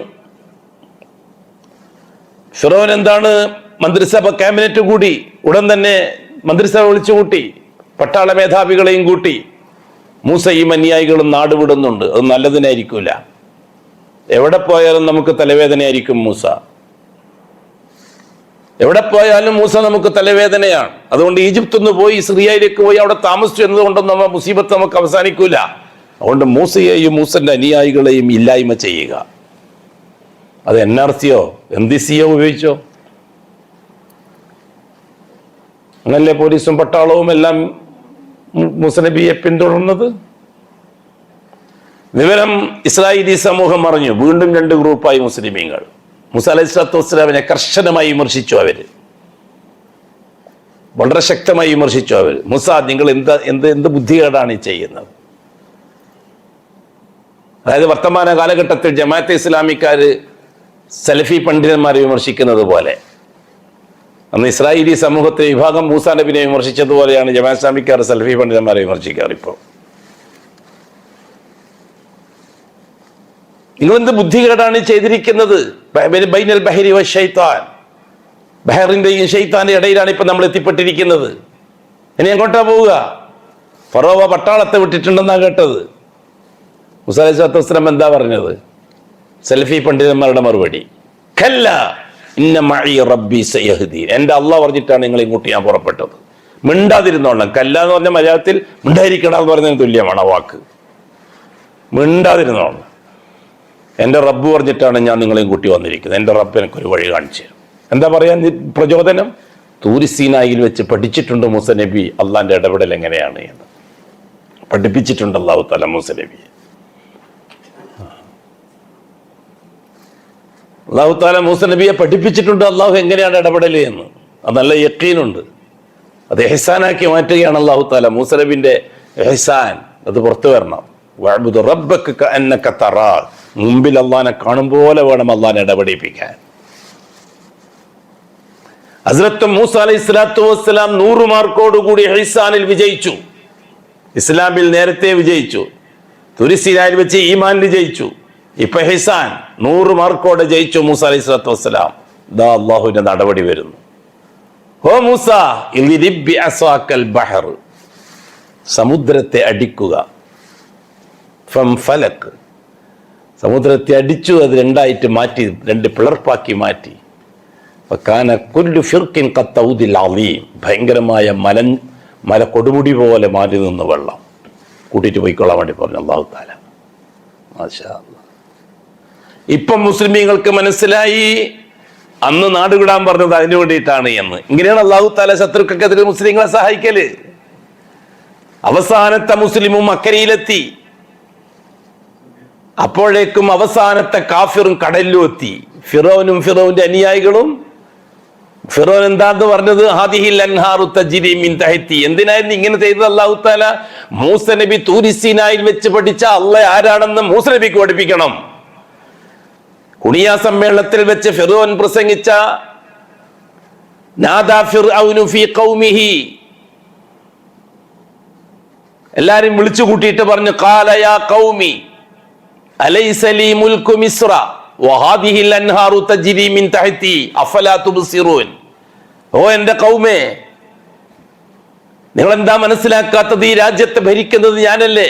ഫിറൗൻ എന്താണ്, മന്ത്രിസഭ ക്യാബിനറ്റ് കൂടി, ഉടൻ തന്നെ മന്ത്രിസഭ വിളിച്ചു കൂട്ടി, പട്ടാള മേധാവികളെയും കൂട്ടി. മൂസയും അനുയായികളും നാട് വിടുന്നുണ്ട്. അത് നല്ലതിനായിരിക്കില്ല. എവിടെ പോയാലും നമുക്ക് തലവേദനയായിരിക്കും മൂസ. എവിടെ പോയാലും മൂസ നമുക്ക് തലവേദനയാണ്. അതുകൊണ്ട് ഈജിപ്തിൽ നിന്ന് പോയി സിറിയയിലേക്ക് പോയി അവിടെ താമസിച്ചു എന്നതുകൊണ്ടൊന്നും നമ്മൾ മുസീബത്ത് നമുക്ക് അവസാനിക്കൂല. അതുകൊണ്ട് മൂസയെയും മൂസന്റെ അനുയായികളെയും ഇല്ലായ്മ ചെയ്യുക. അത് NRCയോ NDCയോ ഉപയോഗിച്ചോ? അങ്ങനല്ലേ പോലീസും പട്ടാളവും എല്ലാം മൂസ നബിയെ പിന്തുടർന്നത്. വിവരം ഇസ്രായേലി സമൂഹം അറിഞ്ഞു. വീണ്ടും രണ്ട് ഗ്രൂപ്പായി മുസ്ലിമീങ്ങൾ. മൂസ അലൈഹി സ്വലാത്തു വസ്സലാമിനെ കർശനമായി വിമർശിച്ചു. വളരെ ശക്തമായി വിമർശിച്ചു അവർ. മൂസ, നിങ്ങൾ എന്ത് ബുദ്ധികേടാണ് ഈ ചെയ്യുന്നത്? അതായത് വർത്തമാന കാലഘട്ടത്തിൽ ജമാഅത്തെ ഇസ്ലാമിക്കാര് സലഫി പണ്ഡിതന്മാരെ വിമർശിക്കുന്നത് പോലെ, അന്ന് ഇസ്രായേലി സമൂഹത്തെ വിഭാഗം മൂസാ നബിനെ വിമർശിച്ചതുപോലെയാണ് ജമാഅത്ത് ഇസ്ലാമിക്കാർ സലഫി പണ്ഡിതന്മാരെ വിമർശിക്കാറ്. ഇപ്പോൾ നിങ്ങളെന്ത് ബുദ്ധികേടാണ് ചെയ്തിരിക്കുന്നത്? ബൈനൽ ബഹരി വ ശൈത്താൻ, ബഹറിന്റെയും ഷെയ്ത്താന്റെ ഇടയിലാണ് ഇപ്പൊ നമ്മൾ എത്തിപ്പെട്ടിരിക്കുന്നത്. ഇനി എങ്ങോട്ടാ പോവുക? ഫറോവ പട്ടാളത്തെ വിട്ടിട്ടുണ്ടെന്നാ കേട്ടത്. മൂസാ അലൈഹി സ്വലാത്തു വസ്സലാം എന്താ പറഞ്ഞത്? സലഫി പണ്ഡിതന്മാരുടെ മറുപടി, കല്ല ഇന്ന മഈ റബ്ബി സയഹ്ദീൻ. എന്റെ അള്ളാഹ് പറഞ്ഞിട്ടാണ് നിങ്ങൾ ഇങ്ങോട്ട് ഞാൻ പുറപ്പെട്ടത്. മിണ്ടാതിരുന്നോണം. കല്ല എന്ന് പറഞ്ഞ മലയാളത്തിൽ മിണ്ടായിരിക്കണം എന്ന് പറയുന്നതിന് തുല്യമാണ് ആ വാക്ക്. മിണ്ടാതിരുന്നോണം. എൻ്റെ റബ്ബ് പറഞ്ഞിട്ടാണ് ഞാൻ നിങ്ങളെയും കൂട്ടി വന്നിരിക്കുന്നത്. എൻ്റെ റബ്ബ് എനിക്കൊരു വഴി കാണിച്ചു തരും. എന്താ പറയാൻ പ്രചോദനം? തൂരി സീനായിൽ വെച്ച് പഠിച്ചിട്ടുണ്ട് മൂസ നബി അള്ളാന്റെ ഇടപെടൽ എങ്ങനെയാണ് എന്ന്. പഠിപ്പിച്ചിട്ടുണ്ട് അല്ലാഹു തആല മൂസ നബിയെ. അല്ലാഹു തആല മൂസ നബിയെ പഠിപ്പിച്ചിട്ടുണ്ട് അള്ളാഹു എങ്ങനെയാണ് ഇടപെടൽ എന്ന്. അത് നല്ല യഖീനുണ്ട്. അത് ഇഹ്സാനാക്കി മാറ്റുകയാണ് അല്ലാഹു തആല. മൂസ നബിന്റെ ഇഹ്സാൻ അത് പുറത്തു വരണം. വഅബ്ദു റബ്ബക കഅന്നക തറാ. മുമ്പിൽ അള്ളാഹിനെ കാണും പോലെ വേണം അള്ളാഹിനെ ഇടപെടിപ്പിക്കാൻ. ഹസ്രത്ത് മൂസ അലൈഹി സ്വലാത്തു വസ്സലാം 100 മാർക്കോടുകൂടി ഇഹ്സാനിൽ വിജയിച്ചു. ഇസ്ലാമിൽ നേരത്തെ വിജയിച്ചു. തുരിസീനായിൽ വെച്ച് ഈമാനിൽ ജയിച്ചു. ഇപ്പൊ ഇഹ്സാൻ 100 മാർക്കോടെ ജയിച്ചു മൂസ അലൈഹി സ്വലാത്തു വസ്സലാം. ദാ അള്ളാഹുവിന്റെ നടപടി വരുന്നു. ഓ മൂസ ഇദ്രിബ് ബിഅസാക്കൽ ബഹർ, സമുദ്രത്തെ അടിക്കുക. ഫംഫലക്, സമുദ്രത്തെ അടിച്ചു. അത് രണ്ടായിട്ട് മാറ്റി, 2 പിളർപ്പാക്കി മാറ്റി. ഫകാന കുല്ലു ഫിർഖിൻ ഖത്തൗദിൽ അളീം, ഭയങ്കരമായ മല കൊടുമുടി പോലെ മാറി നിന്ന് വെള്ളം കൂട്ടിയിട്ട് പോയിക്കൊള്ളാൻ വേണ്ടി പറഞ്ഞു അല്ലാഹു തആല. മാഷാ അല്ലാഹ്. ഇപ്പം മുസ്ലിമീങ്ങൾക്ക് മനസ്സിലായി അന്ന് നാടുവിടാൻ പറഞ്ഞത് അതിനു വേണ്ടിയിട്ടാണ് എന്ന്. ഇങ്ങനെയാണ് അല്ലാഹു തആല ശത്രുക്കൾക്കെതിരെ മുസ്ലിങ്ങളെ സഹായിക്കല്. അവസാനത്തെ മുസ്ലിമും അക്കരയിലെത്തി. അപ്പോഴേക്കും അവസാനത്തെ കാഫിറും കടലിലും എത്തി. ഫിറോനും ഫിറോന്റെ അനുയായികളും. ഫിറോൻ എന്താന്ന് പറഞ്ഞത്? ഹാദിഹിൽ അൻഹാറു തജ്രി മിൻ തഹ്തി. എന്തിനായിരുന്നു ഇങ്ങനെ ചെയ്തത് അല്ലാഹു തആല? മൂസ നബി തൂരി സീനായിൽ വെച്ച് പഠിച്ച അല്ലാഹ് ആരാണെന്ന് മൂസ നബിക്ക് പഠിപ്പിക്കണം. കുണിയ സമ്മേളനത്തിൽ വെച്ച് ഫിറോൻ പ്രസംഗിച്ച നാദാ ഫിർഔനു ഫീ ഖൗമിഹി, എല്ലാരും വിളിച്ചു കൂട്ടിയിട്ട് പറഞ്ഞു, ഖാല യാ ഖൗമി അലൈസ ലീ മുൽക്കു മിസ്ര വഹാദിഹിൽ അൻഹാറു തജ്രി മിൻ തഹ്തി അഫലാ തുബ്സിറൂൻ. ഓ എന്റെ ഖൗമേ, നിങ്ങൾ എന്താ മനസ്സിലാക്കാത്തത്? ഈ രാജ്യത്തെ ഭരിക്കുന്നത് ഞാനല്ലേ?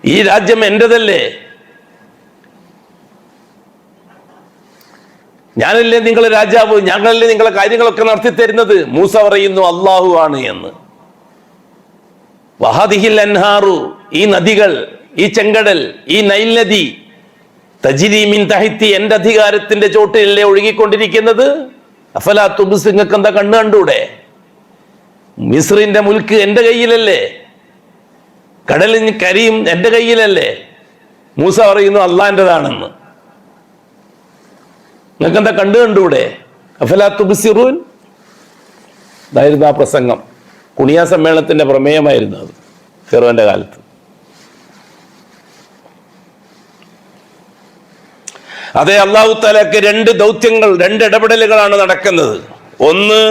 ഈ രാജ്യം എന്റേതല്ലേ? ഞാനല്ലേ നിങ്ങളെ രാജാവ്? ഞങ്ങളല്ലേ നിങ്ങളെ കാര്യങ്ങളൊക്കെ നടത്തി തരുന്നത്? മൂസ പറയുന്നു അല്ലാഹു ആണ് എന്ന്. വഹാദിഹിൽ അൻഹാറു, ഈ നദികൾ, ഈ ചെങ്കടൽ, ഈ നൈൽ നദി, തജ്രി മിൻ തഹ്തി, എന്റെ അധികാരത്തിന്റെ ചോട്ടിലല്ലേ ഒഴുകിക്കൊണ്ടിരിക്കുന്നത്? അഫലാ തുബ്സിറൂൻ, നിങ്ങൾക്ക് എന്താ കണ്ണ് കണ്ടൂടെ? മിസ്രിന്റെ മുൽക്ക് എന്റെ കയ്യിലല്ലേ? കടലും കരിയും എന്റെ കയ്യിലല്ലേ? മൂസ പറയുന്നു അള്ളാന്റേതാണെന്ന്. നിങ്ങൾക്ക് എന്താ കണ്ടൂടെ? അഫലാ തുബ്സിറൂൻ. ഇതായിരുന്നു ആ പ്രസംഗം. കുണിയ സമ്മേളനത്തിന്റെ പ്രമേയമായിരുന്നു അത് ഫിറോന്റെ കാലത്ത്. അതെ, അല്ലാഹു തആലക്ക് 2 ദൗത്യങ്ങൾ, 2 ഇടപെടലുകളാണ് നടക്കുന്നത്. ഒന്ന്,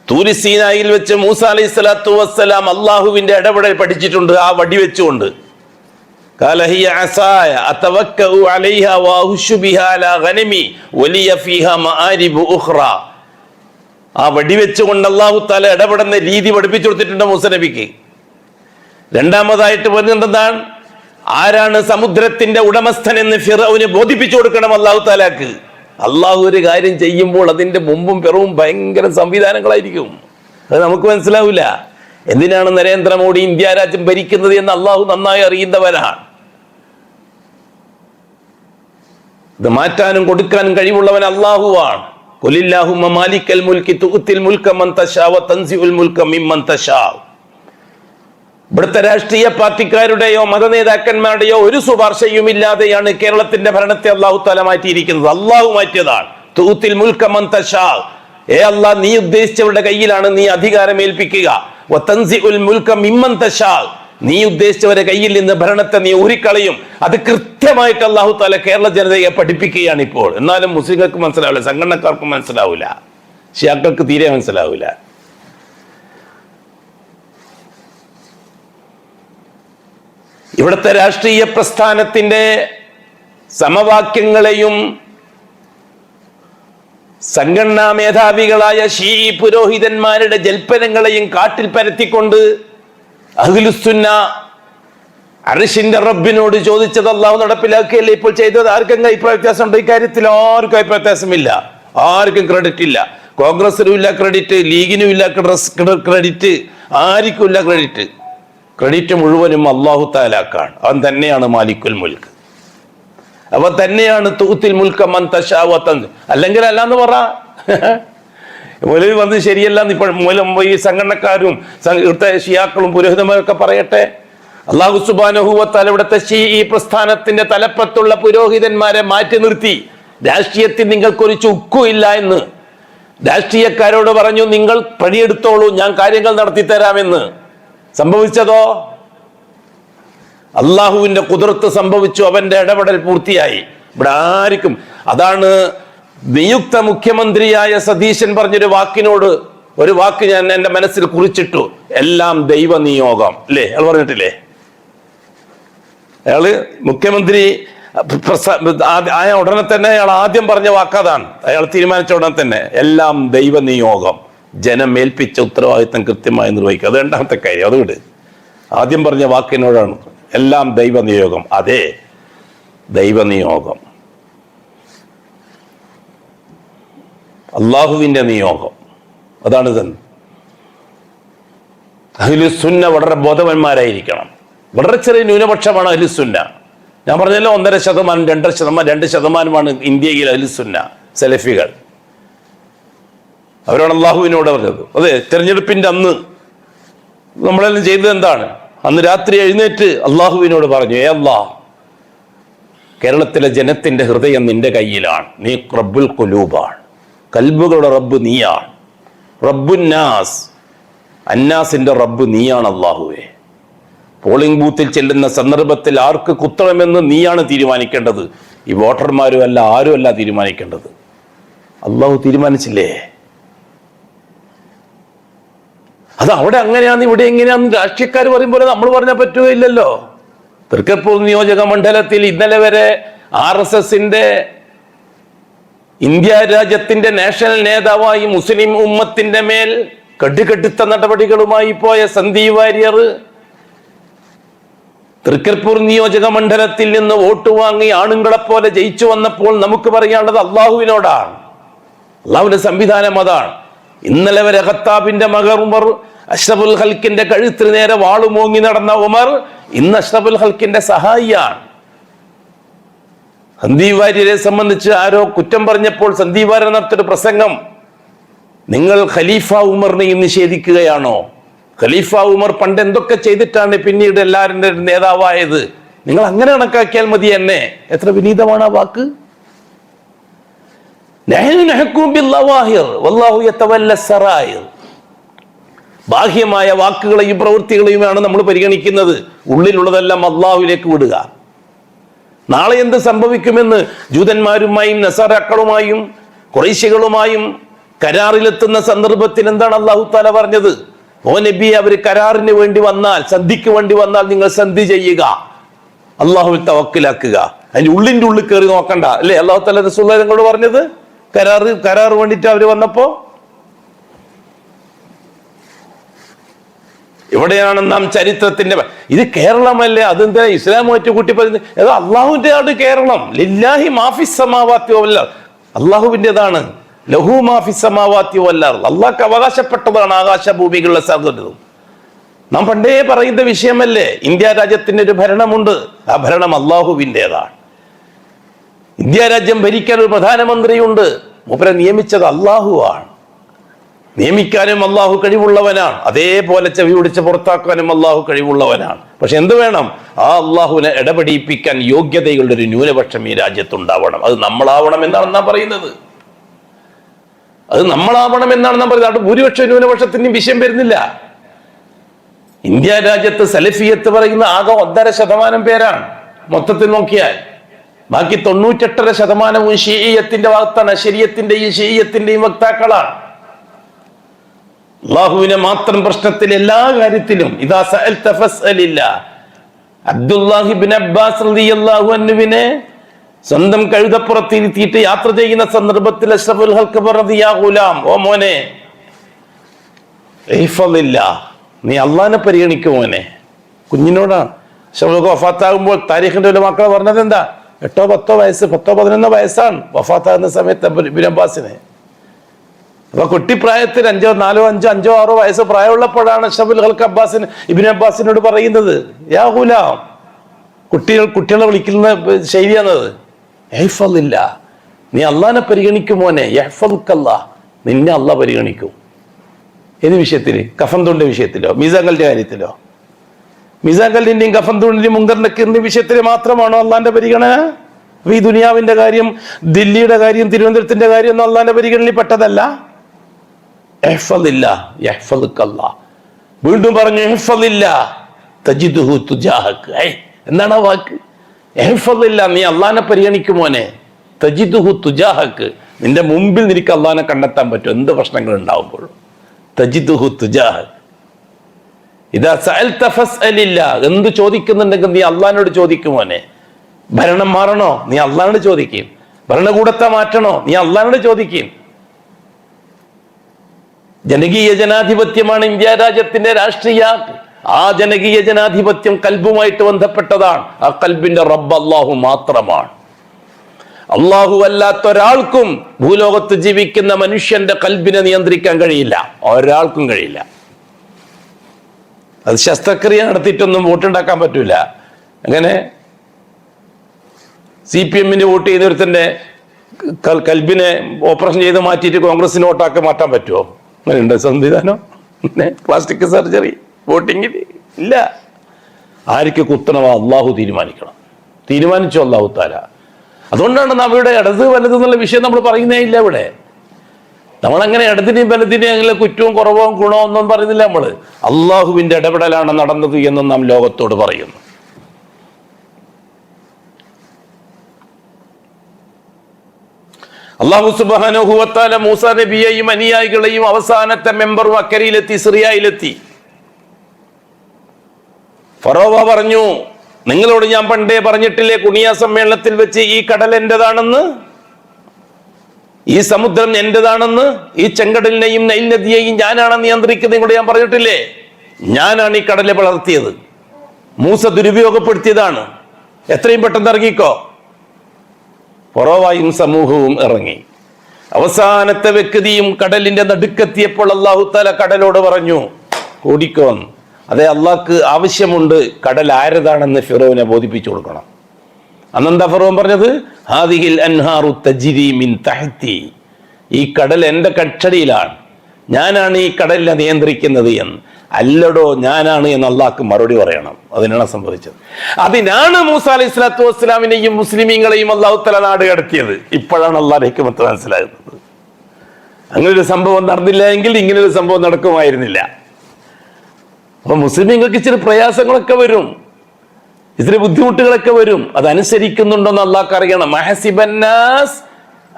തൂരി സീനായിൽ വെച്ച് മൂസ അലൈഹി സ്വലാത്തു വസ്സലാം അള്ളാഹുവിന്റെ ഇടപെടൽ പഠിച്ചിട്ടുണ്ട്. ആ വടി വെച്ചുകൊണ്ട് ഖാല ഹിയ അസായ അതവക്കഉ അലൈഹാ വഅഹുശു ബിഹാ അലാ ഗനമി വലിയ ഫീഹാ മആരിബു ഉഖ്റ. ആ വടി വെച്ചുകൊണ്ട് അല്ലാഹു തആല ഇടപെടുന്ന രീതി പഠിപ്പിച്ചു കൊടുത്തിട്ടുണ്ട് മൂസ നബിക്ക്. രണ്ടാമതായിട്ട് പറഞ്ഞെന്താണ്? ആരാണ് സമുദ്രത്തിന്റെ ഉടമസ്ഥൻ എന്ന് ഫിറഔന് ബോധിപ്പിച്ചു കൊടുക്കണം അല്ലാഹു തആലക്ക്. അള്ളാഹു ഒരു കാര്യം ചെയ്യുമ്പോൾ അതിന്റെ മുമ്പും പിറവും ഭയങ്കര സംവിധാനങ്ങളായിരിക്കും. അത് നമുക്ക് മനസ്സിലാവില്ല. എന്തിനാണ് നരേന്ദ്രമോദി ഇന്ത്യ രാജ്യം ഭരിക്കുന്നത് എന്ന് അള്ളാഹു നന്നായി അറിയുന്നവരാണ്. ഇത് മാറ്റാനും കൊടുക്കാനും കഴിവുള്ളവൻ അള്ളാഹുവാണ്. ഖുലില്ലാഹുമ്മ മാലിക്കൽ മുൽക്കി തുഅ്തിൽ മുൽക മൻ തശാ വ തൻസിഉൽ മുൽക മിമ്മൻ തശാ. ഇവിടുത്തെ രാഷ്ട്രീയ പാർട്ടിക്കാരുടെയോ മതനേതാക്കന്മാരുടെയോ ഒരു ശുപാർശയും ഇല്ലാതെയാണ് കേരളത്തിന്റെ ഭരണത്തെ അല്ലാഹു തആല മാറ്റിയിരിക്കുന്നത്. അള്ളാഹു മാറ്റിയതാണ്. തുഅ്തിൽ മുൽക മൻ തശാ. അല്ലാഹ്, നീ ഉദ്ദേശിച്ചവരുടെ കയ്യിലാണ് നീ അധികാരം ഏൽപ്പിക്കുക. വ തൻസിഉൽ മുൽക മിമ്മൻ തശാ. നീ ഉദ്ദേശിച്ചവരുടെ കയ്യിൽ നിന്ന് ഭരണത്തെ നീ ഊരിക്കളയും. അത് കൃത്യമായിട്ട് അല്ലാഹു തആല കേരള ജനതയെ പഠിപ്പിക്കുകയാണ് ഇപ്പോൾ. എന്നാലും മുസ്ലിങ്ങൾക്ക് മനസ്സിലാവില്ല, സംഘടനക്കാർക്കും മനസ്സിലാവില്ല, ഷിയാക്കൾക്ക് തീരെ മനസ്സിലാവില്ല. ഇവിടുത്തെ രാഷ്ട്രീയ പ്രസ്ഥാനത്തിന്റെ സമവാക്യങ്ങളെയും സംഘടനാ മേധാവികളായ ഷീഈ പുരോഹിതന്മാരുടെ ജൽപ്പനങ്ങളെയും കാട്ടിൽ പരത്തിക്കൊണ്ട് അഹ്ലുസുന്ന അർശിന്റെ റബ്ബിനോട് ചോദിച്ചത് അല്ലാഹു നടപ്പിലാക്കിയല്ലേ ഇപ്പോൾ ചെയ്തത്. ആർക്കെങ്കിലും അഭിപ്രായ വ്യത്യാസം ഉണ്ട്? ഇക്കാര്യത്തിൽ ആർക്കും അഭിപ്രായ വ്യത്യാസമില്ല, ആർക്കും ക്രെഡിറ്റ് ഇല്ല. കോൺഗ്രസിനും ഇല്ല ക്രെഡിറ്റ്, ലീഗിനും ഇല്ല ക്രെഡിറ്റ്, ആർക്കും ഇല്ല ക്രെഡിറ്റ്. ക്രെഡിറ്റ് മുഴുവനും അല്ലാഹു തആലാക്കാണ്. അവൻ തന്നെയാണ് മാലിക്കുൽ മുൽക്ക്, അവൻ തന്നെയാണ് തൂത്തിൽ മുൽക്ക മൻ തശാഉ വതൻസ്. അല്ലെങ്കിൽ അല്ലാന്ന് പറ. മൗലവി വന്ന് ശരിയല്ലാന്ന് ഇപ്പോൾ ഈ സംഘടനക്കാരും ഇവിടുത്തെ ഷിയാക്കളും പുരോഹിതന്മാരൊക്കെ പറയട്ടെ. അല്ലാഹു സുബ്ഹാനഹു വ തആല ഇവിടുത്തെ ഷീഈ പ്രസ്ഥാനത്തിന്റെ തലപ്പത്തുള്ള പുരോഹിതന്മാരെ മാറ്റി നിർത്തി. രാഷ്ട്രീയത്തിൽ നിങ്ങൾക്കൊരു ചുക്കുമില്ല എന്ന് രാഷ്ട്രീയക്കാരോട് പറഞ്ഞു, നിങ്ങൾ പണിയെടുത്തോളൂ, ഞാൻ കാര്യങ്ങൾ നടത്തി തരാമെന്ന്. സംഭവിച്ചതോ? അള്ളാഹുവിന്റെ ഖുദ്റത്ത് സംഭവിച്ചു, അവന്റെ ഇടപെടൽ പൂർത്തിയായി. ഇവിടെ ആർക്കും അതാണ് നിയുക്ത മുഖ്യമന്ത്രിയായ സതീശൻ പറഞ്ഞൊരു വാക്കിനോട് ഒരു വാക്ക് ഞാൻ എൻ്റെ മനസ്സിൽ കുറിച്ചിട്ടു, എല്ലാം ദൈവ നിയോഗം അല്ലേ? അയാൾ പറഞ്ഞിട്ടില്ലേ? അയാള് മുഖ്യമന്ത്രി ആയ ഉടനെ തന്നെ അയാൾ ആദ്യം പറഞ്ഞ വാക്കതാണ്. അയാൾ തീരുമാനിച്ച ഉടനെ തന്നെ എല്ലാം ദൈവ നിയോഗം, ജനം ഏൽപ്പിച്ച ഉത്തരവാദിത്തം കൃത്യമായി നിർവഹിക്കുക. അത് രണ്ടാമത്തെ കാര്യം. അതുകൊണ്ട് ആദ്യം പറഞ്ഞ വാക്കിനോടാണ് എല്ലാം ദൈവ നിയോഗം. അതെ, ദൈവ നിയോഗം, അള്ളാഹുവിന്റെ നിയോഗം. അതാണ് തന്നെ. അഹ്ലുസുന്ന വളരെ ബോധവാന്മാരായിരിക്കണം. വളരെ ചെറിയ ന്യൂനപക്ഷമാണ് അഹ്ലുസുന്ന. ഞാൻ പറഞ്ഞല്ലോ 1.5%, 2% ഇന്ത്യയിൽ അഹ്ലുസുന്ന സലഫികൾ. അവരോട് അള്ളാഹുവിനോട് പറഞ്ഞത്. അതെ, തെരഞ്ഞെടുപ്പിന്റെ അന്ന് നമ്മളെല്ലാം ചെയ്തത് എന്താണ്? അന്ന് രാത്രി എഴുന്നേറ്റ് അള്ളാഹുവിനോട് പറഞ്ഞു, ഏ അല്ലാഹ്, കേരളത്തിലെ ജനത്തിന്റെ ഹൃദയം നിന്റെ കയ്യിലാണ്, നീ റബ്ബുൽ ഖുലൂബാണ്, കൽബുകളുടെ റബ്ബ് നീയാണ്, റബ്ബുന്നാസ്, അന്നാസിന്റെ റബ്ബ് നീയാണ് അള്ളാഹുവേ. പോളിംഗ് ബൂത്തിൽ ചെല്ലുന്ന സന്ദർഭത്തിൽ ആർക്ക് കുത്തണമെന്ന് നീയാണ് തീരുമാനിക്കേണ്ടത്. ഈ വോട്ടർമാരും അല്ല, ആരും അല്ല തീരുമാനിക്കേണ്ടത്, അള്ളാഹു തീരുമാനിച്ചില്ലേ? അത് അവിടെ അങ്ങനെയാന്ന് ഇവിടെ എങ്ങനെയാന്ന് രാഷ്ട്രീയക്കാർ പറയും പോലെ നമ്മൾ പറഞ്ഞാൽ പറ്റുകയില്ലല്ലോ. തൃക്കരിപ്പൂർ നിയോജക മണ്ഡലത്തിൽ ഇന്നലെ വരെ RSSന്റെ ഇന്ത്യ രാജ്യത്തിന്റെ നാഷണൽ നേതാവായി മുസ്ലിം ഉമ്മത്തിന്റെ മേൽ കെട്ടുകെട്ടുത്ത നടപടികളുമായി പോയ സന്ദീപ് വാര്യർ തൃക്കരിപ്പൂർ നിയോജക മണ്ഡലത്തിൽ നിന്ന് വോട്ട് വാങ്ങി ആണുങ്ങളെ പോലെ ജയിച്ചു വന്നപ്പോൾ നമുക്ക് പറയാനുള്ളത് അള്ളാഹുവിനോടാണ്. അള്ളാഹുവിന്റെ സംവിധാനം അതാണ്. ഇന്നലെ വരെ ഖത്താബിന്റെ മകർ ഉമർ, അഷ്റഫുൽ ഖൽക്കിന്റെ കഴുത്തിന് നേരെ വാളുമോങ്ങി നടന്ന ഉമർ ഇന്ന് അഷ്റഫുൽ ഖൽക്കിന്റെ സഹായിയാണ്. സന്ദീപ് വാര്യരെ സംബന്ധിച്ച് ആരോ കുറ്റം പറഞ്ഞപ്പോൾ സന്ദീപ് വാര്യർ നടത്തിയൊരു പ്രസംഗം, നിങ്ങൾ ഖലീഫ ഉമറിനെയും നിഷേധിക്കുകയാണോ? ഖലീഫ ഉമർ പണ്ട് എന്തൊക്കെ ചെയ്തിട്ടാണ് പിന്നീട് എല്ലാവരുടെ നേതാവായത്? നിങ്ങൾ അങ്ങനെ കണക്കാക്കിയാൽ മതി എന്നെ. എത്ര വിനീതമാണ് ആ വാക്ക്. ബാഹ്യമായ വാക്കുകളെയും പ്രവൃത്തികളെയുമാണ് നമ്മൾ പരിഗണിക്കുന്നത്. ഉള്ളിലുള്ളതെല്ലാം അള്ളാഹുവിലേക്ക് വിടുക. നാളെ എന്ത് സംഭവിക്കുമെന്ന് ജൂതന്മാരുമായും നസാറാക്കളുമായും ഖുറൈശികളുമായും കരാറിലെത്തുന്ന സന്ദർഭത്തിൽ എന്താണ് അല്ലാഹു തആല പറഞ്ഞത്? ഓ നബി, അവർ കരാറിന് വേണ്ടി വന്നാൽ, സന്ധിക്ക് വേണ്ടി വന്നാൽ നിങ്ങൾ സന്ധി ചെയ്യുക, അള്ളാഹുവിൽ തവക്കലാക്കുക, അതിന്റെ ഉള്ളിന്റെ ഉള്ളിൽ കയറി നോക്കണ്ട അല്ലേ? അല്ലാഹു തആല റസൂലുള്ളാഹി നിങ്ങളോട് പറഞ്ഞത് കരാർ വേണ്ടിയിട്ട് അവര് വന്നപ്പോ എവിടെയാണ് നാം ചരിത്രത്തിന്റെ ഇത് കേരളമല്ലേ? അതെന്താ ഇസ്ലാമുമായിട്ട് കൂട്ടി പറയുന്നത്? ഏതോ അള്ളാഹുവിന്റെ ആണ് കേരളം. ലില്ലാഹി മാഫിസ് സമാവാത്തി വൽ അർദ്, അള്ളാഹുവിൻ്റെതാണ്. ലഹു മാഫിസ് സമാവാത്തി വൽ അർദ്, അള്ളാഹ്ക്ക് അവകാശപ്പെട്ടതാണ് ആകാശഭൂമികളുടെ സർവ്വതും. നാം പണ്ടേ പറയുന്ന വിഷയമല്ലേ? ഇന്ത്യ രാജ്യത്തിന് ഒരു ഭരണമുണ്ട്, ആ ഭരണം അള്ളാഹുവിൻ്റെതാണ്. ഇന്ത്യ രാജ്യം ഭരിക്കാൻ ഒരു പ്രധാനമന്ത്രിയുണ്ട്, മൂപ്പരെ നിയമിച്ചത് അള്ളാഹുവാണ്. നിയമിക്കാനും അള്ളാഹു കഴിവുള്ളവനാണ്, അതേപോലെ ചെവി പിടിച്ച് പുറത്താക്കാനും അള്ളാഹു കഴിവുള്ളവനാണ്. പക്ഷെ എന്ത് വേണം? ആ അള്ളാഹുവിനെ ഇടപെടിപ്പിക്കാൻ യോഗ്യതയുള്ള ഒരു ന്യൂനപക്ഷം ഈ രാജ്യത്തുണ്ടാവണം. അത് നമ്മളാവണം എന്നാണ് നാം പറയുന്നത്. അത് നമ്മളാവണം എന്നാണ് നാം പറയുന്നത്. ഭൂരിപക്ഷ ന്യൂനപക്ഷത്തിനും വിഷയം വരുന്നില്ല. ഇന്ത്യ രാജ്യത്ത് സലഫിയത്ത് പറയുന്ന ആകെ 1.5% പേരാണ് മൊത്തത്തിൽ നോക്കിയാൽ. ബാക്കി 98% ഷീഇയ്യത്തിന്റെ ഭാഗത്താണ്. ശരീഅത്തിന്റെയും ഷീഇയ്യത്തിന്റെയും വക്താക്കളാണ്. അള്ളാഹുവിനെ മാത്രം പ്രശ്നത്തിൽ എല്ലാ കാര്യത്തിലും ഇദാ സഅൽത ഫസ്അലില്ലാ, അബ്ദുല്ലാഹിബ്ൻ അബ്ബാസ് റളിയല്ലാഹു അൻഹുവിനെ സ്വന്തം കഴുതപ്പുറത്തിരുത്തിയിട്ട് യാത്ര ചെയ്യുന്ന സന്ദർഭത്തിൽ അഷ്റഫുൽ ഖൽഖ് പറഞ്ഞു, യാ ഗുലാം, ഓ മോനെ, നീ അള്ളാഹിനെ പരിഗണിക്കും മോനെ. കുഞ്ഞിനോടാണ്. വഫാത്താകുമ്പോൾ താരീഖിന്റെ ഒരു മക്കളെ പറഞ്ഞത് എന്താ? 8-10 വയസ്സ്, 10-11 വയസ്സാണ് വഫാത്താകുന്ന സമയത്ത് ഇബ്നു അബ്ബാസിന്. അപ്പൊ കുട്ടിപ്രായത്തിൽ 4-5-6 വയസ്സ് പ്രായമുള്ളപ്പോഴാണ് അഷ്റഫുൽ ഖൽഖ് ഇബ്നു അബ്ബാസിനോട് പറയുന്നത്, യാ ഗുലാം. കുട്ടികളെ വിളിക്കുന്ന ശൈലിയാണത്. യഹ്ഫളില്ല, നീ അള്ളാഹിനെ പരിഗണിക്കും മോനെ. യഹ്ഫളുക്കല്ലാഹ്, നിന്നെ അള്ളാഹ് പരിഗണിക്കും. ഏത് വിഷയത്തില്? കഫൻ തുണ്ട് വിഷയത്തിലോ മീസാൻ കല്ലിന്റെ കാര്യത്തിലോ? മീസാൻ കല്ലിന്റെയും കഫൻ തുണ്ടിന്റെയും മുങ്കർ നക്കീറിന്റെയും വിഷയത്തിൽ മാത്രമാണോ അള്ളാന്റെ പരിഗണന? ഈ ദുനിയാവിന്റെ കാര്യം, ദില്ലിയുടെ കാര്യം, തിരുവനന്തപുരത്തിന്റെ കാര്യം ഒന്നും അള്ളാന്റെ പരിഗണനയിൽ പെട്ടതല്ല. വീണ്ടും പറഞ്ഞു, എന്താണ് ആ വാക്ക്? നീ അള്ളാനെ പരിഗണിക്കുമോനെ. തജിദുഹു തുജാഹക്ക്, നിന്റെ മുമ്പിൽ നിനക്ക് അള്ളാനെ കണ്ടെത്താൻ പറ്റും എന്ത് പ്രശ്നങ്ങൾ ഉണ്ടാവുമ്പോഴും. തജിദുഹു തുജാഹക്ക്. ഇതാ സഅൽത ഫസ്അലില്ല, എന്ത് ചോദിക്കുന്നുണ്ടെങ്കിൽ നീ അള്ളാനോട് ചോദിക്കുമോനെ. ഭരണം മാറണോ? നീ അള്ളാനോട് ചോദിക്കും. ഭരണകൂടത്തെ മാറ്റണോ? നീ അള്ളാനോട് ചോദിക്കും. ജനകീയ ജനാധിപത്യമാണ് ഇന്ത്യ രാജ്യത്തിന്റെ രാഷ്ട്രീയ. ആ ജനകീയ ജനാധിപത്യം കൽബുമായിട്ട് ബന്ധപ്പെട്ടതാണ്. ആ കൽബിന്റെ റബ്ബ് അള്ളാഹു മാത്രമാണ്. അള്ളാഹു അല്ലാത്ത ഒരാൾക്കും ഭൂലോകത്ത് ജീവിക്കുന്ന മനുഷ്യന്റെ കൽബിനെ നിയന്ത്രിക്കാൻ കഴിയില്ല. ഒരാൾക്കും കഴിയില്ല. അത് ശസ്ത്രക്രിയ നടത്തിയിട്ടൊന്നും വോട്ടുണ്ടാക്കാൻ പറ്റൂല. അങ്ങനെ CPM വോട്ട് ചെയ്തൊരുത്തന്റെ കൽബിനെ ഓപ്പറേഷൻ ചെയ്ത് മാറ്റിയിട്ട് കോൺഗ്രസിന് വോട്ടാക്കി മാറ്റാൻ പറ്റുമോ? അങ്ങനെ ഉണ്ട് സംവിധാനം? പ്ലാസ്റ്റിക് സർജറി വോട്ടിങ്ങിൽ ഇല്ല. ആർക്ക് കുത്തണമോ അള്ളാഹു തീരുമാനിക്കണം. തീരുമാനിച്ചു അള്ളാഹു താല. അതുകൊണ്ടാണ് നമ്മുടെ ഇടത് വലത് എന്നുള്ള വിഷയം നമ്മൾ പറയുന്നേ ഇല്ല ഇവിടെ. നമ്മളങ്ങനെ ഇടതിനെയും വലതിനെയും അങ്ങനെ കുറ്റവും കുറവും ഗുണവും ഒന്നും പറയുന്നില്ല. നമ്മള് അള്ളാഹുവിന്റെ ഇടപെടലാണ് നടന്നത് എന്ന് നാം ലോകത്തോട് പറയുന്നു. അല്ലാഹു സുബ്ഹാനഹു വ തആല മൂസാ നബിയെയും അനുയായികളെയും അവസാനത്തെ മെമ്പറും അക്കരയിലെത്തി, സിറിയയിലെത്തി. ഫറോവ പറഞ്ഞു, നിങ്ങളോട് ഞാൻ പണ്ടേ പറഞ്ഞിട്ടില്ലേ കുണിയ സമ്മേളനത്തിൽ വെച്ച് ഈ കടൽ എന്റേതാണെന്ന്, ഈ സമുദ്രം എന്റേതാണെന്ന്, ഈ ചെങ്കടലിനെയും നൈൽ നദിയെയും ഞാനാണ് നിയന്ത്രിക്കുന്നത്. നിങ്ങളോട് ഞാൻ പറഞ്ഞിട്ടില്ലേ? ഞാനാണ് ഈ കടലെ വളർത്തിയത്. മൂസ ദുരുപയോഗപ്പെടുത്തിയതാണ്. എത്രയും പെട്ടെന്ന് ഇറങ്ങിക്കോ. ഫറോവയും സമൂഹവും ഇറങ്ങി. അവസാനത്തെ വ്യക്തിയും കടലിന്റെ നടുക്കെത്തിയപ്പോൾ അല്ലാഹു തആല കടലോട് പറഞ്ഞു, ഓടിക്കോ. അതെ, അള്ളാഹ്ക്ക് ആവശ്യമുണ്ട് കടൽ ആരതാണെന്ന് ഫിറോവിനെ ബോധിപ്പിച്ചു കൊടുക്കണം. അന്നെന്താ ഫിറോൻ പറഞ്ഞത്? ഹാദിഹിൽ അൻഹാറു തജ്രി മിൻ തഹ്തി, ഈ കടൽ എൻ്റെ കക്ഷടിയിലാണ്, ഞാനാണ് ഈ കടലിനെ നിയന്ത്രിക്കുന്നത് എന്ന്. അല്ലടോ, ഞാനാണ് എന്ന് അള്ളാഹ്ക്ക് മറുപടി പറയണം. അതിനാണ് സംഭവിച്ചത്. അതിനാണ് മൂസ അലൈഹി സ്വലാത്തു വസ്സലാമിനെയും മുസ്ലിമീങ്ങളെയും അല്ലാഹു തആല നാട് കടത്തിയത്. ഇപ്പോഴാണ് അള്ളാഹുവിന്റെ ഹിക്മത്ത് മനസ്സിലാകുന്നത്. അങ്ങനൊരു സംഭവം നടന്നില്ല എങ്കിൽ ഇങ്ങനൊരു സംഭവം നടക്കുമായിരുന്നില്ല. അപ്പൊ മുസ്ലിമീങ്ങൾക്ക് ഇച്ചിരി പ്രയാസങ്ങളൊക്കെ വരും, ഇത്തിരി ബുദ്ധിമുട്ടുകളൊക്കെ വരും. അതനുസരിക്കുന്നുണ്ടോന്ന് അള്ളാഹ്ക്ക് അറിയണം. മഹസിബന്നാസ്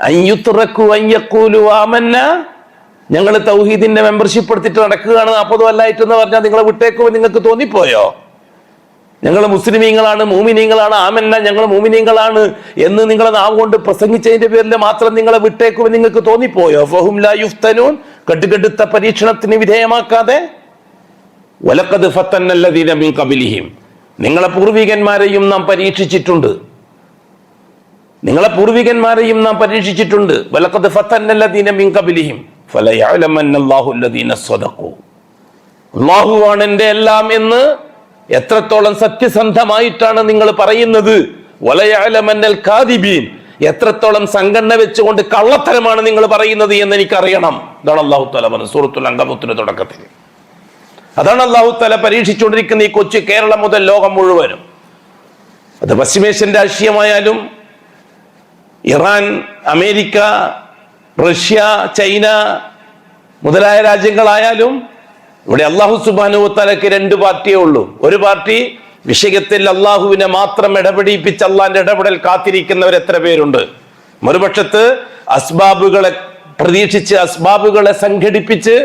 അൻ യുത്റകു അൻ യഖൂലു ആമന്ന, ഞങ്ങൾ തൗഹീദിന്റെ മെമ്പർഷിപ്പ് എടുത്തിട്ട് നടക്കുകയാണ് 40 കൊല്ലമായിട്ടെന്ന് പറഞ്ഞാൽ നിങ്ങളെ വിട്ടേക്കുമ്പോൾ നിങ്ങൾക്ക് തോന്നിപ്പോയോ? ഞങ്ങൾ മുസ്ലിമീങ്ങളാണ്, മൂമിനീങ്ങളാണ്, ആമന്ന ഞങ്ങൾ മൂമിനീങ്ങളാണ് എന്ന് നിങ്ങളെ നാവ് കൊണ്ട് പ്രസംഗിച്ചതിന്റെ പേരിൽ മാത്രം നിങ്ങളെ വിട്ടേക്കുമ്പോൾ നിങ്ങൾക്ക് തോന്നിപ്പോയോ? ഫഹും ലാ യുഫ്തനൂൻ, കെട്ടുകെട്ടുത്ത പരീക്ഷണത്തിന് വിധേയമാക്കാതെ. വലഖദ് ഫത്തന്നല്ലദീന മിൻ ഖബലിഹിം, നിങ്ങളെ പൂർവികന്മാരെയും നാം പരീക്ഷിച്ചിട്ടുണ്ട്. നിങ്ങളെ പൂർവികന്മാരെയും നാം പരീക്ഷിച്ചിട്ടുണ്ട്. വലഖദ് ഫത്തന്നല്ലദീന മിൻ ഖബലിഹിം ഫലയഅലമന്നല്ലാഹു അല്ലദീന സ്വദഖു, അല്ലാഹുവാണ് എൻ്റെ എല്ലാം എന്ന് എത്രത്തോളം സത്യസന്ധമായിട്ടാണ് നിങ്ങൾ പറയുന്നത്. വലയഅലമന്നൽ കാദിബീൻ, എത്രത്തോളം സംഘടന വെച്ചുകൊണ്ട് കള്ളത്തരമാണ് നിങ്ങൾ പറയുന്നത് എന്ന് എനിക്കറിയണം. ഇതാണ് അല്ലാഹു തആല പറഞ്ഞത് സൂറത്തുൽ അൻകബൂത്തിന്റെ തുടക്കത്തിൽ. അതാണ് അല്ലാഹു തആല പരീക്ഷിച്ചുകൊണ്ടിരിക്കുന്ന ഈ കൊച്ചു കേരളം മുതൽ ലോകം മുഴുവനും. അത് പശ്ചിമേഷ്യൻ രാഷ്ട്രീയമായാലും, ഇറാൻ, അമേരിക്ക, റഷ്യ, ചൈന മുതലായ രാജ്യങ്ങളായാലും, ഇവിടെ അല്ലാഹു സുബ്ഹാനഹു വ തആലക്ക് 2 പാർട്ടിയേ ഉള്ളൂ. ഒരു പാർട്ടി വിഷയത്തിൽ അള്ളാഹുവിനെ മാത്രം ഇടപെടിപ്പിച്ച് അള്ളാന്റെ ഇടപെടൽ കാത്തിരിക്കുന്നവർ എത്ര പേരുണ്ട്. മറുപക്ഷത്ത് അസ്ബാബുകളെ പ്രതീക്ഷിച്ച്, അസ്ബാബുകളെ സംഘടിപ്പിച്ച്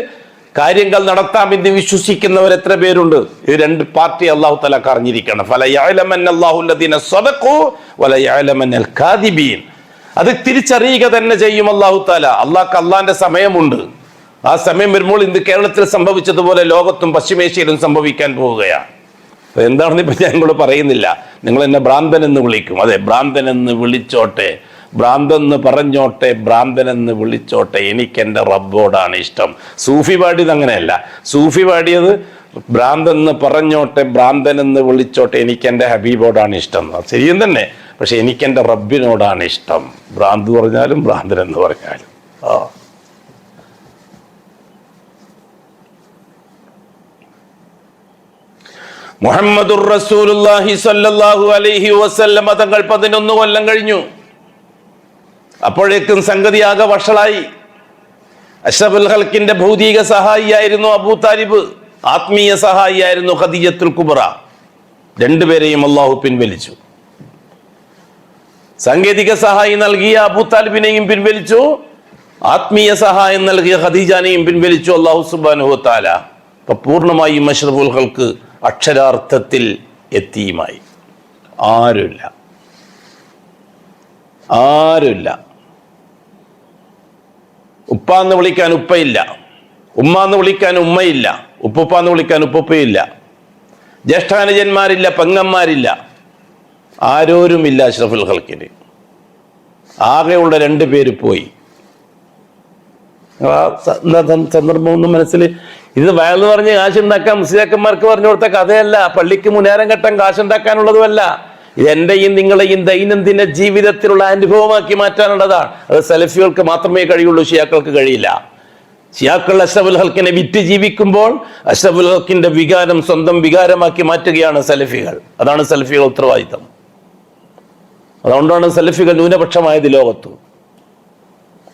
കാര്യങ്ങൾ നടത്താമെന്ന് വിശ്വസിക്കുന്നവർ എത്ര പേരുണ്ട്? ഈ രണ്ട് പാർട്ടി അല്ലാഹു തആല അറിഞ്ഞിരിക്കണം. ഫലയഅലമന്നല്ലാഹുല്ലദീന സദഖു വലയഅലമന്നൽ കാദിബീൻ. അത് തിരിച്ചറിയുക തന്നെ ചെയ്യും അല്ലാഹു തആല. അള്ളാന്റെ സമയമുണ്ട്. ആ സമയം വരുമ്പോൾ ഇന്ന് കേരളത്തിൽ സംഭവിച്ചതുപോലെ ലോകത്തും പശ്ചിമേഷ്യയിലും സംഭവിക്കാൻ പോവുകയാണ്. എന്താണെന്ന് ഇപ്പൊ ഞങ്ങളോട് പറയുന്നില്ല. നിങ്ങൾ എന്നെ ഭ്രാന്തൻ എന്ന് വിളിക്കും. അതെ, ഭ്രാന്തൻ എന്ന് വിളിച്ചോട്ടെ, ഭ്രാന്തെന്ന് പറഞ്ഞോട്ടെ, ഭ്രാന്തനെന്ന് വിളിച്ചോട്ടെ, എനിക്ക് എൻ്റെ റബ്ബോടാണ് ഇഷ്ടം. സൂഫി പാടിയത് അങ്ങനെയല്ല. സൂഫി പാടിയത് ഭ്രാന്തെന്ന് പറഞ്ഞോട്ടെ, ഭ്രാന്തനെന്ന് വിളിച്ചോട്ടെ, എനിക്ക് എൻ്റെ ഹബീബോടാണ് ഇഷ്ടം. ശരിയും തന്നെ. പക്ഷെ എനിക്ക് എൻ്റെ റബ്ബിനോടാണ് ഇഷ്ടം. ഭ്രാന്ത് പറഞ്ഞാലും ഭ്രാന്തനെന്ന് പറഞ്ഞാലും. മുഹമ്മദുർ റസൂലുള്ളാഹി സ്വല്ലല്ലാഹു അലൈഹി വസല്ലം തങ്ങൾ 11 കൊല്ലം കഴിഞ്ഞു. അപ്പോഴേക്കും സംഗതി ആകെ വഷളായി. അഷ്റഫുൽ ഖൽക്കിന്റെ ഭൗതിക സഹായിയായിരുന്നു അബൂ താലിബ്, ആത്മീയ സഹായിയായിരുന്നു ഖദീജത്തുൽ കുബ്ര. രണ്ടുപേരെയും അല്ലാഹു പിൻവലിച്ചു. സാങ്കേതിക സഹായം നൽകിയ അബൂ താലിബിനെയും പിൻവലിച്ചു, ആത്മീയ സഹായം നൽകിയ ഖദീജാനെയും പിൻവലിച്ചു അല്ലാഹു സുബ്ഹാനഹു വ തആല. അപ്പൊ പൂർണ്ണമായും അഷ്റഫുൽ ഖൽക്ക് അക്ഷരാർത്ഥത്തിൽ യതീമായി. ആരുമില്ല. ഉപ്പാന്ന് വിളിക്കാൻ ഉപ്പയില്ല, ഉമ്മാന്ന് വിളിക്കാൻ ഉമ്മയില്ല, ഉപ്പുപ്പാന്ന് വിളിക്കാൻ ഉപ്പുപ്പയില്ല, ജ്യേഷ്ഠാനുജന്മാരില്ല, പെങ്ങന്മാരില്ല, ആരോരുമില്ല അഷ്റഫുൽ ഖൽക്കിന്. ആകെയുള്ള 2 പേര് പോയി. സന്ദർഭം ഒന്നും മനസ്സിൽ. ഇത് വയന്ന് പറഞ്ഞ് കാശുണ്ടാക്കാൻ മുസ്ലിയാക്കന്മാർക്ക് പറഞ്ഞു കൊടുത്ത കഥയല്ല, പള്ളിക്ക് മുന്നേരം കെട്ടാൻ കാശുണ്ടാക്കാനുള്ളതുമല്ല. ഇത് എന്റെയും നിങ്ങളെയും ദൈനംദിന ജീവിതത്തിലുള്ള അനുഭവമാക്കി മാറ്റാനുള്ളതാണ്. അത് സലഫികൾക്ക് മാത്രമേ കഴിയുള്ളൂ, ഷിയാക്കൾക്ക് കഴിയില്ല. ഷിയാക്കൾ അഷ്റഫുൽ ഖൽക്കിനെ വിറ്റ് ജീവിക്കുമ്പോൾ അഷ്റഫുൽ ഖൽക്കിന്റെ വികാരം സ്വന്തം വികാരമാക്കി മാറ്റുകയാണ് സലഫികൾ. അതാണ് സലഫികൾ ഉത്തരവാദിത്തം. അതുകൊണ്ടാണ് സലഫികൾ ന്യൂനപക്ഷമായത് ലോകത്തും.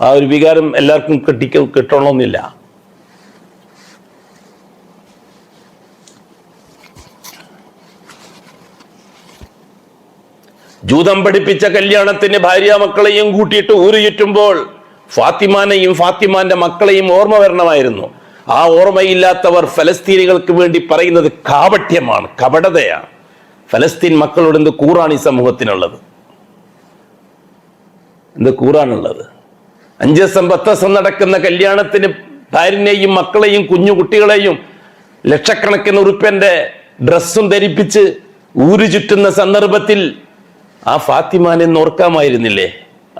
ആ ഒരു വികാരം എല്ലാവർക്കും കിട്ടണമെന്നില്ല. ജൂതം പഠിപ്പിച്ച കല്യാണത്തിന് ഭാര്യ മക്കളെയും കൂട്ടിയിട്ട് ഊര് ചുറ്റുമ്പോൾ ഫാത്തിമാനെയും ഫാത്തിമാന്റെ മക്കളെയും ഓർമ്മ വരണമായിരുന്നു. ആ ഓർമ്മയില്ലാത്തവർ ഫലസ്തീനികൾക്ക് വേണ്ടി പറയുന്നത് കാപട്യമാണ്, കപടതയാണ്. ഫലസ്തീൻ മക്കളോട് എന്ത് കൂറാണ് ഈ സമൂഹത്തിനുള്ളത്? എന്ത് കൂറാണുള്ളത്? 5 ദിവസം 10 ദിവസം നടക്കുന്ന കല്യാണത്തിന് ഭാര്യനെയും മക്കളെയും കുഞ്ഞു കുട്ടികളെയും ലക്ഷക്കണക്കിന് ഉറുപ്പ്യന്റെ ഡ്രസ്സും ധരിപ്പിച്ച് ഊരു ചുറ്റുന്ന സന്ദർഭത്തിൽ ആ ഫാത്തിമാനെ ഓർക്കാമായിരുന്നില്ലേ?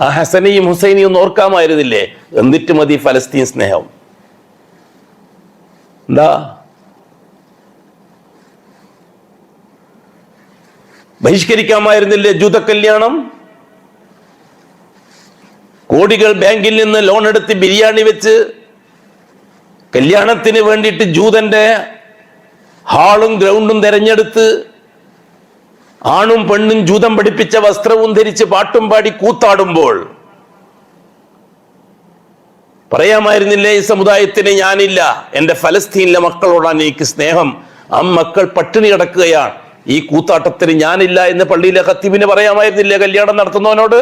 ആ ഹസനെയും ഹുസൈനെയും ഓർക്കാമായിരുന്നില്ലേ? എന്നിട്ട് മതി ഫലസ്തീൻ സ്നേഹം. എന്താ ബഹിഷ്കരിക്കാമായിരുന്നില്ലേ ജൂത കല്യാണം? കോടികൾ ബാങ്കിൽ നിന്ന് ലോൺ എടുത്ത് ബിരിയാണി വെച്ച് കല്യാണത്തിന് വേണ്ടിയിട്ട് ജൂതന്റെ ഹാളും ഗ്രൗണ്ടും തെരഞ്ഞെടുത്ത് ആണും പെണ്ണും ജൂതം പഠിപ്പിച്ച വസ്ത്രവും ധരിച്ച് പാട്ടും പാടി കൂത്താടുമ്പോൾ പറയാമായിരുന്നില്ലേ ഈ സമുദായത്തിന് ഞാനില്ല, എൻ്റെ ഫലസ്തീനിലെ മക്കളോടാണ് എനിക്ക് സ്നേഹം, ആ മക്കൾ പട്ടിണി കിടക്കുകയാണ്, ഈ കൂത്താട്ടത്തിന് ഞാനില്ല എന്ന് പള്ളിയിലെ ഖത്തീബിന് പറയാമായിരുന്നില്ലേ? കല്യാണം നടത്തുന്നവനോട്,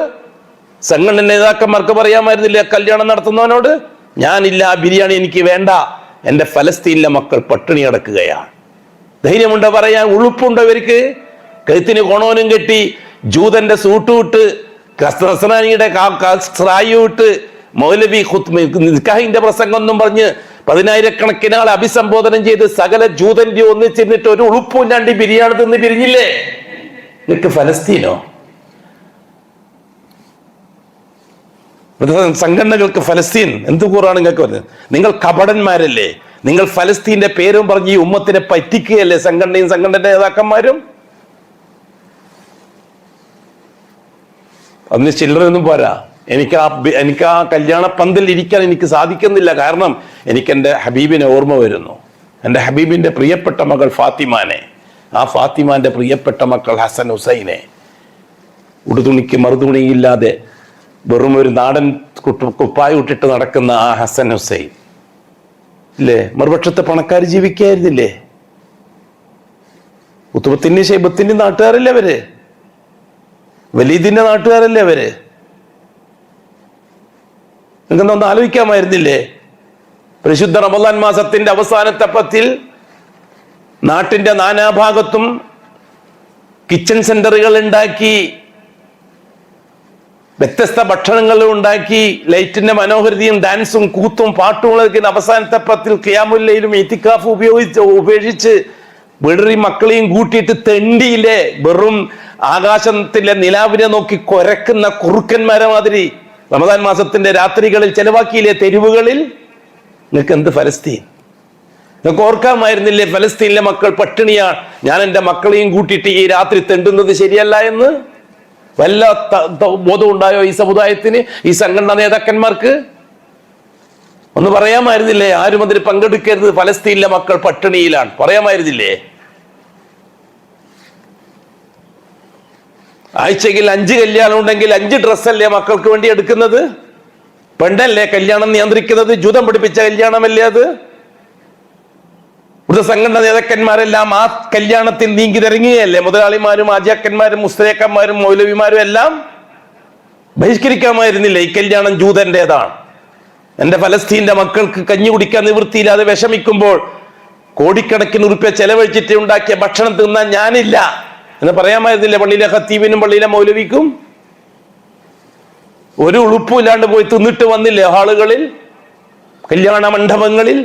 സംഘടന നേതാക്കന്മാർക്ക് പറയാമായിരുന്നില്ലേ? കല്യാണം നടത്തുന്നവനോട് ഞാനില്ല, ബിരിയാണി എനിക്ക് വേണ്ട, എൻ്റെ ഫലസ്തീനിലെ മക്കൾ പട്ടിണി കിടക്കുകയാണ്. ധൈര്യമുണ്ടോ പറയാൻ? ഉളുപ്പുണ്ടോ ഇവർക്ക്? കഴുത്തിന് കോണോനും കെട്ടി ജൂതന്റെ സൂട്ടുവിട്ട് നസ്രാനിയുടെ സ്രായുവിട്ട് മൗലവി നിക്കാഹിന്റെ പ്രസംഗം എന്നും പറഞ്ഞ് 10,000 ആളെ അഭിസംബോധനം ചെയ്ത് സകല ജൂതന്റെ ഒന്നിച്ചിരുന്നിട്ട് ഒരു ഉളുപ്പുമില്ലാണ്ട് ബിരിയാണി തിന്ന് പിരിഞ്ഞില്ലേ? നിനക്ക് ഫലസ്തീനോ? സംഘടനകൾക്ക് ഫലസ്തീൻ എന്ത് കൂറാണ് നിങ്ങൾക്ക് പറഞ്ഞത്? നിങ്ങൾ കപടന്മാരല്ലേ? നിങ്ങൾ ഫലസ്തീന്റെ പേരും പറഞ്ഞ് ഈ ഉമ്മത്തിനെ പറ്റിക്കുകയല്ലേ സംഘടനയും സംഘടന നേതാക്കന്മാരും? അതിന് ചില്ലറയൊന്നും പോരാ. എനിക്ക് ആ കല്യാണ പന്തൽ ഇരിക്കാൻ എനിക്ക് സാധിക്കുന്നില്ല. കാരണം എനിക്ക് എൻ്റെ ഹബീബിനെ ഓർമ്മ വരുന്നു, എൻ്റെ ഹബീബിന്റെ പ്രിയപ്പെട്ട മകൾ ഫാത്തിമാനെ, ആ ഫാത്തിമാന്റെ പ്രിയപ്പെട്ട മക്കൾ ഹസൻ ഹുസൈനെ, ഉടുതുണിക്ക് മറുതുണിയില്ലാതെ വെറും ഒരു നാടൻ കുപ്പായ ഇട്ടിട്ട് നടക്കുന്ന ആ ഹസൻ ഹുസൈൻ ഇല്ലേ? മറുപക്ഷത്തെ പണക്കാർ ജീവിക്കായിരുന്നില്ലേ? ഉത്തുബത്തിന്റെ ഷൈബത്തിന്റെ നാട്ടുകാരല്ലേ അവര്? വലീദിന്റെ നാട്ടുകാരല്ലേ അവര്? നിങ്ങൾക്കൊന്ന് ആലോചിക്കാമായിരുന്നില്ലേ? പരിശുദ്ധ റമദാൻ മാസത്തിന്റെ അവസാനത്തെ പത്തിൽ നാട്ടിന്റെ നാനാഭാഗത്തും കിച്ചൺ സെന്ററുകൾ ഉണ്ടാക്കി, വ്യത്യസ്ത ഭക്ഷണങ്ങൾ ഉണ്ടാക്കി, ലൈറ്റിന്റെ മനോഹരിതയും ഡാൻസും കൂത്തും പാട്ടുകളൊക്കെ അവസാനത്തെ പത്തിൽ ഖിയാമുല്ലയിലും ഇത്തിക്കാഫ് ഉപേക്ഷിച്ച് വിടറി മക്കളെയും കൂട്ടിയിട്ട് തെണ്ടിയിലെ വെറും ആകാശത്തിലെ നിലാവിനെ നോക്കി കൊരക്കുന്ന കുറുക്കന്മാരെ മാതിരി റമദാൻ മാസത്തിന്റെ രാത്രികളിൽ ചെലവാക്കിയില്ലേ തെരുവുകളിൽ? നിങ്ങൾക്ക് എന്ത് ഫലസ്തീൻ? നിങ്ങൾക്ക് ഓർക്കാമായിരുന്നില്ലേ ഫലസ്തീനിലെ മക്കൾ പട്ടിണിയാണ്, ഞാൻ എൻ്റെ മക്കളെയും കൂട്ടിയിട്ട് ഈ രാത്രി തെണ്ടുന്നത് ശരിയല്ല എന്ന്? വല്ല ബോധം ഉണ്ടായോ ഈ സമുദായത്തിന്, ഈ സംഘടനാ നേതാക്കന്മാർക്ക്? ഒന്ന് പറയാമായിരുന്നില്ലേ ആരും അതിൽ പങ്കെടുക്കരുത്, ഫലസ്തീനിലെ മക്കൾ പട്ടിണിയിലാണ്, പറയാമായിരുന്നില്ലേ? ആഴ്ചയിൽ 5 കല്യാണം ഉണ്ടെങ്കിൽ 5 ഡ്രസ്സല്ലേ മക്കൾക്ക് വേണ്ടി എടുക്കുന്നത്? പെണ്ണല്ലേ കല്യാണം നിയന്ത്രിക്കുന്നത്? ജൂതം പഠിപ്പിച്ച കല്യാണമല്ലേ അത്? ഇവിടുത്തെ സംഘടന നേതാക്കന്മാരെല്ലാം ആ കല്യാണത്തിൽ നീങ്ങി തിരങ്ങുകയല്ലേ? മുതലാളിമാരും ആചാക്കന്മാരും മുസ്തേക്കന്മാരും മൗലവിമാരും എല്ലാം ബഹിഷ്കരിക്കാമായിരുന്നില്ല ഈ കല്യാണം ജൂതന്റേതാണ്? എന്റെ ഫലസ്തീന്റെ മക്കൾക്ക് കഞ്ഞി കുടിക്കാൻ നിവൃത്തിയില്ലാതെ വിഷമിക്കുമ്പോൾ കോടിക്കണക്കിന് ഉറുപ്പ്യ ചെലവഴിച്ചിട്ട് ഉണ്ടാക്കിയ ഭക്ഷണം തിന്നാൻ ഞാനില്ല എന്ന് പറയാമായിരുന്നില്ല പള്ളിയിലെ ഖത്തീബിനും പള്ളിയിലെ മൗലവിക്കും? ഒരു ഉളുപ്പുമില്ലാണ്ട് പോയി തിന്നിട്ട് വന്നില്ലേ ഹാളുകളിൽ, കല്യാണ മണ്ഡപങ്ങളിൽ?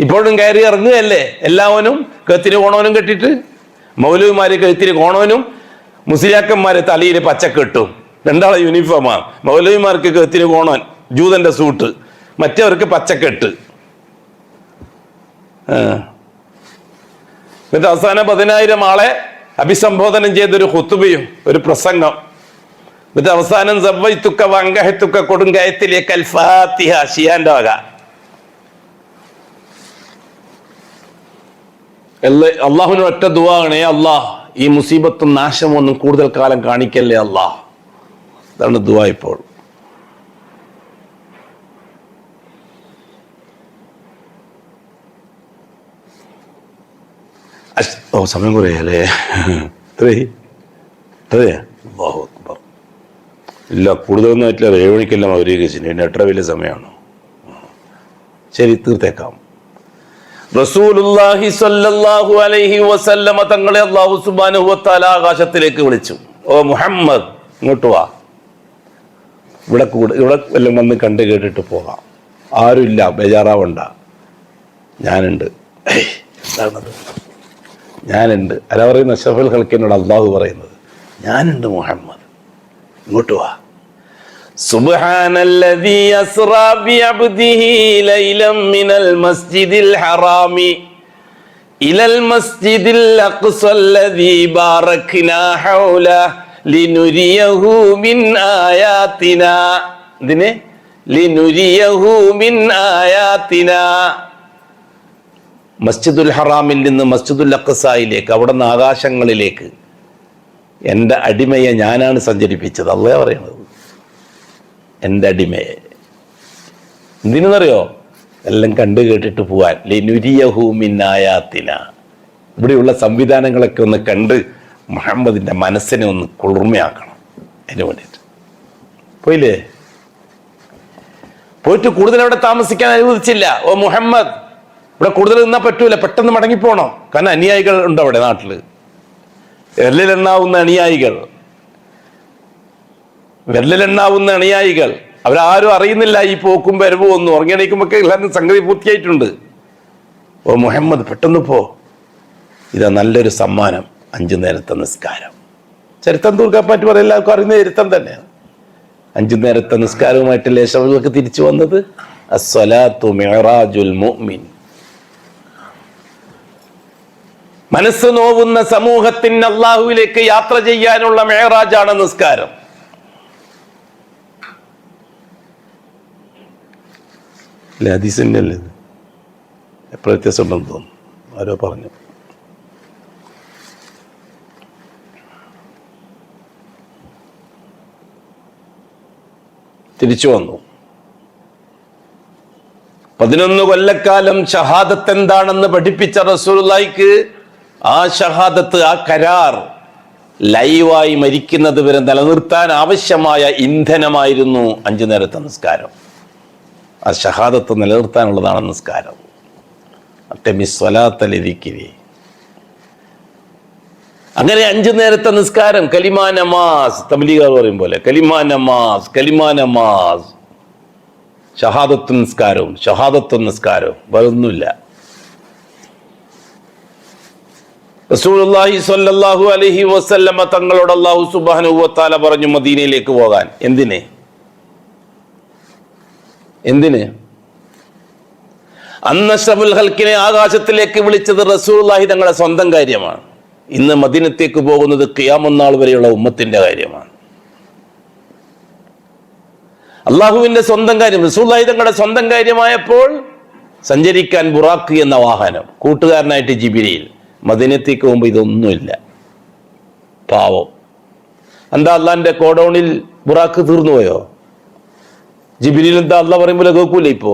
ഇപ്പോഴും കയറി ഇറങ്ങുകയല്ലേ എല്ലാവനും, കഴുത്തിന് കോണവനും കെട്ടിട്ട്? മൗലവിമാര് കഴുത്തിന് കോണവനും മുസ്ലിയാക്കന്മാരെ തലയിൽ പച്ചക്കെട്ടും, രണ്ടാളെ യൂണിഫോമാണ്. മൗലവിമാർക്ക് കഴുത്തിന് കോണവൻ ജൂതന്റെ സൂട്ട്, മറ്റവർക്ക് പച്ചക്കെട്ട്. എന്നിട്ട് അവസാനം 10,000 ആളെ അഭിസംബോധനം ചെയ്തൊരു ഖുത്ബയും ഒരു പ്രസംഗം. എന്നിട്ട് അവസാനം സവ്വൈതുക വഅൻകഹതുക കൊടുങ്കയത്തിലേക്ക് അൽ ഫാത്തിഹ ഷിയാന്റെ വക. അള്ളാഹുവിന് ഒറ്റ ദുആ ആണ്, അല്ലാഹ് ഈ മുസീബത്തും നാശവും ഒന്നും കൂടുതൽ കാലം കാണിക്കല്ലേ അല്ലാഹ്. അതാണ് ദുആ ഇപ്പോൾ. സമയം കുറയല്ലേ? ഇല്ല, കൂടുതലൊന്നും ആയിട്ടില്ല. 7 മണിക്കെല്ലാം അവരീകരിച്ചില്ല. പിന്നെ 8:30 വലിയ സമയമാണ്. ശരി, തീർത്തേക്കാം. റസൂലുള്ളാഹി സ്വല്ലല്ലാഹു അലൈഹി വസല്ലമ തങ്ങളെ അല്ലാഹു സുബ്ഹാനഹു വ തആല ആകാശത്തിലേക്ക് വിളിച്ചു. ഓ മുഹമ്മദ്, ഇങ്ങോട്ട് വാ, ഇവിടെ എല്ലാം വന്ന് കണ്ടു കേട്ടിട്ട് പോകാം. ആരുമില്ല, ബേജാറാവണ്ട, ഞാനുണ്ട്. എന്താണത്? ഞാനുണ്ട്. അല്ല പറയുന്ന അഷ്റഫുൽ ഖൽഖിനോട് അല്ലാഹു പറയുന്നത്, ഞാനുണ്ട് മുഹമ്മദ്, ഇങ്ങോട്ട് വാ. സുബ്ഹാനല്ലദീ അസ്റാ ബിഅബ്ദിഹി ലൈലൻ മിനൽ മസ്ജിദിൽ ഹറാമി ഇലൽ മസ്ജിദിൽ അഖ്സല്ലദീ ബാറക്നാ ഹൗലഹു ലിനുരിയഹു മിൻ ആയാതിനാ. ഇതിനെ ലിനുരിയഹു മിൻ ആയാതിനാ. മസ്ജിദുൽ ഹറാമിൽ നിന്ന് മസ്ജിദുൽ അഖ്സായിലേക്ക്, അവിടെ നിന്ന് ആകാശങ്ങളിലേക്ക് എൻ്റെ അടിമയെ ഞാനാണ് സഞ്ചരിപ്പിച്ചത്. അള്ളാഹ് പറയണത്, എൻ്റെ അടിമയെ. എന്തിനെന്നറിയോ? എല്ലാം കണ്ടു കേട്ടിട്ട് പോവാൻ. ലിനുരിയഹു മിൻ ആയാതിനാ. ഇവിടെയുള്ള സംവിധാനങ്ങളൊക്കെ ഒന്ന് കണ്ട് മുഹമ്മദിൻ്റെ മനസ്സിനെ ഒന്ന് കുളിർമയാക്കണം. അതിന് വേണ്ടിയിട്ട് പോയില്ലേ? പോയിട്ട് കൂടുതൽ അവിടെ താമസിക്കാൻ അനുവദിച്ചില്ല. ഓ മുഹമ്മദ്, ഇവിടെ കൂടുതൽ നിന്നാൽ പറ്റൂല, പെട്ടെന്ന് മടങ്ങിപ്പോണം. കാരണം അനുയായികൾ ഉണ്ട് അവിടെ നാട്ടില്, വിരലിലെണ്ണാവുന്ന അനുയായികൾ. അവരാരും അറിയുന്നില്ല ഈ പോക്കും വരവും ഒന്നും. ഉറങ്ങിയണീക്കുമ്പൊക്കെ എല്ലാവരും സംഗതി പൂർത്തിയായിട്ടുണ്ട്. ഓ മുഹമ്മദ്, പെട്ടെന്ന് പോ, ഇതാ നല്ലൊരു സമ്മാനം, 5 നേരത്തെ നിസ്കാരം. ചരിത്രം തൂർക്കാപ്പാറ്റ് പറയാൻ എല്ലാവർക്കും അറിയുന്ന ചരിത്രം തന്നെയാണ്. 5 നേരത്തെ നിസ്കാരവുമായിട്ടല്ലേ അഷ്റഫുൽ തിരിച്ചു വന്നത്. അസ്സലാത്തു മിഅ്റാജുൽ മുഅ്മിൻ. മനസ്സ് നോവുന്ന സമൂഹത്തിന് അള്ളാഹുവിലേക്ക് യാത്ര ചെയ്യാനുള്ള മിഅ്റാജാണ് നിസ്കാരം. അല്ലേ? ഹദീസ് തന്നെയല്ലേ ഇത്? എപ്പോഴും വ്യത്യാസം ഉണ്ടെന്ന് തോന്നുന്നു, ആരോ പറഞ്ഞു. തിരിച്ചു വന്നു. 11 കൊല്ലക്കാലം ഷഹാദത്ത് എന്താണെന്ന് പഠിപ്പിച്ച റസൂലുള്ളാഹിക്ക് ആ ഷഹാദത്ത്, ആ കരാർ ലൈവായി മരിക്കുന്നത് വരെ നിലനിർത്താൻ ആവശ്യമായ ഇന്ധനമായിരുന്നു 5 നേരത്തെ നിസ്കാരം. ആ ഷഹാദത്ത് നിലനിർത്താനുള്ളതാണ് നിസ്കാരം. അത്തമിസ്വലാത്തലിരിക്കിരി. അങ്ങനെ 5 നേരത്തെ നിസ്കാരം, കലിമാ നമാസ്, തബ്ലീഗ് പറയും പോലെ കലിമാ നമാസ്, കലിമാ നമാസ്, ഷഹാദത്ത് നിസ്കാരവും ഷഹാദത്ത് നിസ്കാരവും വേറൊന്നുമില്ല. റസൂലുള്ളാഹി സ്വല്ലല്ലാഹു അലൈഹി വസല്ലമ തങ്ങളോട് അല്ലാഹു സുബ്ഹാനഹു വ തആല പറഞ്ഞു മദീനയിലേക്ക് പോകാൻ. എന്തിന്? അന്ന് അഷ്റഫുൽ ഖൽഖിനെ ആകാശത്തിലേക്ക് വിളിച്ചത് റസൂലുള്ളാഹി തങ്ങളുടെ സ്വന്തം കാര്യമാണ്. ഇന്ന് മദീനത്തേക്ക് പോകുന്നത് ഖിയാമത്ത് നാൾ വരെയുള്ള ഉമ്മത്തിന്റെ കാര്യമാണ്. അള്ളാഹുവിന്റെ സ്വന്തം കാര്യം, റസൂലുള്ളാഹി തങ്ങളുടെ സ്വന്തം കാര്യമായപ്പോൾ സഞ്ചരിക്കാൻ ബുറാഖ് എന്ന വാഹനം, കൂട്ടുകാരനായിട്ട് ജിബ്രീൽ. മദീനത്തേക്ക് പോകുമ്പോൾ ഇതൊന്നുമില്ല. പാവം. എന്താ അള്ളാന്റെ കോഡൌണിൽ ബുറാഖ് തീർന്നു പോയോ? ജിബ്രീൽ എന്താ അള്ളാഹ് പറയുമ്പോൾ കേൾക്കൂല? ഇപ്പോ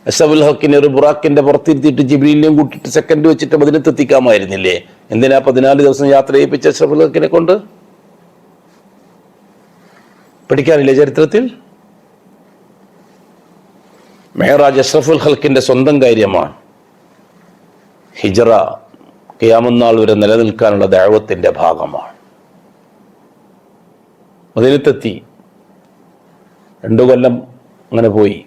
അഷ്റഫുൽ ഖൽഖിനെ ഒരു ബുറാഖിന്റെ പുറത്തിരുത്തിയിട്ട് ജിബ്രീലിനെയും കൂട്ടിയിട്ട് സെക്കൻഡ് വെച്ചിട്ട് മദീനത്ത് എത്തിക്കാമായിരുന്നില്ലേ? എന്തിനാ 14 ദിവസം യാത്ര ചെയ്യിപ്പിച്ച അഷ്റഫുൽ ഖൽഖിനെ കൊണ്ട്? പഠിക്കാനില്ലേ ചരിത്രത്തിൽ? മെഹറാജ് അഷ്റഫുൽ ഖൽഖിന്റെ സ്വന്തം കാര്യമാണ്. ഹിജ്റ ഖിയാമത്ത് നാൾ വരെ നിലനിൽക്കാനുള്ള ദഅവത്തിന്റെ ഭാഗമാണ്. മദീനത്തെത്തി 2 കൊല്ലം അങ്ങനെ പോയി.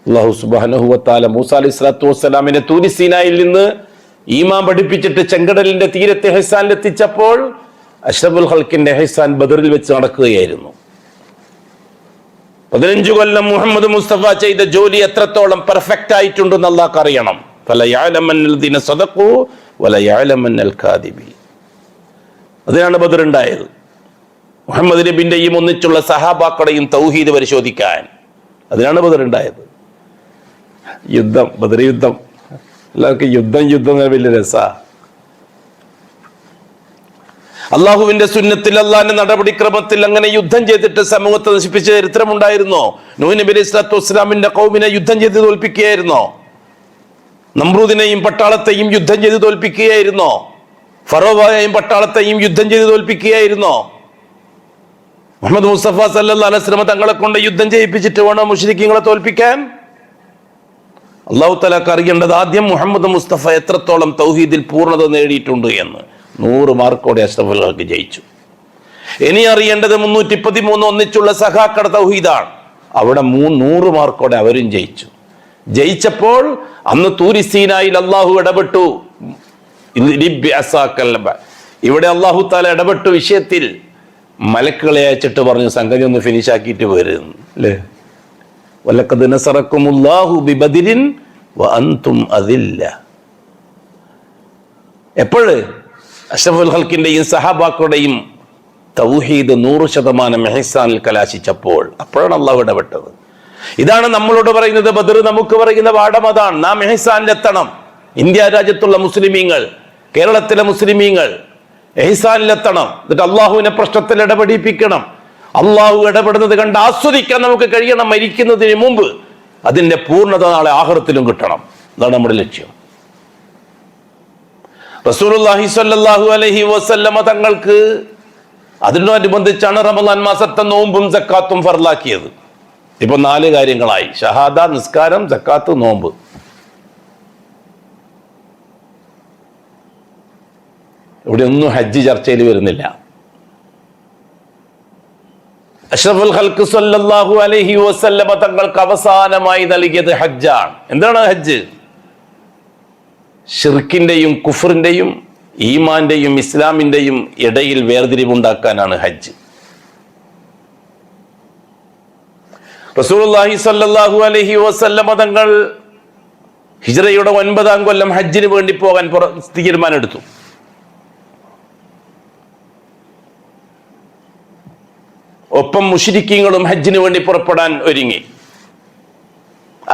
അല്ലാഹു സുബ്ഹാനഹു വ തആല മൂസാ അലൈഹി സ്വലാത്തു വസ്സലാമിനെ തൂരി സീനായിൽ നിന്ന് ഈമാൻ പഠിപ്പിച്ചിട്ട് ചെങ്കടലിന്റെ തീരത്തെ ഹൈസാനിൽ എത്തിച്ചപ്പോൾ അഷ്റഫുൽ ഖൽഖിന്റെ ഹൈസാൻ ബദറിൽ വെച്ച് നടക്കുകയായിരുന്നു. 15 കൊല്ലം മുഹമ്മദ് മുസ്തഫ ചെയ്ത ജോലി എത്രത്തോളം പെർഫെക്റ്റ് ആയിട്ടുണ്ടെന്ന് അല്ലാഹ് അറിയണം. ഫലയഅലമന്നൽദീന സദഖു വലയഅലമന്നൽ കാദിബീൻ. അതിനാണ് ബദർ ഉണ്ടായത്. മുഹമ്മദ് നബിന്റെയും ഒന്നിച്ചുള്ള സഹാബാക്കളുടെയും തൗഹീദ് പരിശോധിക്കാൻ. അതിനാണ് ബദർ ഉണ്ടായത്. യുദ്ധം, ബദർ യുദ്ധം. എല്ലാവർക്കും യുദ്ധം വലിയ രസാ. അള്ളാഹുവിന്റെ സുന്നത്തിൽ, അള്ളാഹിന്റെ നടപടിക്രമത്തിൽ അങ്ങനെ യുദ്ധം ചെയ്തിട്ട് സമൂഹത്തെ നശിപ്പിച്ച ചരിത്രമുണ്ടായിരുന്നോ? നൂഹ് നബി അലൈഹി സ്വലാത്തു വസ്സലാമിന്റെ ഖൗമിനെ യുദ്ധം ചെയ്ത് തോൽപ്പിക്കുകയായിരുന്നോ? നമ്രൂദിനെയും പട്ടാളത്തെയും യുദ്ധം ചെയ്ത് തോൽപ്പിക്കുകയായിരുന്നോ? ഫറോവയെയും പട്ടാളത്തെയും യുദ്ധം ചെയ്ത് തോൽപ്പിക്കുകയായിരുന്നോ? മുഹമ്മദ് മുസ്തഫ സല്ലല്ലാഹു അലൈഹി വസല്ലം തങ്ങളെ കൊണ്ട് യുദ്ധം ചെയ്യിപ്പിച്ചിട്ട് വേണോ മുശ്രിക്കീങ്ങളെ തോൽപ്പിക്കാൻ? അല്ലാഹു തആലക്ക് അറിയേണ്ടത് ആദ്യം മുഹമ്മദ് മുസ്തഫ എത്രത്തോളം തൗഹീദിൽ പൂർണ്ണത നേടിയിട്ടുണ്ട് എന്ന്. 100 മാർക്കോടെ അഷ്റഫുൽ ഖൽഖ് ജയിച്ചു. ഇനി അറിയേണ്ടത് 313 ഒന്നിച്ചുള്ള സഖാക്കളുടെ തൗഹീദാണ്. അവിടെ 100 മാർക്കോടെ അവരും ജയിച്ചു. ജയിച്ചപ്പോൾ അന്ന് തൂരി സീനായിൽ അള്ളാഹു ഇടപെട്ടു. ഇവിടെ അള്ളാഹു തആല ഇടപെട്ടു വിഷയത്തിൽ. മലക്കുകളെ അയച്ചിട്ട് പറഞ്ഞു സംഗതി ഒന്ന് ഫിനിഷ് ആക്കിയിട്ട് വരുന്നു അല്ലേ? വലഖദ് നസറക്കുമുല്ലാഹു ബിബദരിൻ വഅൻതും അദില്ല. എപ്പോഴ്? അഷ്റഫുൽ ഖൽഖിന്റെയും സഹാബാക്കളുടെയും തൗഹീദ് 100% ഇഹ്സാനിൽ കലാശിച്ചപ്പോൾ അപ്പോഴാണ് അള്ളാഹു ഇടപെട്ടത്. ഇതാണ് നമ്മളോട് പറയുന്നത് ബദർ നമുക്ക് പറയുന്ന പാഠം അതാണ്. നാം ഇഹ്സാനിലെത്തണം. ഇന്ത്യ രാജ്യത്തുള്ള മുസ്ലിമീങ്ങൾ, കേരളത്തിലെ മുസ്ലിമീങ്ങൾ ഇഹ്സാനിലെത്തണം. എന്നിട്ട് അള്ളാഹുവിനെ പ്രശ്നത്തിൽ ഇടപെടിപ്പിക്കണം. അള്ളാഹു ഇടപെടുന്നത് കണ്ട് ആസ്വദിക്കാൻ നമുക്ക് കഴിയണം മരിക്കുന്നതിന് മുമ്പ്. അതിന്റെ പൂർണ്ണത നാളെ ആഖിറത്തിലും കിട്ടണം. അതാണ് നമ്മുടെ ലക്ഷ്യം. റസൂലുള്ളാഹി സ്വല്ലല്ലാഹു അലൈഹി വസല്ലമ തങ്ങൾക്ക് അതിനോടനുബന്ധിച്ചാണ് റമദാൻ മാസത്തെ നോമ്പും സക്കാത്തും ഫർലാക്കിയത്. ഇപ്പൊ 4 കാര്യങ്ങളായി: ഷഹാദ, നിസ്കാരം, സക്കാത്ത്, നോമ്പ്. ഇവിടെ ഒന്നും ഹജ്ജ് ചർച്ചയിൽ വരുന്നില്ല. അഷ്റഫുൽ ഖൽഖ് സ്വല്ലല്ലാഹു അലൈഹി വസല്ലമ തങ്ങൾക്ക് അവസാനമായി നൽകിയത് ഹജ്ജാണ്. എന്താണ് ഹജ്ജ്? ഷിർക്കിന്റെയും കുഫറിന്റെയും ഈമാന്റെയും ഇസ്ലാമിന്റെയും ഇടയിൽ വേർതിരിവുണ്ടാക്കാനാണ് ഹജ്ജ്. റസൂലുള്ളാഹി സ്വല്ലല്ലാഹു അലൈഹി വസല്ലമ തങ്ങൾ ഹിജ്റയുടെ 9-ാം കൊല്ലം ഹജ്ജിന് വേണ്ടി പോകാൻ തീരുമാനമെടുത്തു. ഒപ്പം മുശ്രിക്കീങ്ങളും ഹജ്ജിന് വേണ്ടി പുറപ്പെടാൻ ഒരുങ്ങി.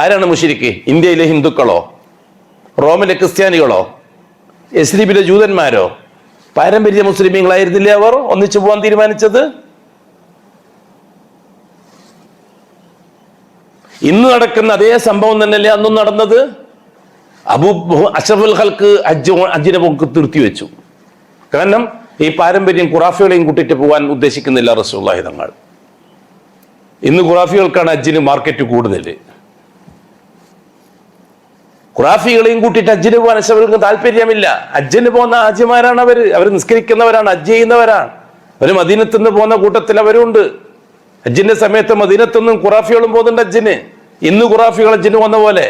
ആരാണ് മുശ്രിക്ക്? ഇന്ത്യയിലെ ഹിന്ദുക്കളോ? റോമിലെ ക്രിസ്ത്യാനികളോ? യസ്രിബിലെ ജൂതന്മാരോ? പാരമ്പര്യ മുസ്ലിമീങ്ങളായിരുന്നില്ലേ അവർ ഒന്നിച്ചു പോകാൻ തീരുമാനിച്ചത്? ഇന്ന് നടക്കുന്ന അതേ സംഭവം തന്നെയല്ലേ അന്നും നടന്നത്? അഷ്റഫുൽ ഖൽഖ് ഹജ്ജിനെ നിർത്തിവെച്ചു. കാരണം ഈ പാരമ്പര്യം ഖുറാഫികളെയും കൂട്ടിട്ട് പോകാൻ ഉദ്ദേശിക്കുന്നില്ല റസൂലുള്ളാഹി തങ്ങൾ. ഇന്ന് ഖുറാഫികൾക്കാണ് ഹജ്ജിന് മാർക്കറ്റ് കൂടുതൽ. ഖുറാഫികളെയും കൂട്ടിയിട്ട് ഹജ്ജിന് പോകാൻ അശബർക്ക് താല്പര്യമില്ല. ഹജ്ജിന് പോകുന്ന ഹാജിമാരാണ് അവർ നിസ്കരിക്കുന്നവരാണ്, ഹജ്ജ് ചെയ്യുന്നവരാണ്. അവർ മദീനത്തുനിന്ന് പോകുന്ന കൂട്ടത്തിൽ അവരുണ്ട്. ഹജ്ജിന്റെ സമയത്ത് മദീനത്തുനിന്നും ഖുറാഫികളും പോകുന്നുണ്ട് ഹജ്ജിന്. ഇന്ന് ഖുറാഫികൾ ഹജ്ജിന് പോകുന്ന പോലെ.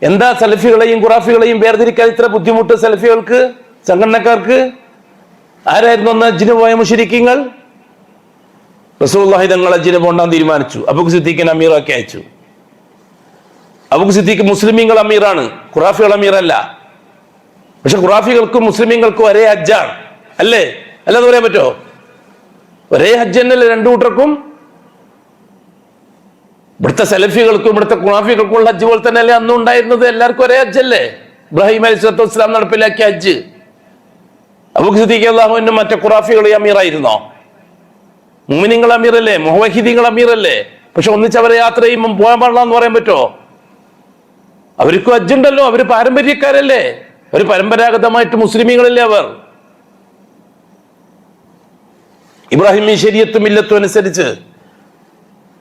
എന്താ സലഫികളെയും ഖുറാഫികളെയും വേർതിരിക്കാൻ ഇത്ര ബുദ്ധിമുട്ട് സലഫികൾക്ക്, സംഘടനക്കാർക്ക്? ആരായിരുന്നു അന്ന് ഹജ്ജിന് പോയ മുശ്രിക്കീങ്ങൾ? റസൂലുള്ളാഹി തങ്ങൾ ഹജ്ജിന് പോകാൻ തീരുമാനിച്ചു. അബൂബക്കർ സിദ്ദീഖിനെ അമീറാക്കി അയച്ചു. അബൂബക്കർ സിദ്ദീഖ് മുസ്ലിമീങ്ങൾ അമീറാണ്, ഖുറാഫികൾ അമീറല്ല. പക്ഷെ ഖുറാഫികൾക്കും മുസ്ലിമീങ്ങൾക്കും ഒരേ ഹജ്ജാണ്, അല്ലേ? അല്ലാതെ പറയാൻ പറ്റോ? ഒരേ ഹജ്ജ് തന്നെയല്ലേ രണ്ടു കൂട്ടർക്കും? ഇവിടുത്തെ സലഫികൾക്കും ഇവിടുത്തെ ഖുറാഫികൾക്കും ഉള്ള ഹജ്ജ് പോലെ തന്നെയല്ലേ അന്നും ഉണ്ടായിരുന്നത്? എല്ലാവർക്കും ഒരേ ഹജ്ജല്ലേ? ഇബ്രാഹിം അലൈഹിസ്സലാത്തു വസ്സലാം നടപ്പിലാക്കിയ ഹജ്ജ്. അബൂബക്കർ സിദ്ദീഖ് റളിയല്ലാഹു അൻഹു മറ്റേ ഖുറാഫികൾ അമീറായിരുന്നോ? മുഅ്മിനീങ്ങൾ അമീറല്ലേ? മുവഹിദീങ്ങൾ അമീറല്ലേ? പക്ഷെ ഒന്നിച്ച് അവരെ യാത്ര ചെയ്യുമ്പോൾ പോകാൻ പാടില്ല എന്ന് പറയാൻ പറ്റുമോ? അവർക്ക് ഹജ്ജുണ്ടല്ലോ, അവര് പാരമ്പര്യക്കാരല്ലേ, അവർ പരമ്പരാഗതമായിട്ട് മുസ്ലിമീങ്ങളല്ലേ അവർ. ഇബ്രാഹിമി ശരീഅത്തും മില്ലത്തും അനുസരിച്ച്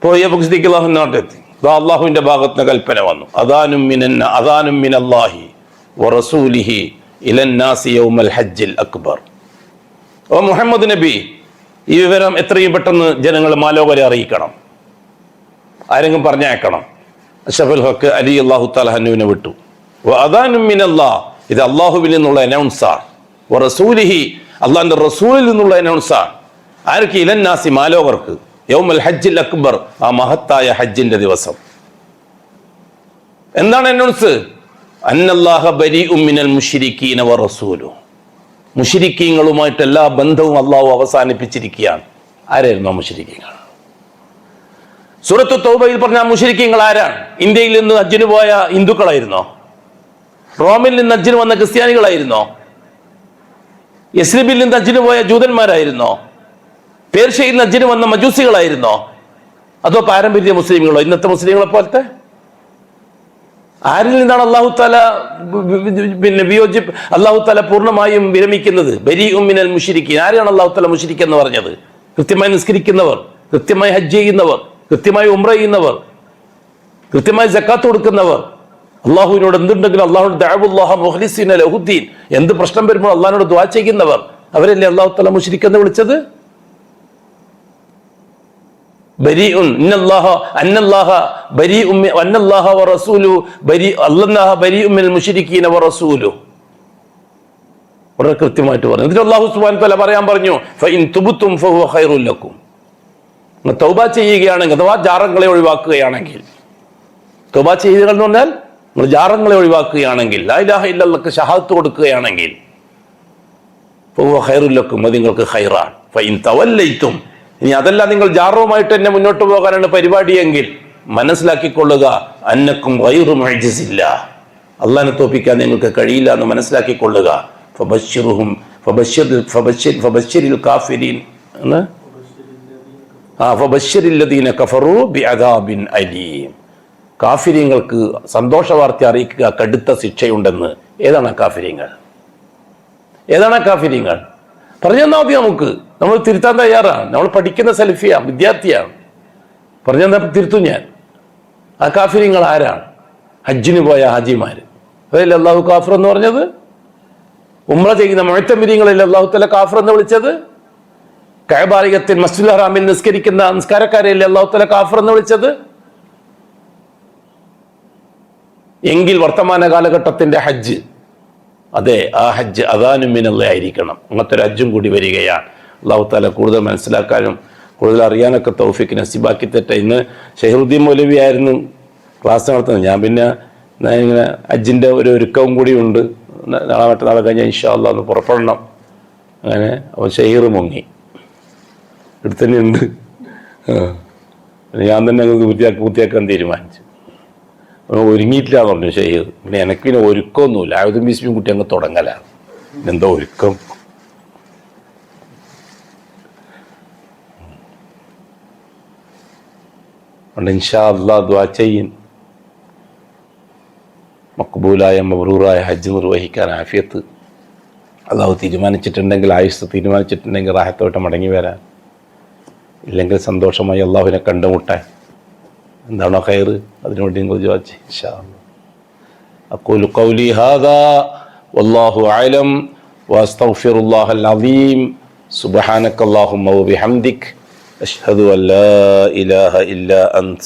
പോയി അബൂബക്കർ സിദ്ദീഖ് റളിയല്ലാഹു അൻഹു നാട്ടിലെത്തി. അള്ളാഹുവിന്റെ ഭാഗത്ത് നിന്ന് കൽപ്പന വന്നു, അദാനും മിനല്ലാഹി വറസൂലിഹി ഇലന്നാസി യൗമൽ ഹജ്ജിൽ അക്ബർ. ഓ മുഹമ്മദ് നബി, ഈ വിവരം എത്രയും പെട്ടെന്ന് ജനങ്ങൾ മാലോകരെ അറിയിക്കണം, ആരെങ്കിലും പറഞ്ഞയക്കണം. അഷ്റഫുൽ ഹഖ് അലി അല്ലാഹു തആല അൻഹുവിനെ വിട്ടു. അദാനും മിനല്ലാഹ്, ഇത് അള്ളാഹുവിൽ നിന്നുള്ള അനൗൺസാണ്. വറസൂലിഹി, അള്ളാഹിന്റെ റസൂലിൽ നിന്നുള്ള അനൗൺസാണ്. ആർക്ക്? ഇലന്നാസി, മാലോകർക്ക്. യൗമൽ ഹജ്ജിൽ അക്ബർ, ആ മഹത്തായ ഹജ്ജിന്റെ ദിവസം. എന്താണ് അനൗൺസ്? അന്നല്ലാഹ ബരീഉം മിനൽ മുശ്രിക്കീന വറസൂലുഹു, മുശ്രിക്കീങ്ങളുമായിട്ട് എല്ലാ ബന്ധവും അള്ളാഹു അവസാനിപ്പിച്ചിരിക്കുകയാണ്. ആരായിരുന്നു ആ മുശ്രിക്കീങ്ങൾ? സൂറത്തു തൗബയിൽ പറഞ്ഞ മുശ്രിക്കീങ്ങൾ ആരാണ്? ഇന്ത്യയിൽ നിന്ന് ഹജ്ജിന് പോയ ഹിന്ദുക്കളായിരുന്നോ? റോമിൽ നിന്ന് ഹജ്ജിന് വന്ന ക്രിസ്ത്യാനികളായിരുന്നോ? യസ്രിബിൽ നിന്ന് ഹജ്ജിന് പോയ ജൂതന്മാരായിരുന്നോ? പേർഷ്യയിൽ നിന്ന് ഹജ്ജിന് വന്ന മജൂസികളായിരുന്നോ? അതോ പാരമ്പര്യ മുസ്ലിമുകളോ? ഇന്നത്തെ മുസ്ലിങ്ങളെ പോലത്തെ? ആരിൽ നിന്നാണ് അല്ലാഹു തആല അല്ലാഹു തആല പൂർണ്ണമായും വിരമിക്കുന്നത്? ബരീഉം മിനൽ മുശ്രിക്കീൻ. ആരെയാണ് അല്ലാഹു തആല മുശ്രിക്ക് എന്ന് പറഞ്ഞത്? കൃത്യമായി നിസ്കരിക്കുന്നവർ, കൃത്യമായി ഹജ്ജ് ചെയ്യുന്നവർ, കൃത്യമായി ഉംറ ചെയ്യുന്നവർ, കൃത്യമായി സക്കാത്ത് കൊടുക്കുന്നവർ, അള്ളാഹുവിനോട് എന്തുണ്ടെങ്കിലും അള്ളാഹുനോട് ദഅവുല്ലാഹ മുഖ്ലിസീന ലഹുദ്ദീൻ, എന്ത് പ്രശ്നം വരുമ്പോൾ അള്ളാഹിനോട് ദുആ ചെയ്യുന്നവർ, അവരല്ലേ അല്ലാഹു തആല മുശ്രിക്ക് എന്ന് വിളിച്ചത്? ബരീഉൻ അന്നല്ലാഹ ബരീഉം അന്നല്ലാഹ വറസൂലുഹു അല്ലാഹ ബരീഉം മിനൽ മുശ്രിക്കീന വറസൂലുഹു. വളരെ കൃത്യമായിട്ട് പറഞ്ഞു. എന്നിട്ട് അല്ലാഹു സുബ്ഹാനഹു വ തആല പറയാൻ പറഞ്ഞു, ഫഇൻ തുബ്തും ഫഹുവ ഖൈറുൽ ലക്കും. നിങ്ങൾ തൗബ ചെയ്യുകയാണെങ്കിൽ, അഥവാ ജാറങ്ങളെ ഒഴിവാക്കുകയാണെങ്കിൽ, തൗബ ചെയ്യുക എന്ന് പറഞ്ഞാൽ നിങ്ങൾ ജാറങ്ങളെ ഒഴിവാക്കുകയാണെങ്കിൽ, ലാ ഇലാഹ ഇല്ലല്ലാഹ് ഷഹാദത്ത് കൊടുക്കുകയാണെങ്കിൽ, ഫഹുവ ഖൈറുൽ ലക്കും, അത് നിങ്ങൾക്ക് ഖൈറാണ്. ഫഇൻ തവല്ലൈതും, ഇനി അതല്ല നിങ്ങൾ ജാറവുമായിട്ട് തന്നെ മുന്നോട്ട് പോകാനാണ് പരിപാടിയെങ്കിൽ മനസ്സിലാക്കിക്കൊള്ളുക, അന്നക്കും ഗൈറു മുഅ്ജിസില്ല, അള്ളാഹിനെ തോൽപ്പിക്കാൻ നിങ്ങൾക്ക് കഴിയില്ല എന്ന് മനസ്സിലാക്കിക്കൊള്ളുക. ഫബശ്ശിരിൽ കാഫിരീൻ എന്ന് ഫബശ്ശിരില്ലദീന കഫറൂ ബിഅദാബിൻ അലീം. കാഫിരീങ്ങൾക്ക് സന്തോഷ വാർത്ത അറിയിക്കുക, കടുത്ത ശിക്ഷയുണ്ടെന്ന്. ഏതാണ് കാഫിരീങ്ങൾ? ഏതാണ് കാഫിരീങ്ങൾ? പറഞ്ഞു തന്നാൽ മതി നമുക്ക്. നമ്മൾ തിരുത്താൻ തയ്യാറാണ്. നമ്മൾ പഠിക്കുന്ന സലഫിയാണ്, വിദ്യാർത്ഥിയാണ്. പറഞ്ഞു തന്നാൽ തിരുത്തും ഞാൻ. ആ കാഫിരീങ്ങൾ ആരാണ്? ഹജ്ജിന് പോയ ഹാജിമാര്. അതല്ലേ അള്ളാഹു കാഫിർ എന്ന് പറഞ്ഞത്? ഉംറ ചെയ്യുന്ന മുഅ്തമിരീങ്ങളല്ലേ അള്ളാഹു തആല കാഫിർ എന്ന് വിളിച്ചത്? കഅബാലയത്തിൽ മസ്ജിദുൽ ഹറാമിൽ നിസ്കരിക്കുന്ന നിസ്കാരക്കാരെയല്ലേ അള്ളാഹു തആല കാഫിർ എന്ന് വിളിച്ചത്? എങ്കിൽ വർത്തമാന കാലഘട്ടത്തിന്റെ ഹജ്ജ്, അതെ, ആ ഹജ്ജ് അദാനും മിനല്ലാഹി ആയിരിക്കണം. അങ്ങനത്തെ ഒരു ഹജ്ജും കൂടി വരികയാണ്. അള്ളാഹു തആല കൂടുതൽ മനസ്സിലാക്കാനും കൂടുതൽ അറിയാനൊക്കെ തൗഫീഖ് നസീബാക്കി തരട്ടെ. ഇന്ന് ഷഹീറുദ്ദീൻ മൗലവി ആയിരുന്നു ക്ലാസ് നടത്തുന്നത്. ഞാൻ പിന്നെ ഇങ്ങനെ ഹജ്ജിൻ്റെ ഒരു ഒരുക്കവും കൂടി ഉണ്ട്. നാളെ മറ്റന്നാളെ കഴിഞ്ഞാൽ ഇൻഷാ അല്ലാഹ് ഒന്ന് പുറപ്പെടണം. അങ്ങനെ അവൻ ഷഹീർ മുങ്ങി എടുത്തന്നെ ഉണ്ട്. ഞാൻ തന്നെ അങ്ങ് പൂർത്തിയാക്കാൻ തീരുമാനിച്ചു. ഒരുങ്ങിയിട്ടില്ല എന്ന് പറഞ്ഞു ഷഹീർ. പിന്നെ എനിക്ക് പിന്നെ ഒരുക്കമൊന്നുമില്ല. ആയുധം ബീസ്മിയും കുട്ടി അങ്ങ് തുടങ്ങലാണ്. എന്തോ ഒരുക്കം. അതുകൊണ്ട് ഇൻഷാ അല്ലാഹ് ദുആ ചെയ്യും. മഖ്ബൂലായ മബ്റൂറായ ഹജ്ജ് നിർവഹിക്കാൻ ആഫിയത്ത് അള്ളാഹു തീരുമാനിച്ചിട്ടുണ്ടെങ്കിൽ, ആയുസ് തീരുമാനിച്ചിട്ടുണ്ടെങ്കിൽ റാഹത്തോട്ട് മടങ്ങി വരാൻ ഇല്ലെങ്കിൽ സന്തോഷമായി അള്ളാഹുവിനെ കണ്ടുമുട്ടാൻ എന്താണോ ഖൈർ അതിനുവേണ്ടി നിങ്ങൾ ചോദിച്ചു. ഇൻഷാ അല്ലാഹ്. അഖൂലു ഖൗലി ഹാദാ വല്ലാഹു അഅലം വഅസ്തഗ്ഫിറുല്ലാഹൽ അസീം. സുബ്ഹാനക അല്ലാഹുമ്മ വബിഹംദിക് അഷ്ഹദു അൻ ലാ ഇലാഹ ഇല്ലാ അൻത